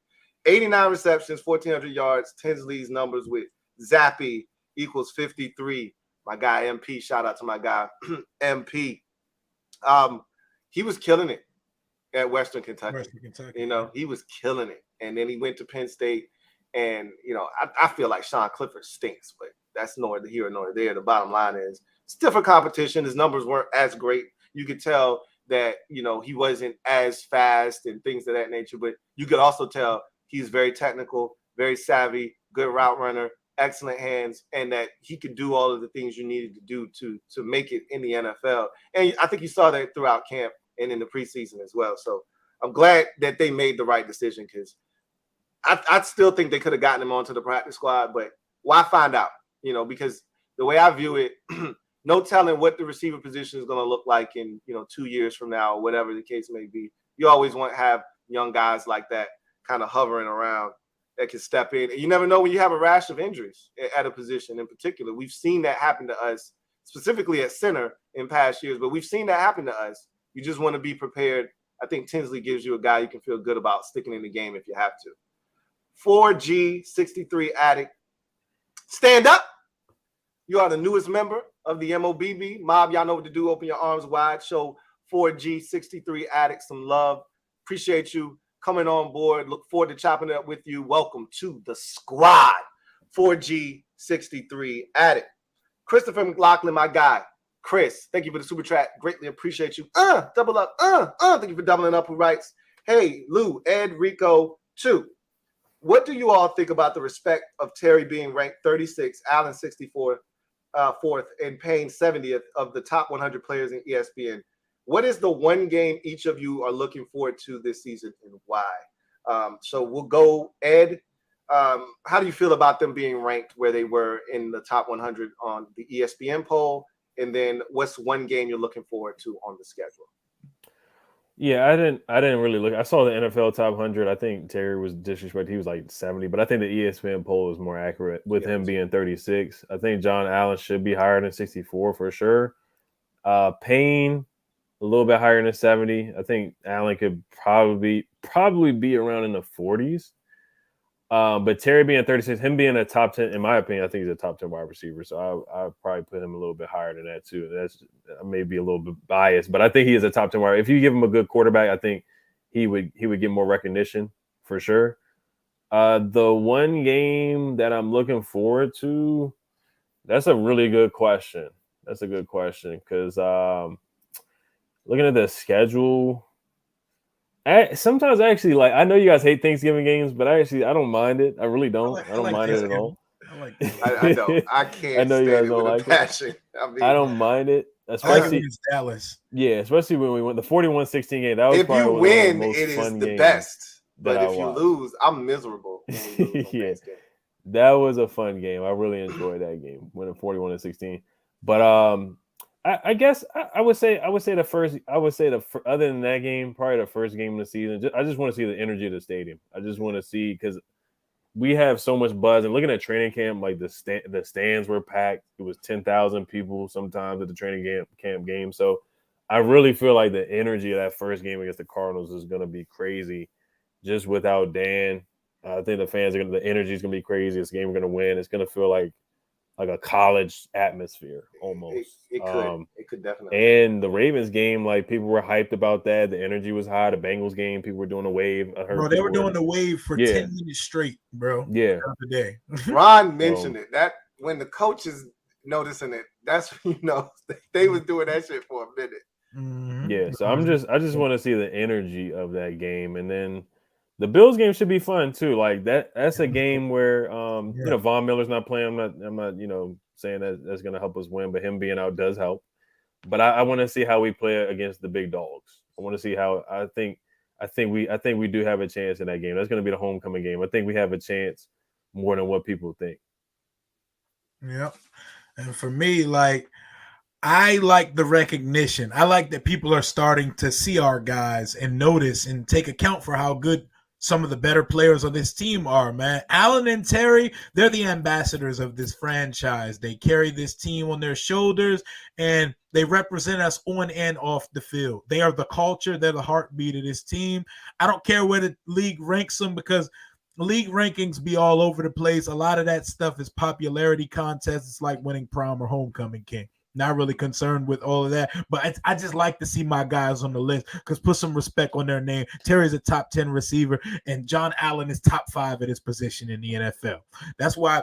89 receptions, 1,400 yards, Tinsley's numbers with Zappy equals 53. My guy, MP, shout out to my guy, MP. He was killing it at Western Kentucky. You know, he was killing it. And then he went to Penn State. And, you know, I feel like Sean Clifford stinks, but that's neither here nor there. The bottom line is it's different competition. His numbers weren't as great. You could tell that, you know, he wasn't as fast and things of that nature, but you could also tell he's very technical, very savvy, good route runner, excellent hands, and that he could do all of the things you needed to do to make it in the NFL. And I think you saw that throughout camp and in the preseason as well. So I'm glad that they made the right decision, because I still think they could have gotten him onto the practice squad, but why find out? You know, because the way I view it, no telling what the receiver position is going to look like in, 2 years from now, or whatever the case may be. You always want to have young guys like that kind of hovering around that can step in. And you never know when you have a rash of injuries at a position in particular. We've seen that happen to us, specifically at center in past years, but we've seen that happen to us. You just want to be prepared. I think Tinsley gives you a guy you can feel good about sticking in the game if you have to. 4G63 Addict, stand up. You are the newest member of the MOBB. Mob, y'all know what to do. Open your arms wide. Show 4G63 Addict some love. Appreciate you coming on board. Look forward to chopping it up with you. Welcome to the squad. 4G63 Addict. Christopher McLaughlin, my guy. Chris, thank you for the super chat. Greatly appreciate you. Double up. Thank you for doubling up. Who writes, hey, Lou, Ed, Rico, 2. What do you all think about the respect of Terry being ranked 36, Allen 64, 4th, and Payne 70th of the top 100 players in ESPN? What is the one game each of you are looking forward to this season, and why? So we'll go, Ed. How do you feel about them being ranked where they were in the top 100 on the ESPN poll? And then what's one game you're looking forward to on the schedule? Yeah, I didn't really look. I saw the NFL top 100. I think Terry was disrespected. He was like 70, but I think the ESPN poll is more accurate with him being 36. I think John Allen should be higher than 64 for sure. Payne a little bit higher than 70. I think Allen could probably be around in the 40s. But Terry being 36, him being a top 10, in my opinion, I think he's a top 10 wide receiver. So I'll probably put him a little bit higher than that too. That's maybe a little bit biased, but I think he is a top 10 wide. If you give him a good quarterback, I think he would get more recognition for sure. The one game that I'm looking forward to, that's a really good question. That's a good question because looking at the schedule. Sometimes I actually like. I know you guys hate Thanksgiving games, but I don't mind it. I really don't. I don't mind it at all. I don't. I can't. I know you guys don't like passion. I don't mind it, especially against Dallas. Yeah, especially when we went the 41-16 game. That was if probably you win, it is the best. But if you watched. lose, I'm miserable. Yeah, that was a fun game. I really enjoyed that game, winning 41-16. But I guess I would say the first. I would say other than that game, probably the first game of the season. I just want to see the energy of the stadium. I just want to see, because we have so much buzz. And looking at training camp, like the stands were packed. It was 10,000 people sometimes at the training camp game. So I really feel like the energy of that first game against the Cardinals is going to be crazy. Just without Dan, I think the energy is going to be crazy. This game we're going to win. It's going to feel like a college atmosphere almost. It could definitely. And the Ravens game, like, people were hyped about that. The energy was high. The Bengals game, people were doing the wave. Bro, they were doing the wave for 10 minutes straight, bro. Yeah. The day. Ron mentioned it. That when the coaches noticing it, that's when they was doing that shit for a minute. Mm-hmm. Yeah. So I just want to see the energy of that game. And then the Bills game should be fun too. Like that's a game where Von Miller's not playing. I'm not saying that's going to help us win, but him being out does help. But I want to see how we play against the big dogs. I want to see how. I think I think we do have a chance in that game. That's going to be the homecoming game. I think we have a chance more than what people think. Yep. And for me, like, I like the recognition. I like that people are starting to see our guys and notice and take account for how good some of the better players on this team are, man. Allen and Terry, they're the ambassadors of this franchise. They carry this team on their shoulders, and they represent us on and off the field. They are the culture. They're the heartbeat of this team. I don't care where the league ranks them because league rankings be all over the place. A lot of that stuff is popularity contests. It's like winning prom or homecoming king. Not really concerned with all of that, but I just like to see my guys on the list because put some respect on their name. Terry's a top 10 receiver, and John Allen is top 5 at his position in the NFL. That's why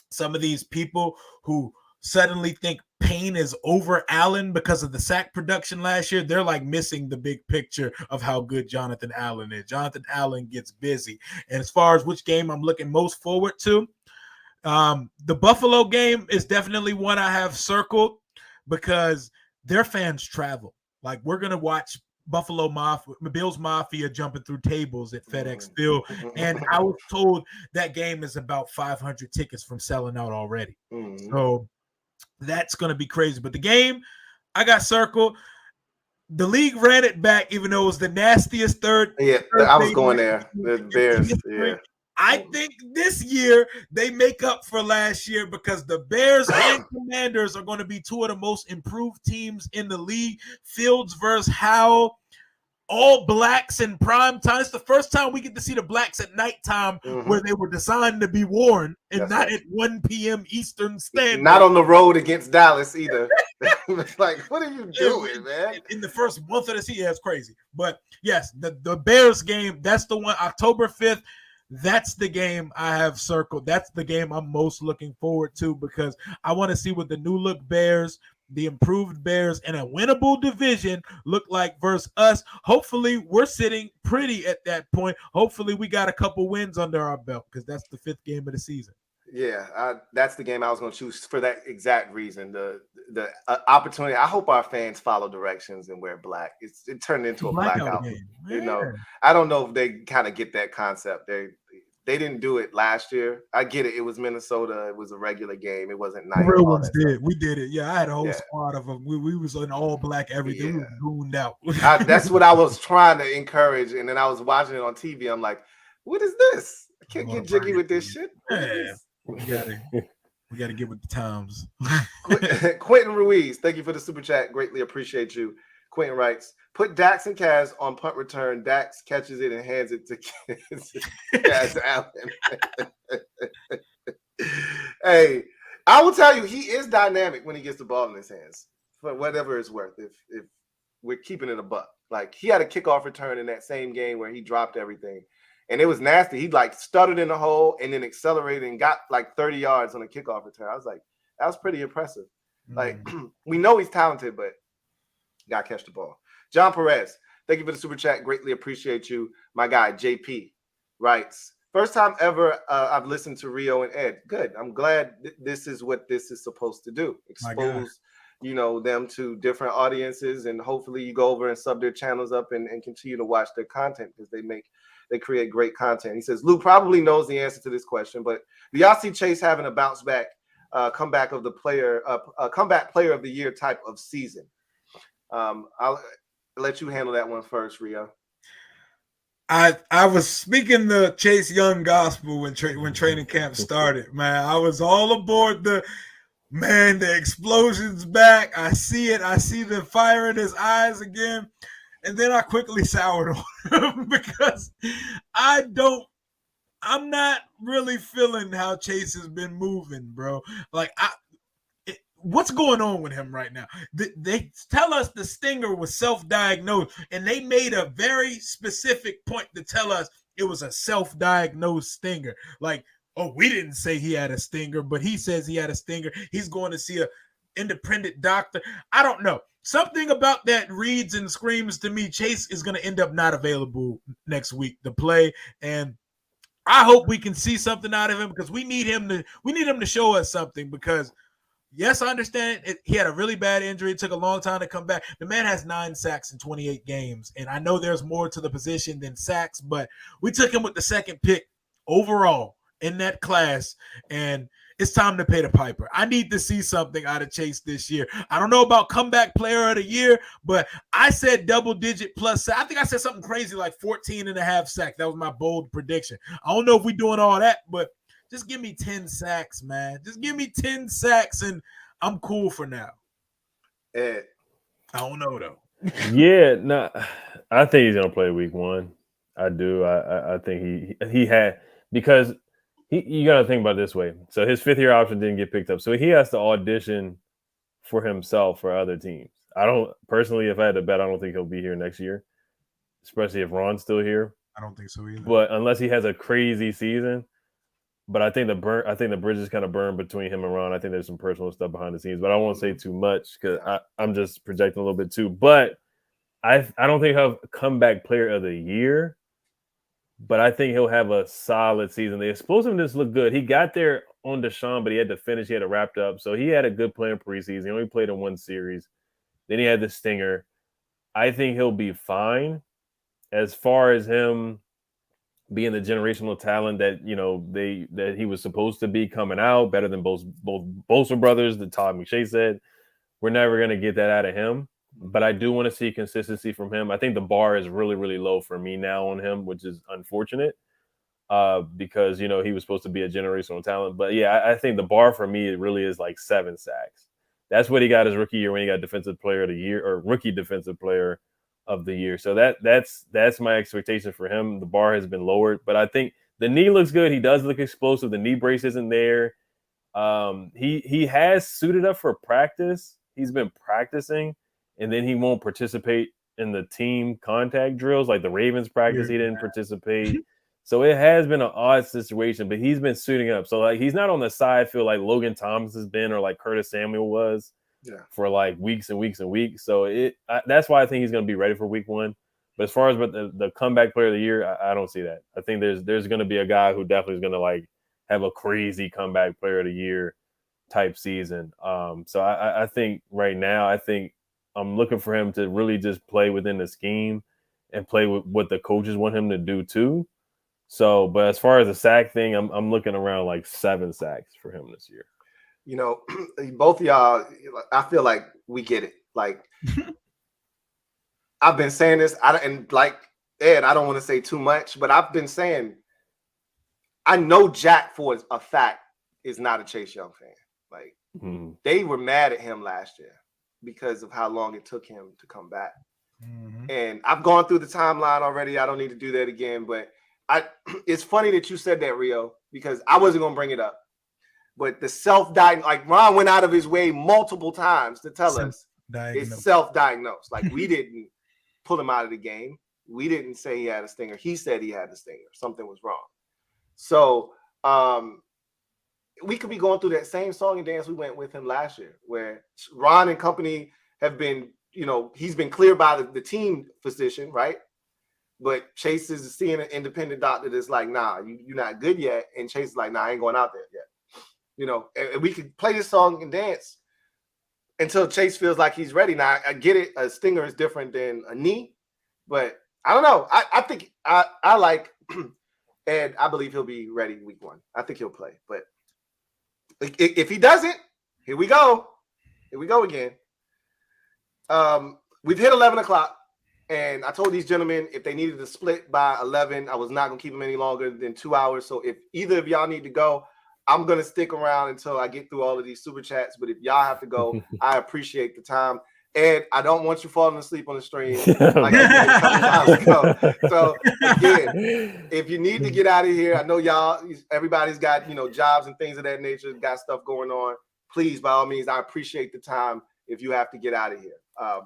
some of these people who suddenly think Payne is over Allen because of the sack production last year, they're like missing the big picture of how good Jonathan Allen is. Jonathan Allen gets busy. And as far as which game I'm looking most forward to, the Buffalo game is definitely one I have circled because their fans travel. Like, we're going to watch Buffalo Mafia, Bills Mafia jumping through tables at FedEx Field. And I was told that game is about 500 tickets from selling out already. So that's going to be crazy. But the game I got circled. The league ran it back, even though it was the nastiest third. Yeah, I was going there. The Bears, yeah. I think this year they make up for last year because the Bears and Commanders are going to be two of the most improved teams in the league. Fields versus Howell, all blacks in prime time. It's the first time we get to see the blacks at nighttime where they were designed to be worn and not at 1 p.m. Eastern Standard. Not on the road against Dallas either. It's like, what are you doing, man? In the first month of the season, it's crazy. But yes, the Bears game, that's the one, October 5th. That's the game I have circled. That's the game I'm most looking forward to because I want to see what the new look Bears, the improved Bears, and a winnable division look like versus us. Hopefully, we're sitting pretty at that point. Hopefully, we got a couple wins under our belt because that's the 5th game of the season. Yeah, that's the game I was going to choose for that exact reason. The opportunity. I hope our fans follow directions and wear black. It turned into a blackout. You know, I don't know if they kind of get that concept. They didn't do it last year. I get it. It was Minnesota. It was a regular game. It wasn't nice. Real ones did. We did it. Yeah, I had a whole squad of them. We was in all black everything. We were gooned out. That's what I was trying to encourage. And then I was watching it on TV. I'm like, what is this? I can't get jiggy with this shit. We gotta get with the times. Quentin Ruiz, thank you for the super chat. Greatly appreciate you. Quentin writes, put Dax and Kaz on punt return. Dax catches it and hands it to Kaz Allen. Hey, I will tell you, he is dynamic when he gets the ball in his hands, for whatever it's worth. If we're keeping it a buck. Like, he had a kickoff return in that same game where he dropped everything. And it was nasty. He like stuttered in the hole and then accelerated and got like 30 yards on a kickoff return. I was like, that was pretty impressive. Like, we know he's talented, but got to catch the ball. John Perez, thank you for the super chat. Greatly appreciate you. My guy, JP, writes, first time ever I've listened to Rio and Ed. Good. I'm glad this is what this is supposed to do. Expose, them to different audiences, and hopefully you go over and sub their channels up and continue to watch their content because they create great content. He says, Lou probably knows the answer to this question, but do y'all see Chase having a bounce back, comeback player of the year type of season? I'll let you handle that one first, Rio. I was speaking the Chase Young gospel when training camp started, man. I was all aboard the explosion's back. I see it. I see the fire in his eyes again. And then I quickly soured on him because I'm not really feeling how Chase has been moving, bro. Like, what's going on with him right now? They tell us the stinger was self-diagnosed, and they made a very specific point to tell us it was a self-diagnosed stinger. Like, oh, we didn't say he had a stinger, but he says he had a stinger. He's going to see an independent doctor. I don't know. Something about that reads and screams to me Chase is going to end up not available next week to play, and I hope we can see something out of him because we need him to show us something because Yes, I understand he had a really bad injury. It took a long time to come back. The man has 9 sacks in 28 games. And I know there's more to the position than sacks, but we took him with the second pick overall in that class. And it's time to pay the piper. I need to see something out of Chase this year. I don't know about comeback player of the year, but I said double-digit plus. I think I said something crazy like 14 and a half sacks. That was my bold prediction. I don't know if we're doing all that, but just give me 10 sacks, man. Just give me 10 sacks, and I'm cool for now. Ed. I don't know, though. Yeah, no, I think he's gonna play week 1. I do. I think he had, because you got to think about it this way. So his 5th-year option didn't get picked up, so he has to audition for himself for other teams. I don't personally, if I had to bet, I don't think he'll be here next year, especially if Ron's still here. I don't think so either. But unless he has a crazy season. But I think the bridge is kind of burned between him and Ron. I think there's some personal stuff behind the scenes, but I won't say too much because I'm just projecting a little bit too. But I don't think he'll have comeback player of the year, but I think he'll have a solid season. The explosiveness looked good. He got there on Deshaun, but he had to finish. He had to wrap up. So he had a good play in preseason. He only played in 1 series. Then he had the stinger. I think he'll be fine. As far as him being the generational talent that that he was supposed to be coming out, better than both Bosa brothers, that Todd McShay said, we're never going to get that out of him. But I do want to see consistency from him. I think the bar is really, really low for me now on him, which is unfortunate because, he was supposed to be a generational talent. But, yeah, I think the bar for me, it really is like 7 sacks. That's what he got his rookie year when he got defensive player of the year or rookie defensive player of the year. So that's my expectation for him. The bar has been lowered, but I think the knee looks good. He does look explosive. The knee brace isn't there. He has suited up for practice. He's been practicing, and then he won't participate in the team contact drills like the Ravens practice. He didn't participate. So it has been an odd situation, but he's been suiting up. So like he's not on the side field like Logan Thomas has been or like Curtis Samuel was. Yeah. For like weeks and weeks and weeks. So that's why I think he's going to be ready for week 1. But as far as the comeback player of the year, I don't see that. I think there's going to be a guy who definitely is going to like have a crazy comeback player of the year type season. So I think right now, I think I'm looking for him to really just play within the scheme and play with what the coaches want him to do too. So, but as far as the sack thing, I'm looking around like 7 sacks for him this year. Both of y'all, I feel like we get it. Like, I've been saying this, and like Ed, I don't want to say too much, but I've been saying, I know Jack for a fact is not a Chase Young fan. Like, they were mad at him last year because of how long it took him to come back. And I've gone through the timeline already. I don't need to do that again, but it's funny that you said that, Rio, because I wasn't going to bring it up. But the self-diagnosed, like Ron went out of his way multiple times to tell us it's self-diagnosed. Like we didn't pull him out of the game. We didn't say he had a stinger. He said he had a stinger. Something was wrong. So we could be going through that same song and dance we went with him last year, where Ron and company have been, he's been cleared by the team physician, right? But Chase is seeing an independent doctor that's like, nah, you're not good yet. And Chase is like, nah, I ain't going out there yet. And we could play this song and dance until Chase feels like he's ready. Now, I get it. A stinger is different than a knee, but I don't know. I think I like Ed. I believe he'll be ready week 1. I think he'll play. But if he doesn't, here we go. Here we go again. We've hit 11 o'clock, and I told these gentlemen if they needed to split by 11, I was not going to keep them any longer than 2 hours. So if either of y'all need to go, I'm going to stick around until I get through all of these super chats. But if y'all have to go, I appreciate the time. And I don't want you falling asleep on the stream like I did a couple times ago. So, again, if you need to get out of here, I know everybody's got, jobs and things of that nature, got stuff going on. Please, by all means, I appreciate the time if you have to get out of here. I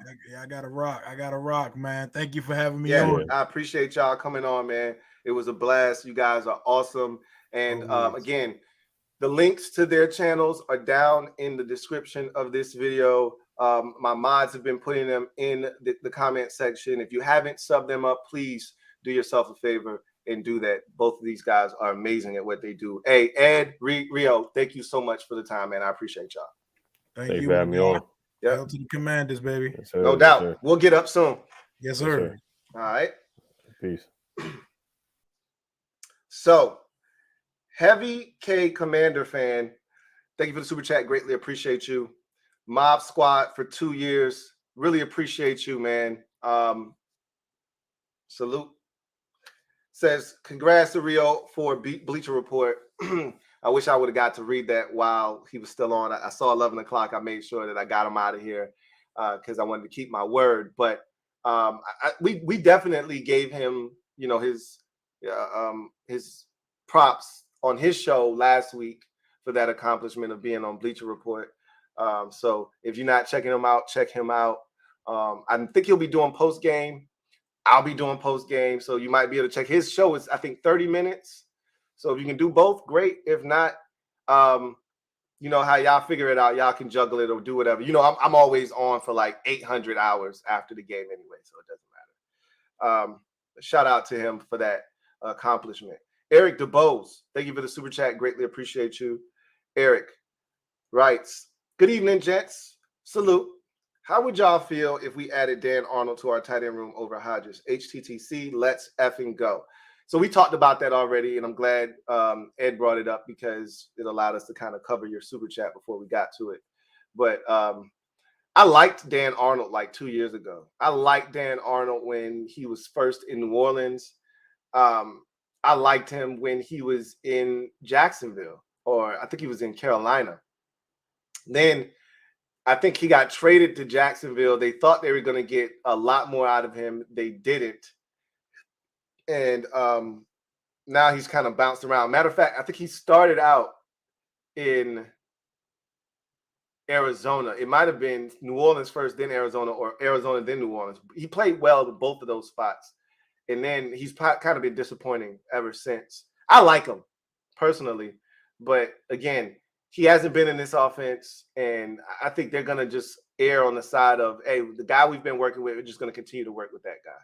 got to rock, man. Thank you for having me on. I appreciate y'all coming on, man. It was a blast. You guys are awesome. And again, the links to their channels are down in the description of this video. My mods have been putting them in the comment section. If you haven't subbed them up, please do yourself a favor and do that. Both of these guys are amazing at what they do. Hey, Ed, Rio, thank you so much for the time, man. I appreciate y'all. Thank Thanks you. for having me on. Yep. Hail to the Commanders, baby. Yes, sir. No Yes, doubt. sir. We'll get up soon. Yes, Yes, sir. sir. All right. Peace. So, Heavy K Commander fan, thank you for the super chat. Greatly appreciate you. Mob Squad for 2 years. Really appreciate you, man. Salute. Says, congrats to Rio for Bleacher Report. I wish I would have got to read that while he was still on. I saw 11 o'clock. I made sure that I got him out of here because I wanted to keep my word. But we definitely gave him, his props on his show last week for that accomplishment of being on Bleacher Report. So if you're not checking him out, check him out. I think he'll be doing post game. I'll be doing post game, so you might be able to check his show. Is I think 30 minutes. So if you can do both, great. If not, you know how y'all figure it out. Y'all can juggle it or do whatever. You know, I'm always on for like 800 hours after the game anyway, so it doesn't matter. Shout out to him for that accomplishment. Eric DeBose, thank you for the super chat. Greatly appreciate you. Eric writes, good evening, gents. Salute. How would y'all feel if we added Dan Arnold to our tight end room over Hodges? HTTC, let's effing go. So we talked about that already, and I'm glad Ed brought it up because it allowed us to kind of cover your super chat before we got to it. But I liked Dan Arnold like 2 years ago. I liked Dan Arnold when he was first in New Orleans. I liked him when he was in Jacksonville, or I think he was in Carolina. Then I think he got traded to Jacksonville. They thought they were going to get a lot more out of him. They didn't. And now he's kind of bounced around. Matter of fact, I think he started out in Arizona. It might have been New Orleans first, then Arizona, or Arizona, then New Orleans. He played well to both of those spots. And then he's kind of been disappointing ever since. I like him personally. But again, he hasn't been in this offense, and I think they're going to just err on the side of, hey, the guy we've been working with, we're just going to continue to work with that guy.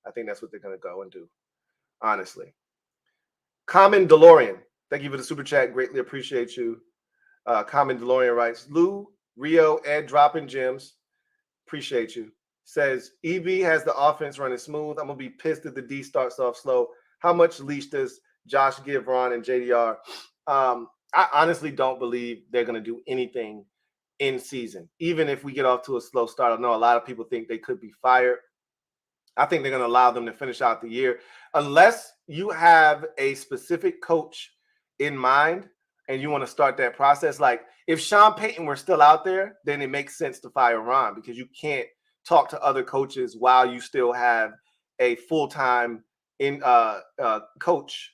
I think that's what they're going to go and do, honestly. Common DeLorean, thank you for the super chat. Greatly appreciate you. Common DeLorean writes, Lou, Rio, Ed dropping gems. Appreciate you. Says, EB has the offense running smooth. I'm going to be pissed if the D starts off slow. How much leash does Josh give Ron and JDR? I honestly don't believe they're going to do anything in season. Even if we get off to a slow start, I know a lot of people think they could be fired. I think they're going to allow them to finish out the year. Unless you have a specific coach in mind and you want to start that process. Like if Sean Payton were still out there, then it makes sense to fire Ron because you can't talk to other coaches while you still have a full-time coach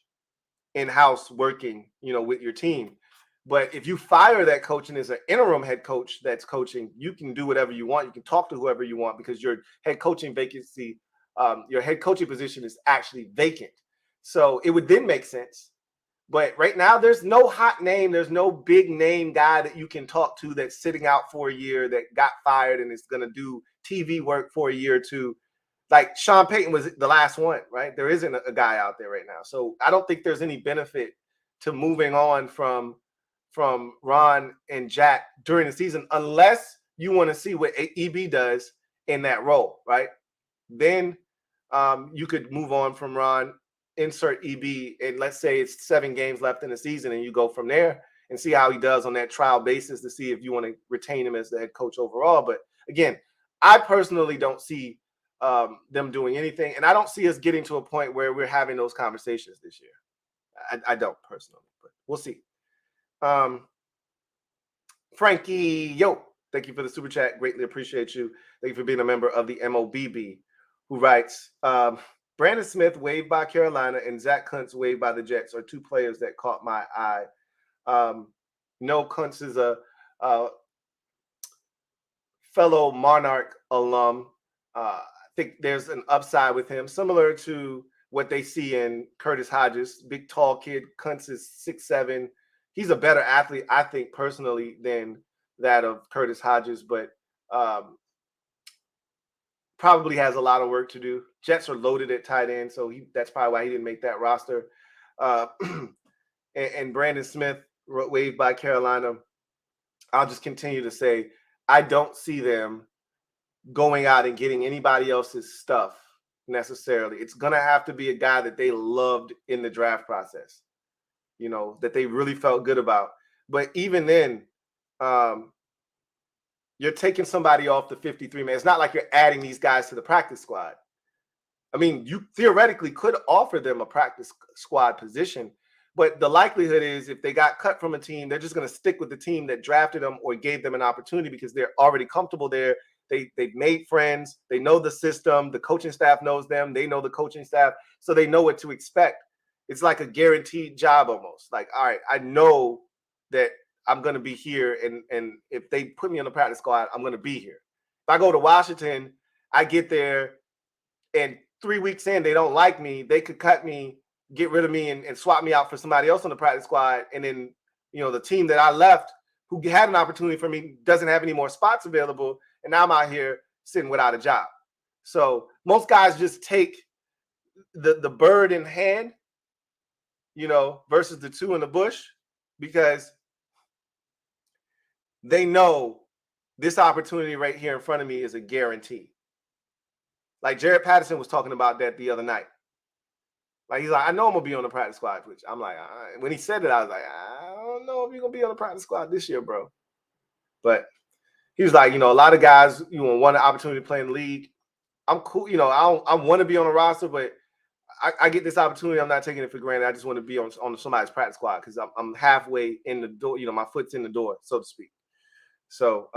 in-house working, with your team. But if you fire that coach and there's an interim head coach that's coaching, you can do whatever you want. You can talk to whoever you want because your head coaching vacancy, your head coaching position is actually vacant. So it would then make sense. But right now, there's no hot name. There's no big name guy that you can talk to that's sitting out for a year that got fired and is going to do TV work for a year or two. Like Sean Payton was the last one, right? There isn't a guy out there right now. So I don't think there's any benefit to moving on from Ron and Jack during the season unless you want to see what EB does in that role, right? Then you could move on from Ron, insert EB, and let's say it's 7 games left in the season and you go from there and see how he does on that trial basis to see if you want to retain him as the head coach overall. But again, I personally don't see them doing anything. And I don't see us getting to a point where we're having those conversations this year. I don't personally, but we'll see. Frankie, thank you for the super chat. Greatly appreciate you. Thank you for being a member of the MOBB, who writes, Brandon Smith waived by Carolina and Zach Kuntz waived by the Jets are 2 players that caught my eye. Kuntz is a fellow Monarch alum. I think there's an upside with him, similar to what they see in Curtis Hodges, big, tall kid. Kuntz is 6'7". He's a better athlete, I think, personally, than that of Curtis Hodges, but probably has a lot of work to do. Jets are loaded at tight end, so that's probably why he didn't make that roster. And Brandon Smith waived by Carolina. I'll just continue to say I don't see them going out and getting anybody else's stuff necessarily. It's going to have to be a guy that they loved in the draft process, that they really felt good about. But even then, you're taking somebody off the 53 man. It's not like you're adding these guys to the practice squad. I mean, you theoretically could offer them a practice squad position, but the likelihood is if they got cut from a team, they're just going to stick with the team that drafted them or gave them an opportunity because they're already comfortable there. They've made friends. They know the system. The coaching staff knows them. They know the coaching staff, so they know what to expect. It's like a guaranteed job almost. Like, all right, I know that I'm going to be here, and if they put me on the practice squad, I'm going to be here. If I go to Washington, I get there, and 3 weeks in, they don't like me. They could cut me, get rid of me, and swap me out for somebody else on the practice squad. And then, the team that I left, who had an opportunity for me, doesn't have any more spots available. And now I'm out here sitting without a job. So most guys just take the bird in hand, versus the two in the bush, because they know this opportunity right here in front of me is a guarantee. Like Jared Patterson was talking about that the other night. Like, he's like, I know I'm going to be on the practice squad, which I'm like, when he said it, I was like, I don't know if you're going to be on the practice squad this year, bro. But he was like, a lot of guys, want an opportunity to play in the league. I'm cool. I want to be on the roster, but I get this opportunity. I'm not taking it for granted. I just want to be on somebody's practice squad because I'm halfway in the door. My foot's in the door, so to speak. So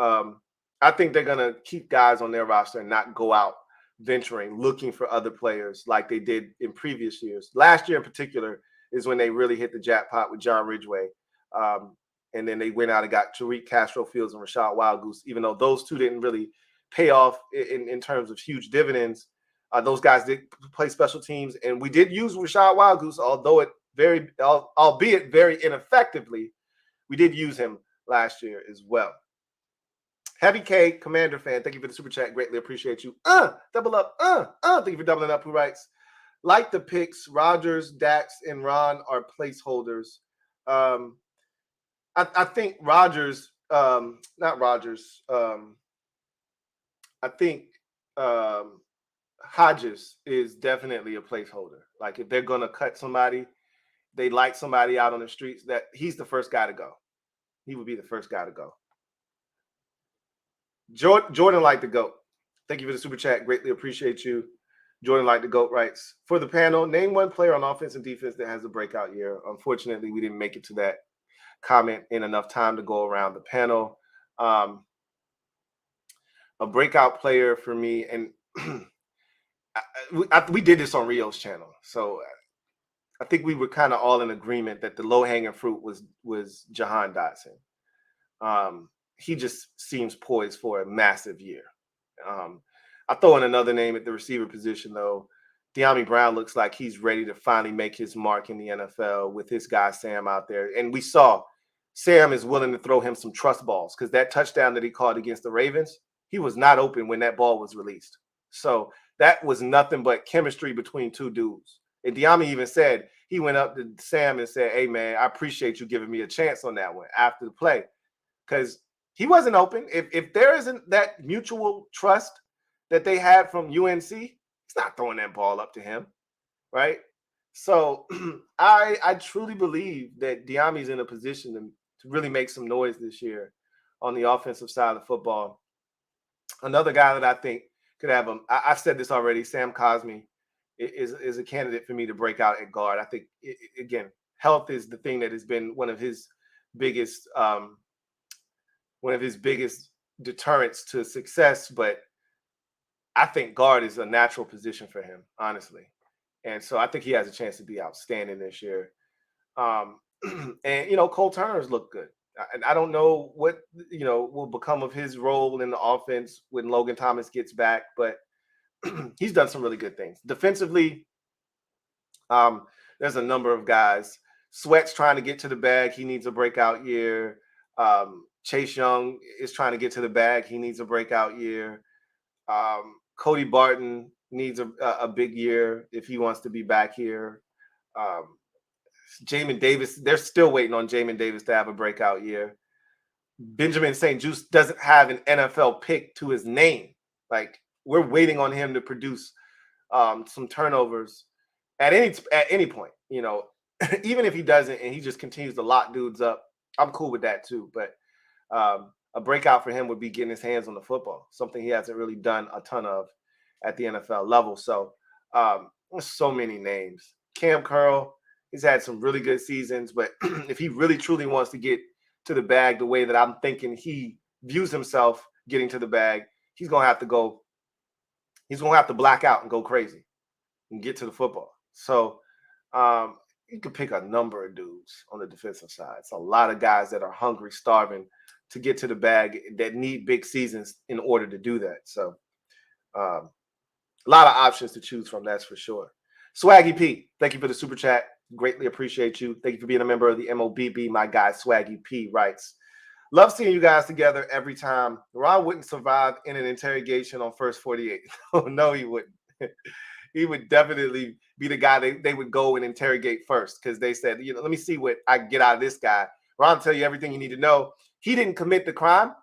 I think they're going to keep guys on their roster and not go out venturing, looking for other players like they did in previous years. Last year in particular is when they really hit the jackpot with John Ridgeway. And then they went out and got Tariq Castro-Fields and Rashad Wildgoose, even though those two didn't really pay off in terms of huge dividends. Those guys did play special teams, and we did use Rashad Wildgoose, albeit very ineffectively. We did use him last year as well. Heavy K, Commander fan, thank you for the super chat. Greatly appreciate you. Double up. Thank you for doubling up. Who writes, like the picks, Rodgers, Dax, and Ron are placeholders. I think Rodgers, not Rodgers. I think Hodges is definitely a placeholder. Like, if they're gonna cut somebody, they like somebody out on the streets, that he's the first guy to go. He would be the first guy to go. Jordan like the GOAT. Thank you for the super chat. Greatly appreciate you. Jordan like the GOAT writes, for the panel, name one player on offense and defense that has a breakout year. Unfortunately, we didn't make it to that comment in enough time to go around the panel. A breakout player for me, and we did this on RIO'S channel, so I think we were kind of all in agreement that the low-hanging fruit was Jahan Dotson. He just seems poised for a massive year. I throw in another name at the receiver position, though. De'Ami Brown looks like he's ready to finally make his mark in the NFL with his guy Sam out there. And we saw Sam is willing to throw him some trust balls, because that touchdown that he caught against the Ravens, he was not open when that ball was released. So that was nothing but chemistry between two dudes. And De'Ami even said, he went up to Sam and said, hey, man, I appreciate you giving me a chance on that one after the play, because he wasn't open. If there isn't that mutual trust that they had from UNC, he's not throwing that ball up to him, right? So I truly believe that De'Ami's in a position to really make some noise this year on the offensive side of the football. Another guy that I think could have I've said this already, Sam Cosmi is a candidate for me to break out at guard. I think, again, health is the thing that has been one of his biggest deterrents to success, but I think guard is a natural position for him, honestly. And so I think he has a chance to be outstanding this year. And, Cole Turner's looked good. And I don't know what, will become of his role in the offense when Logan Thomas gets back, but he's done some really good things. Defensively, there's a number of guys. Sweat's trying to get to the bag. He needs a breakout year. Chase Young is trying to get to the bag. He needs a breakout year. Cody Barton needs a big year if he wants to be back here. Jamin Davis, they're still waiting on Jamin Davis to have a breakout year. Benjamin St. Juste doesn't have an NFL pick to his name. Like, we're waiting on him to produce some turnovers at any point, you know. Even if he doesn't and he just continues to lock dudes up, I'm cool with that too. But a breakout for him would be getting his hands on the football, something he hasn't really done a ton of at the NFL level. So there's so many names. Cam Curl, he's had some really good seasons, but if he really truly wants to get to the bag the way that I'm thinking he views himself getting to the bag, he's gonna have to go. He's gonna have to black out and go crazy and get to the football. So you could pick a number of dudes on the defensive side. It's a lot of guys that are hungry, starving to get to the bag that need big seasons in order to do that. So a lot of options to choose from, that's for sure. Swaggy P, thank you for the super chat. Greatly appreciate you. Thank you for being a member of the MOBB. My guy Swaggy P writes, love seeing you guys together every time. Ron wouldn't survive in an interrogation on First 48. No, he wouldn't. He would definitely be the guy they would go and interrogate first, because they said, you know, let me see what I can get out of this guy. Ron tell you everything you need to know. He didn't commit the crime,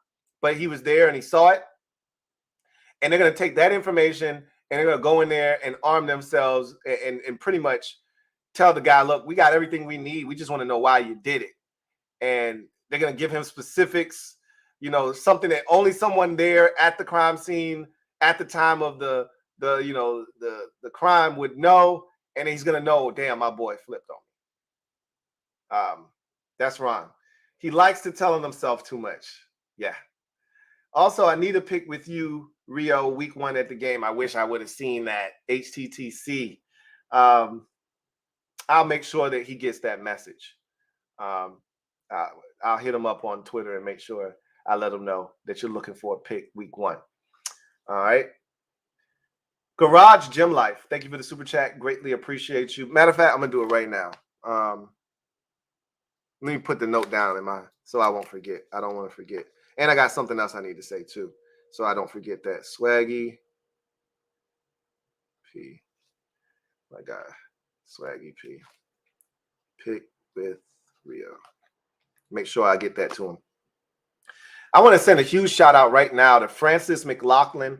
but he was there and he saw it. And they're going to take that information and they're going to go in there and arm themselves and pretty much tell the guy, look, we got everything we need. We just want to know why you did it. And they're going to give him specifics, you know, something that only someone there at the crime scene at the time of the crime would know, and he's gonna know, damn, my boy flipped on me. That's Ron. He likes to tell himself too much. Yeah. Also, I need a pick with you, Rio, week 1 at the game. I wish I would have seen that. HTTC. I'll make sure that he gets that message. I'll hit him up on Twitter and make sure I let him know that you're looking for a pick week 1. All right. Garage Gym Life, thank you for the super chat. Greatly appreciate you. Matter of fact, I'm gonna do it right now. Let me put the note down in my so I won't forget. I don't want to forget. And I got something else I need to say too, so I don't forget that. Swaggy P, my guy, Swaggy P. Pick with Rio. Make sure I get that to him. I want to send a huge shout out right now to Francis McLaughlin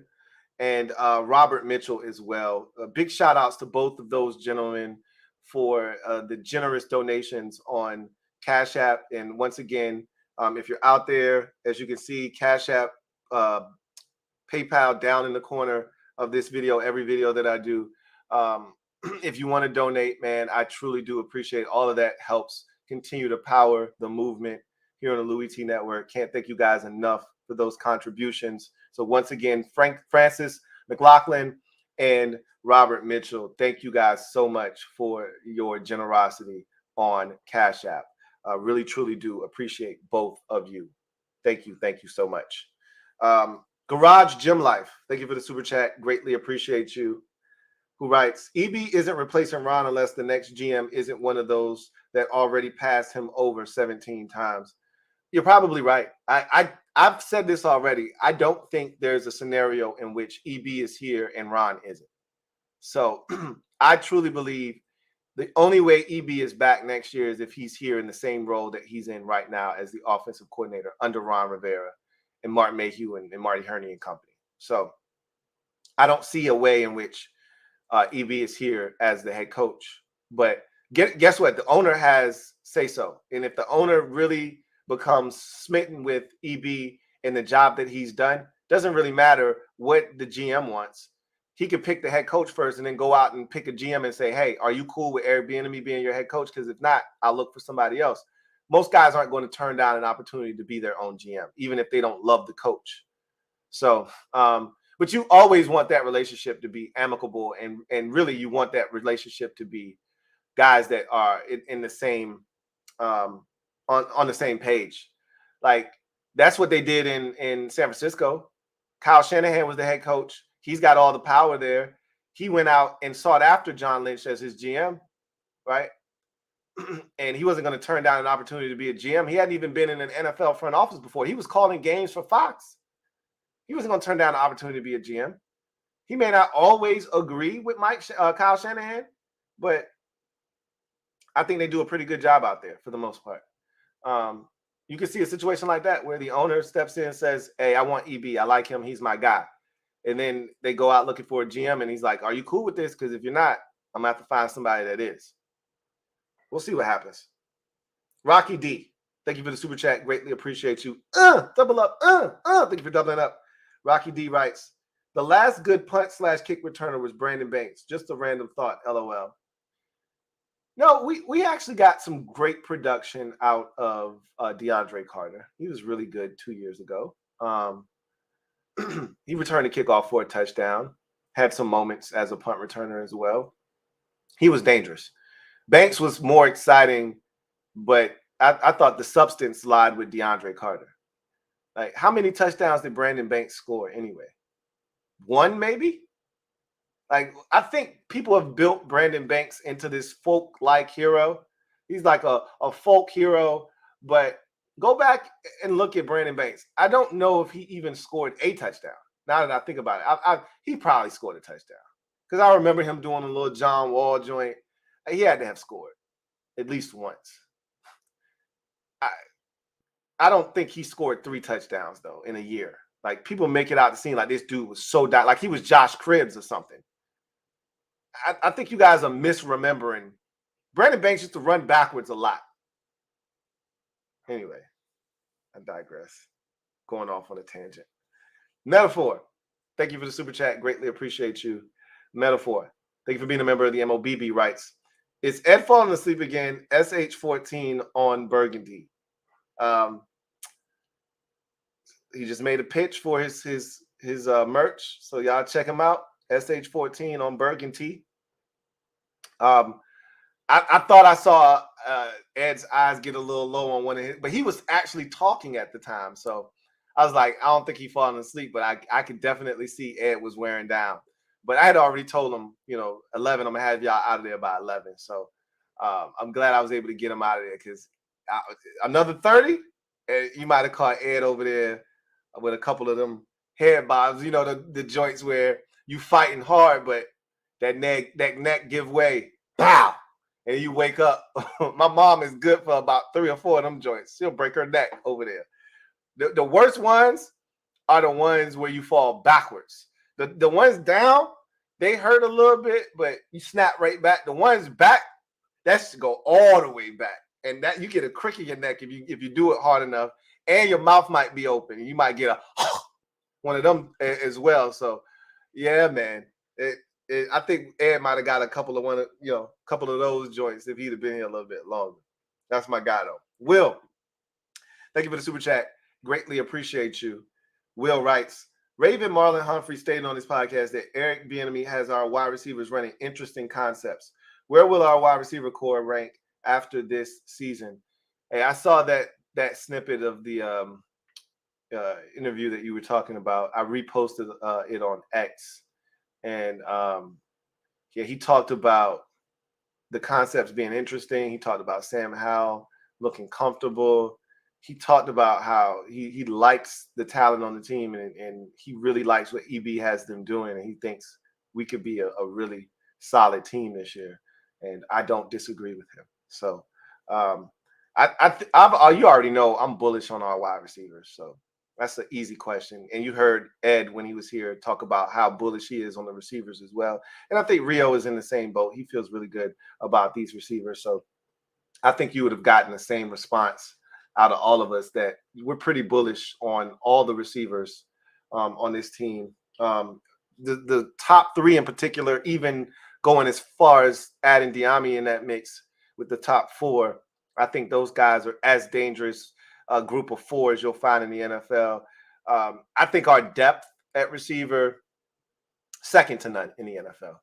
and Robert Mitchell as well. Big shout outs to both of those gentlemen for the generous donations on Cash App. And once again, if you're out there, as you can see, Cash App, PayPal down in the corner of this video, every video that I do. If you want to donate, man, I truly do appreciate all of that. Helps continue to power the movement here on the Louie Tee Network. Can't thank you guys enough for those contributions. So once again, Francis McLaughlin and Robert Mitchell, thank you guys so much for your generosity on Cash App. I really, truly do appreciate both of you. Thank you so much. Garage Gym Life, thank you for the super chat. Greatly appreciate you. Who writes, EB isn't replacing Ron unless the next GM isn't one of those that already passed him over 17 times. You're probably right. I've said this already. I don't think there's a scenario in which EB is here and Ron isn't. So I truly believe the only way EB is back next year is if he's here in the same role that he's in right now as the offensive coordinator under Ron Rivera and Martin Mayhew and Marty Herney and company. So I don't see a way in which EB is here as the head coach. But guess what? The owner has say so. And if the owner really becomes smitten with EB and the job that he's done, doesn't really matter what the GM wants. He could pick the head coach first and then go out and pick a GM and say, hey, are you cool with Eric Bieniemy being your head coach? Because if not, I'll look for somebody else. Most guys aren't going to turn down an opportunity to be their own GM, even if they don't love the coach. So, but you always want that relationship to be amicable, and really you want that relationship to be guys that are in the same on the same page. Like that's what they did in San Francisco. Kyle Shanahan was the head coach. He's got all the power there. He went out and sought after John Lynch as his GM, right? And he wasn't going to turn down an opportunity to be a GM. He hadn't even been in an NFL front office before. He was calling games for Fox. He wasn't going to turn down an opportunity to be a GM. He may not always agree with Kyle Shanahan, but I think they do a pretty good job out there for the most part. you can see a situation like that where the owner steps in and says, hey, I want EB. I like him. He's my guy. And then they go out looking for a GM, and he's like, are you cool with this? Because if you're not, I'm going to have to find somebody that is. We'll see what happens. Rocky D, thank you for the super chat. Greatly appreciate you. Double up. Thank you for doubling up. Rocky D writes, the last good punt/kick returner was Brandon Banks. Just a random thought, LOL. No, we actually got some great production out of DeAndre Carter. He was really good 2 years ago. He returned a kickoff for a touchdown, had some moments as a punt returner as well. He was dangerous. Banks was more exciting, but I thought the substance lied with DeAndre Carter. Like, how many touchdowns did Brandon Banks score anyway? One, maybe? Like, I think people have built Brandon Banks into this folk-like hero. He's like a folk hero, but go back and look at Brandon Banks. I don't know if he even scored a touchdown. Now that I think about it, he probably scored a touchdown because I remember him doing a little John Wall joint. He had to have scored at least once. I don't think he scored 3 touchdowns, though, in a year. Like, people make it out to seem like this dude was so like he was Josh Cribbs or something. I think you guys are misremembering. Brandon Banks used to run backwards a lot. Anyway, I digress. Going off on a tangent. Metaphor, thank you for the super chat. Greatly appreciate you. Metaphor, thank you for being a member of the MOBB writes, is Ed falling asleep again? SH14 on Burgundy. He just made a pitch for his merch, so y'all check him out. SH14 on Burgundy. I thought I saw Ed's eyes get a little low on one of his, but he was actually talking at the time, so I was like, I don't think he's falling asleep, but I could definitely see Ed was wearing down. But I had already told him, 11, I'm gonna have y'all out of there by 11. So I'm glad I was able to get him out of there because another 30, you might have caught Ed over there with a couple of them head bobs, the joints where you fighting hard, but that neck give way, pow, and you wake up. My mom is good for about 3 or 4 of them joints. She'll break her neck over there. The worst ones are the ones where you fall backwards. The ones down, they hurt a little bit, but you snap right back. The ones back, that's to go all the way back. And that you get a crick in your neck if you do it hard enough, and your mouth might be open. You might get one of them as well. So, yeah, man. I think Ed might have got a couple of those joints if he'd have been here a little bit longer. That's my guy, though. Will, thank you for the super chat. Greatly appreciate you. Will writes, Raven Marlon Humphrey stated on his podcast that Eric Bieniemy has our wide receivers running interesting concepts. Where will our wide receiver core rank after this season? Hey, I saw that snippet of the interview that you were talking about. I reposted it on X, and he talked about the concepts being interesting. He talked about Sam Howell looking comfortable. He talked about how he likes the talent on the team, and he really likes what EB has them doing, and he thinks we could be a really solid team this year. And I don't disagree with him. So you already know I'm bullish on our wide receivers. So that's an easy question. And you heard Ed when he was here talk about how bullish he is on the receivers as well. And I think Rio is in the same boat. He feels really good about these receivers. So I think you would have gotten the same response out of all of us that we're pretty bullish on all the receivers on this team. The top 3 in particular, even going as far as adding Diami in that mix with the top 4, I think those guys are as dangerous a group of 4 as you'll find in the NFL. I think our depth at receiver, second to none in the NFL.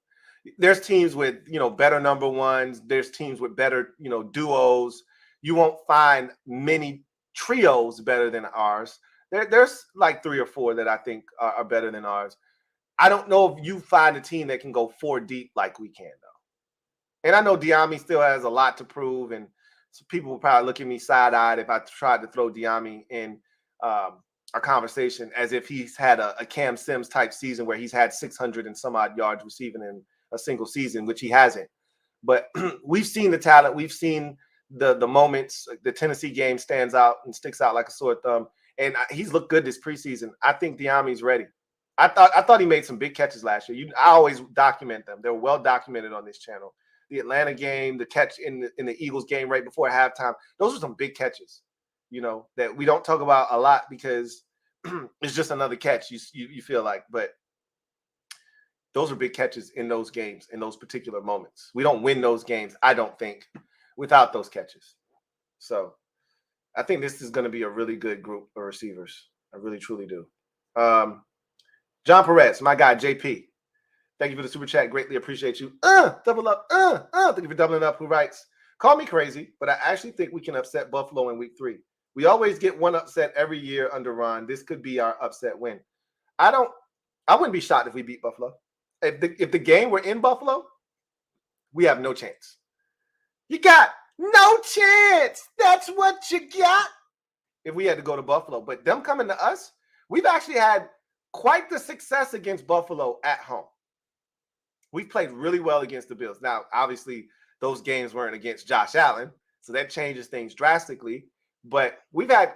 There's teams with, better number ones. There's teams with better, duos. You won't find many trios better than ours. There's like 3 or 4 that I think are better than ours. I don't know if you find a team that can go 4 deep like we can, though. And I know Diami still has a lot to prove, and so people will probably look at me side-eyed if I tried to throw Diami in a conversation as if he's had a Cam Sims type season where he's had 600 and some odd yards receiving in a single season, which he hasn't. But we've seen the talent. We've seen the moments. The Tennessee game stands out and sticks out like a sore thumb. And he's looked good this preseason. I think Diami's ready. I thought he made some big catches last year. I always document them. They're well documented on this channel. The Atlanta game, the catch in the Eagles game right before halftime. Those are some big catches, that we don't talk about a lot because it's just another catch. You feel like, but those are big catches in those games, in those particular moments. We don't win those games, I don't think, without those catches. So I think this is going to be a really good group of receivers. I really, truly do. John Perez, my guy, JP. Thank you for the super chat. Greatly appreciate you. Double up. Thank you for doubling up. Who writes, call me crazy, but I actually think we can upset Buffalo in week 3. We always get one upset every year under Ron. This could be our upset win. I wouldn't be shocked if we beat Buffalo. If the game were in Buffalo, we have no chance. You got no chance. That's what you got. If we had to go to Buffalo. But them coming to us, we've actually had quite the success against Buffalo at home. We've played really well against the Bills. Now, obviously, those games weren't against Josh Allen, so that changes things drastically. But we've had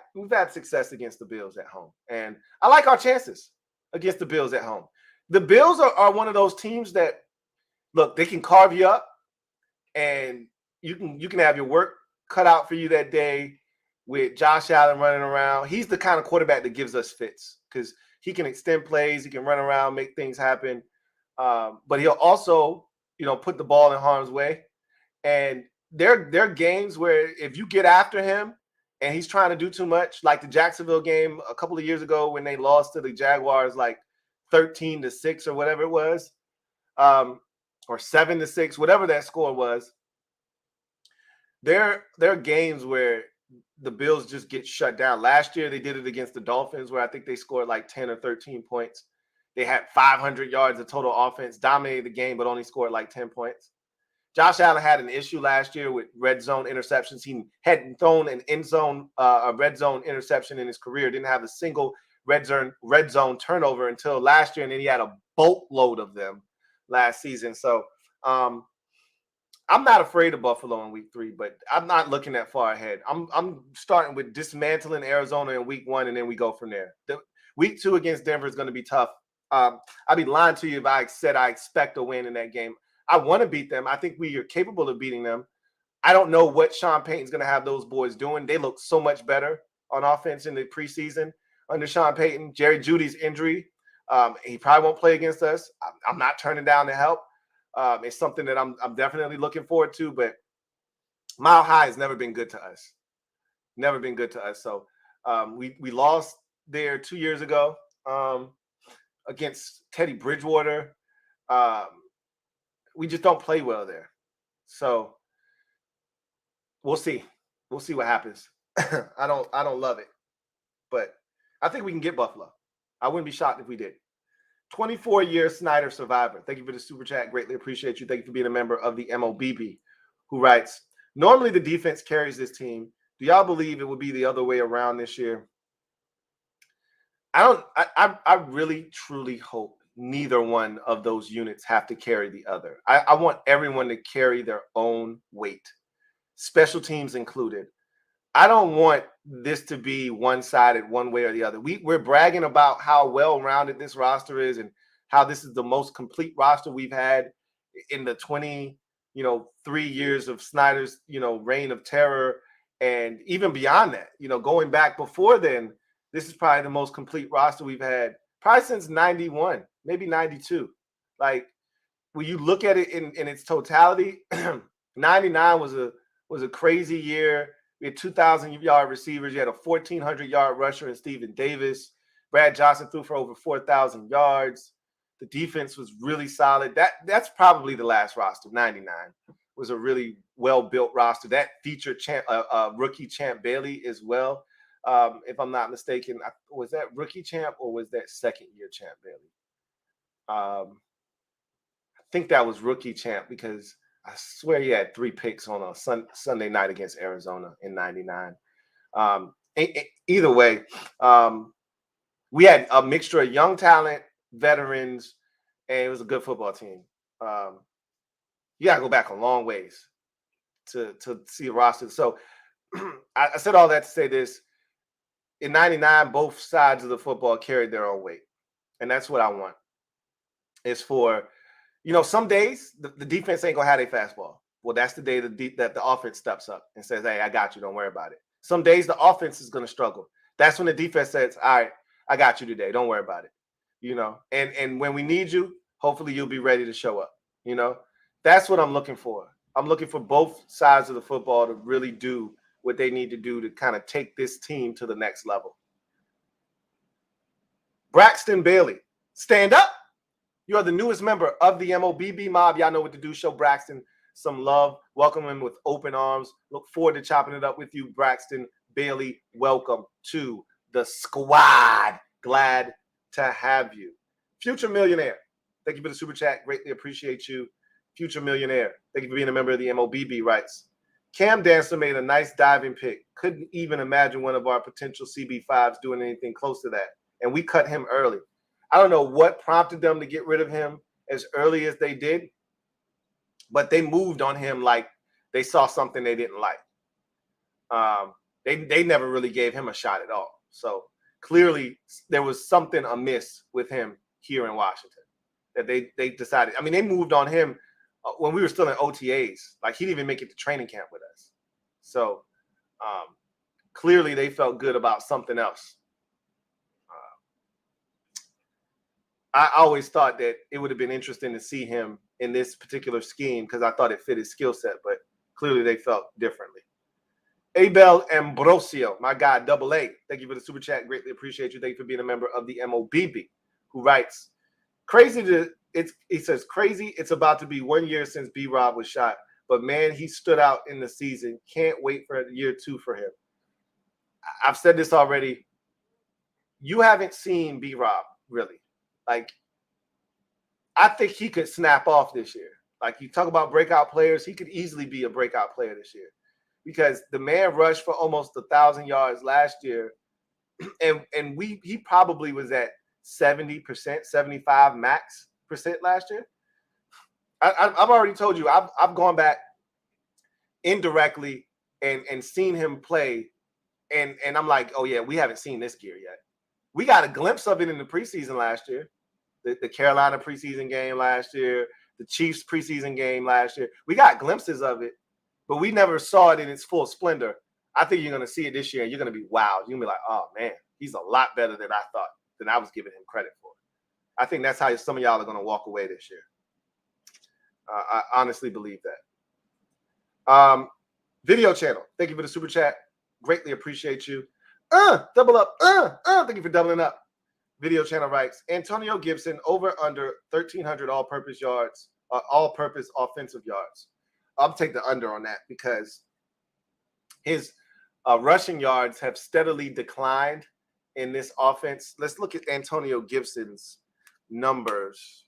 success against the Bills at home. And I like our chances against the Bills at home. The Bills are one of those teams that, look, they can carve you up, and you can have your work cut out for you that day with Josh Allen running around. He's the kind of quarterback that gives us fits because he can extend plays, he can run around, make things happen. But he'll also, put the ball in harm's way. And there are games where if you get after him and he's trying to do too much, like the Jacksonville game a couple of years ago when they lost to the Jaguars, like 13-6 or whatever it was, or 7-6, whatever that score was. There are games where the Bills just get shut down. Last year, they did it against the Dolphins, where I think they scored like 10 or 13 points. They had 500 yards of total offense, dominated the game, but only scored like 10 points. Josh Allen had an issue last year with red zone interceptions. He hadn't thrown an a red zone interception in his career. Didn't have a single red zone turnover until last year, and then he had a boatload of them last season. So I'm not afraid of Buffalo in week 3, but I'm not looking that far ahead. I'm starting with dismantling Arizona in week 1, and then we go from there. Week 2 against Denver is going to be tough. I'd be lying to you if I said I expect a win in that game. I want to beat them. I think we are capable of beating them. I don't know what Sean Payton's going to have those boys doing. They look so much better on offense in the preseason under Sean Payton. Jerry Jeudy's injury, he probably won't play against us. I'm not turning down the help. It's something that I'm definitely looking forward to, but Mile High has never been good to us. Never been good to us. So we lost there 2 years ago against Teddy Bridgewater. We just don't play well there. So we'll see. We'll see what happens. I don't love it, but I think we can get Buffalo. I wouldn't be shocked if we did. 24-year Snyder survivor. Thank you for the super chat. Greatly appreciate you. Thank you for being a member of the MOBB, who writes, normally the defense carries this team. Do y'all believe it would be the other way around this year? I really, truly hope neither one of those units have to carry the other. I want everyone to carry their own weight, special teams included. I don't want this to be one-sided one way or the other. We're bragging about how well-rounded this roster is and how this is the most complete roster we've had in the 3 years of Snyder's, reign of terror. And even beyond that, going back before then, this is probably the most complete roster we've had probably since 91, maybe 92. Like, when you look at it in its totality, 99 was a crazy year. We had 2,000-yard receivers. You had a 1,400-yard rusher in Stephen Davis. Brad Johnson threw for over 4,000 yards. The defense was really solid. That's probably the last roster. 99 was a really well-built roster. That featured rookie Champ Bailey as well. If I'm not mistaken, was that rookie Champ or was that second-year Champ Bailey? I think that was rookie Champ because I swear he had 3 picks on a Sunday night against Arizona in 99. Either way, we had a mixture of young talent, veterans, and it was a good football team. You got to go back a long ways to see a roster. So I said all that to say this. In 99, both sides of the football carried their own weight. And that's what I want. It's for, some days the defense ain't going to have their fastball. Well, that's the day that the offense steps up and says, hey, I got you. Don't worry about it. Some days the offense is going to struggle. That's when the defense says, all right, I got you today. Don't worry about it. And when we need you, hopefully you'll be ready to show up. That's what I'm looking for. I'm looking for both sides of the football to really do what they need to do to kind of take this team to the next level. Braxton Bailey, stand up. You are the newest member of the MOBB mob. Y'all know what to do. Show Braxton some love. Welcome him with open arms. Look forward to chopping it up with you, Braxton Bailey. Welcome to the squad. Glad to have you. Future Millionaire, thank you for the super chat. Greatly appreciate you. Future Millionaire, thank you for being a member of the MOBB. Writes, Cam Dancer made a nice diving pick. Couldn't even imagine one of our potential CB5s doing anything close to that. And we cut him early. I don't know what prompted them to get rid of him as early as they did, but they moved on him like they saw something they didn't like. They never really gave him a shot at all. So clearly there was something amiss with him here in Washington that they decided. I mean, they moved on him when we were still in OTAs. Like, he didn't even make it to training camp with us. So clearly they felt good about something else. I always thought that it would have been interesting to see him in this particular scheme because I thought it fit his skill set, but clearly they felt differently. Abel Ambrosio, my guy, Double A. Thank you for the super chat. Greatly appreciate you. Thank you for being a member of the MOBB, who writes, he says, crazy. It's about to be 1 year since B-Rob was shot, but man, he stood out in the season. Can't wait for year 2 for him. I've said this already. You haven't seen B-Rob, really. Like, I think he could snap off this year. Like, you talk about breakout players, he could easily be a breakout player this year because the man rushed for almost 1,000 yards last year, and he probably was at 70%, 75 max percent last year. I've already told you I've gone back indirectly and seen him play, and I'm like, oh yeah, we haven't seen this gear yet. We got a glimpse of it in the preseason last year. The Carolina preseason game last year, the Chiefs preseason game last year. We got glimpses of it, but we never saw it in its full splendor. I think you're going to see it this year, and you're going to be wowed. You're going to be like, oh, man, he's a lot better than I thought, than I was giving him credit for. I think that's how some of y'all are going to walk away this year. I honestly believe that. Video channel, thank you for the super chat. Greatly appreciate you. Double up. Thank you for doubling up. Video channel writes, Antonio Gibson over under 1,300 all-purpose yards, all-purpose offensive yards. I'll take the under on that because his rushing yards have steadily declined in this offense. Let's look at Antonio Gibson's numbers.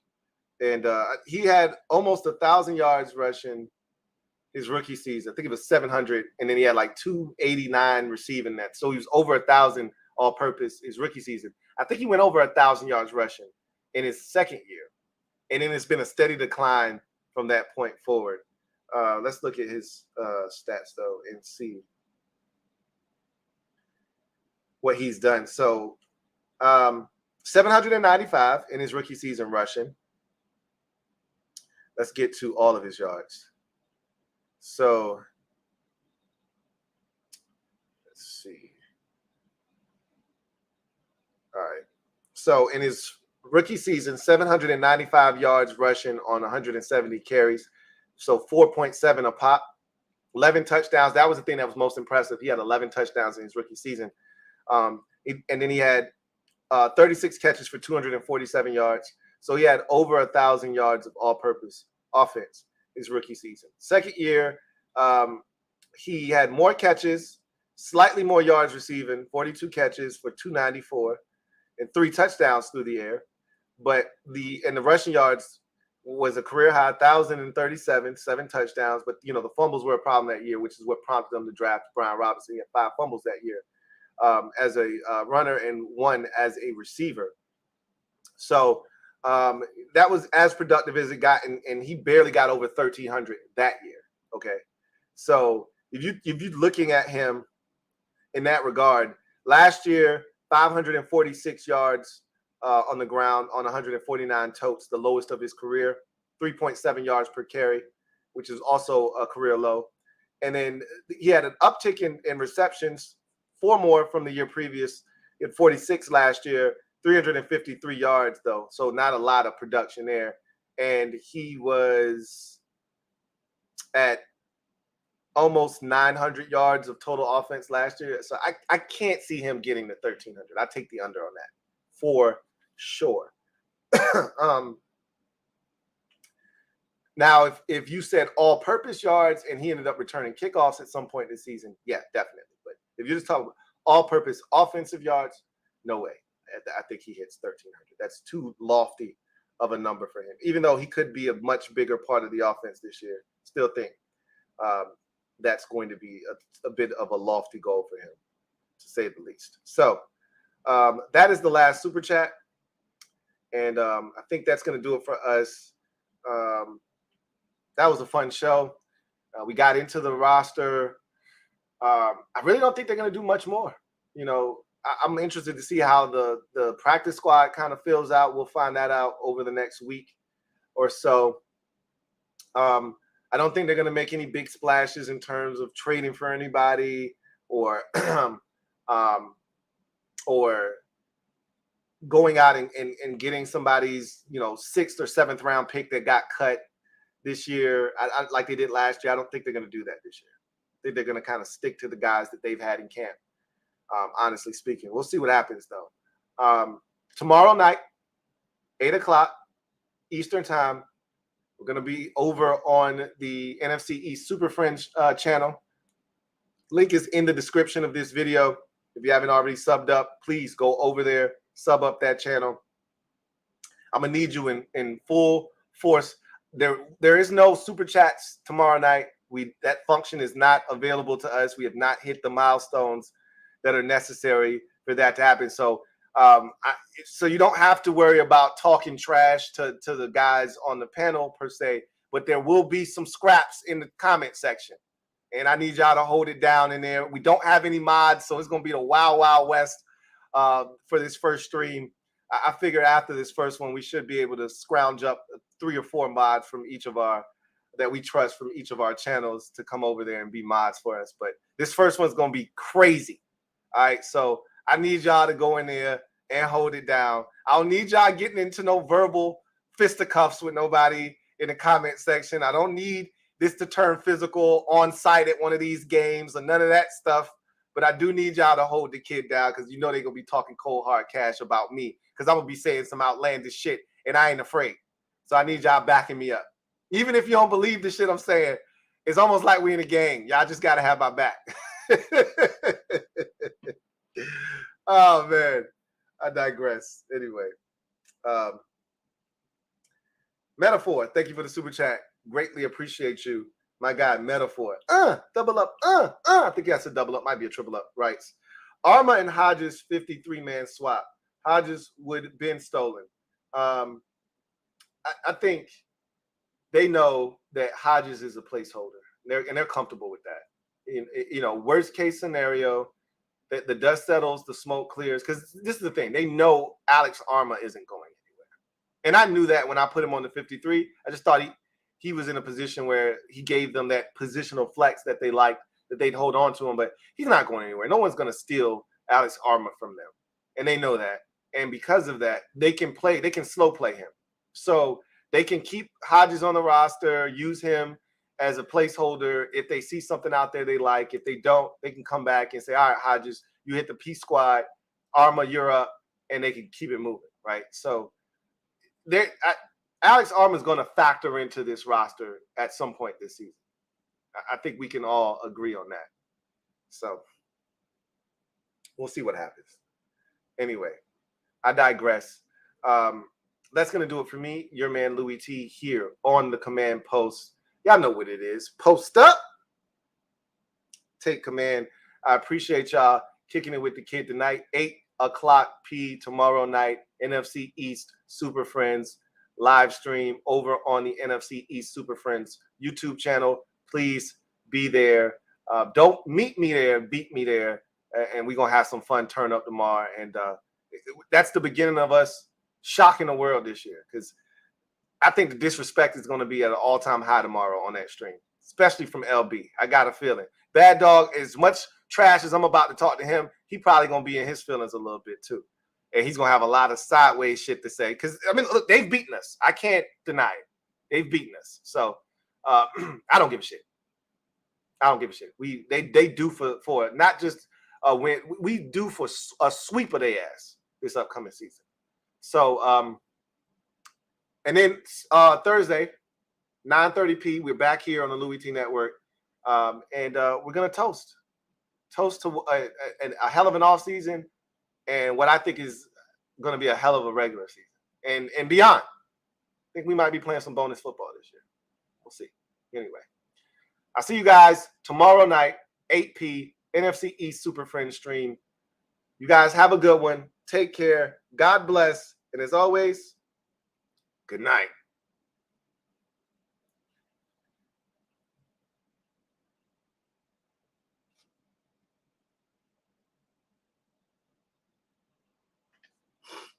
And he had almost 1,000 yards rushing his rookie season. I think it was 700, and then he had like 289 receiving that. So he was over 1,000 all-purpose his rookie season. I think he went over 1,000 yards rushing in his second year, and then it's been a steady decline from that point forward. Let's look at his stats though and see what he's done. So 795 in his rookie season rushing. Let's get to all of his yards. So let's see. All right. So in his rookie season, 795 yards rushing on 170 carries. So 4.7 a pop, 11 touchdowns. That was the thing that was most impressive. He had 11 touchdowns in his rookie season. And then he had 36 catches for 247 yards. So he had over 1,000 yards of all-purpose offense his rookie season. Second year, he had more catches, slightly more yards receiving, 42 catches for 294 and 3 touchdowns through the air. But the rushing yards was a career high, 1,037, 7 touchdowns. But, the fumbles were a problem that year, which is what prompted them to draft Brian Robinson. He had 5 fumbles that year as a runner and 1 as a receiver. So that was as productive as it got, and he barely got over 1,300 that year. Okay. So if you're looking at him in that regard, last year 546 yards on the ground on 149 totes, the lowest of his career. 3.7 yards per carry, which is also a career low. And then he had an uptick in receptions, 4 more from the year previous. He had 46 last year, 353 yards though, so not a lot of production there. And he was at almost 900 yards of total offense last year. So I can't see him getting the 1,300. I take the under on that for sure. Now, if you said all-purpose yards and he ended up returning kickoffs at some point this season, yeah, definitely. But if you're just talking about all-purpose offensive yards, no way. I think he hits 1,300. That's too lofty of a number for him. Even though he could be a much bigger part of the offense this year, still think that's going to be a bit of a lofty goal for him, to say the least. So that is the last super chat, and I think that's going to do it for us. That was a fun show. We got into the roster. I really don't think they're going to do much more. You know, I'm interested to see how the practice squad kind of fills out. We'll find that out over the next week or so. I don't think they're going to make any big splashes in terms of trading for anybody or going out and getting somebody's, 6th or 7th round pick that got cut this year, like they did last year. I don't think they're going to do that this year. I think they're going to kind of stick to the guys that they've had in camp, honestly speaking. We'll see what happens, though. Tomorrow night, 8 o'clock Eastern time, we're going to be over on the NFC East Super Friends channel. Link is in the description of this video. If you haven't already subbed up, please go over there, sub up that channel. I'm going to need you in full force. There is no super chats tomorrow night. That function is not available to us. We have not hit the milestones that are necessary for that to happen. So so you don't have to worry about talking trash to the guys on the panel per se, but there will be some scraps in the comment section. And I need y'all to hold it down in there. We don't have any mods, so it's going to be the Wild Wild West for this first stream. I figure after this first one, we should be able to scrounge up 3 or 4 mods from that we trust from each of our channels to come over there and be mods for us. But this first one's going to be crazy. All right, so I need y'all to go in there and hold it down. I don't need y'all getting into no verbal fisticuffs with nobody in the comment section. I don't need this to turn physical on site at one of these games or none of that stuff. But I do need y'all to hold the kid down because they're going to be talking cold hard cash about me because I'm going to be saying some outlandish shit and I ain't afraid. So I need y'all backing me up. Even if you don't believe the shit I'm saying, it's almost like we in a gang. Y'all just got to have my back. Oh, man. I digress. Anyway. Metaphor, thank you for the super chat. Greatly appreciate you. My guy, Metaphor. Double up. I think that's a double up. Might be a triple up. Right. Arma and Hodges 53-man swap. Hodges would have been stolen. I think they know that Hodges is a placeholder. They're comfortable with that. Worst case scenario, that the dust settles, the smoke clears. Because this is the thing. They know Alex Arma isn't going anywhere. And I knew that when I put him on the 53. I just thought he was in a position where he gave them that positional flex that they liked, that they'd hold on to him. But he's not going anywhere. No one's going to steal Alex Arma from them. And they know that. And because of that, they can slow play him. So they can keep Hodges on the roster, use him as a placeholder. If they see something out there they like, if they don't, they can come back and say, all right, Hodges, you hit the P squad, Arma, you're up, and they can keep it moving, right? So Alex Arma is going to factor into this roster at some point this season. I think we can all agree on that. So we'll see what happens. Anyway, I digress. That's going to do it for me, your man Louie Tee, here on the command post. Y'all know what it is. Post up. Take command. I appreciate y'all kicking it with the kid tonight. 8 o'clock P tomorrow night. NFC East Super Friends live stream over on the NFC East Super Friends YouTube channel. Please be there. Don't meet me there, beat me there, and we're gonna have some fun. Turn up tomorrow, and that's the beginning of us shocking the world this year. Because I think the disrespect is gonna be at an all-time high tomorrow on that stream, especially from LB. I got a feeling. Bad Dog, as much trash as I'm about to talk to him, he probably gonna be in his feelings a little bit too, and he's gonna have a lot of sideways shit to say. Because I mean, look, they've beaten us. I can't deny it. They've beaten us. So I don't give a shit. I don't give a shit. They do for not just a win. We do for a sweep of their ass this upcoming season. So and then Thursday, 9:30 p. We're back here on the Louie Tee Network, and we're gonna toast to a hell of an off season, and what I think is gonna be a hell of a regular season and beyond. I think we might be playing some bonus football this year. We'll see. Anyway. I'll see you guys tomorrow night, 8 p. NFC East Super Friends stream. You guys have a good one. Take care. God bless. And as always, good night.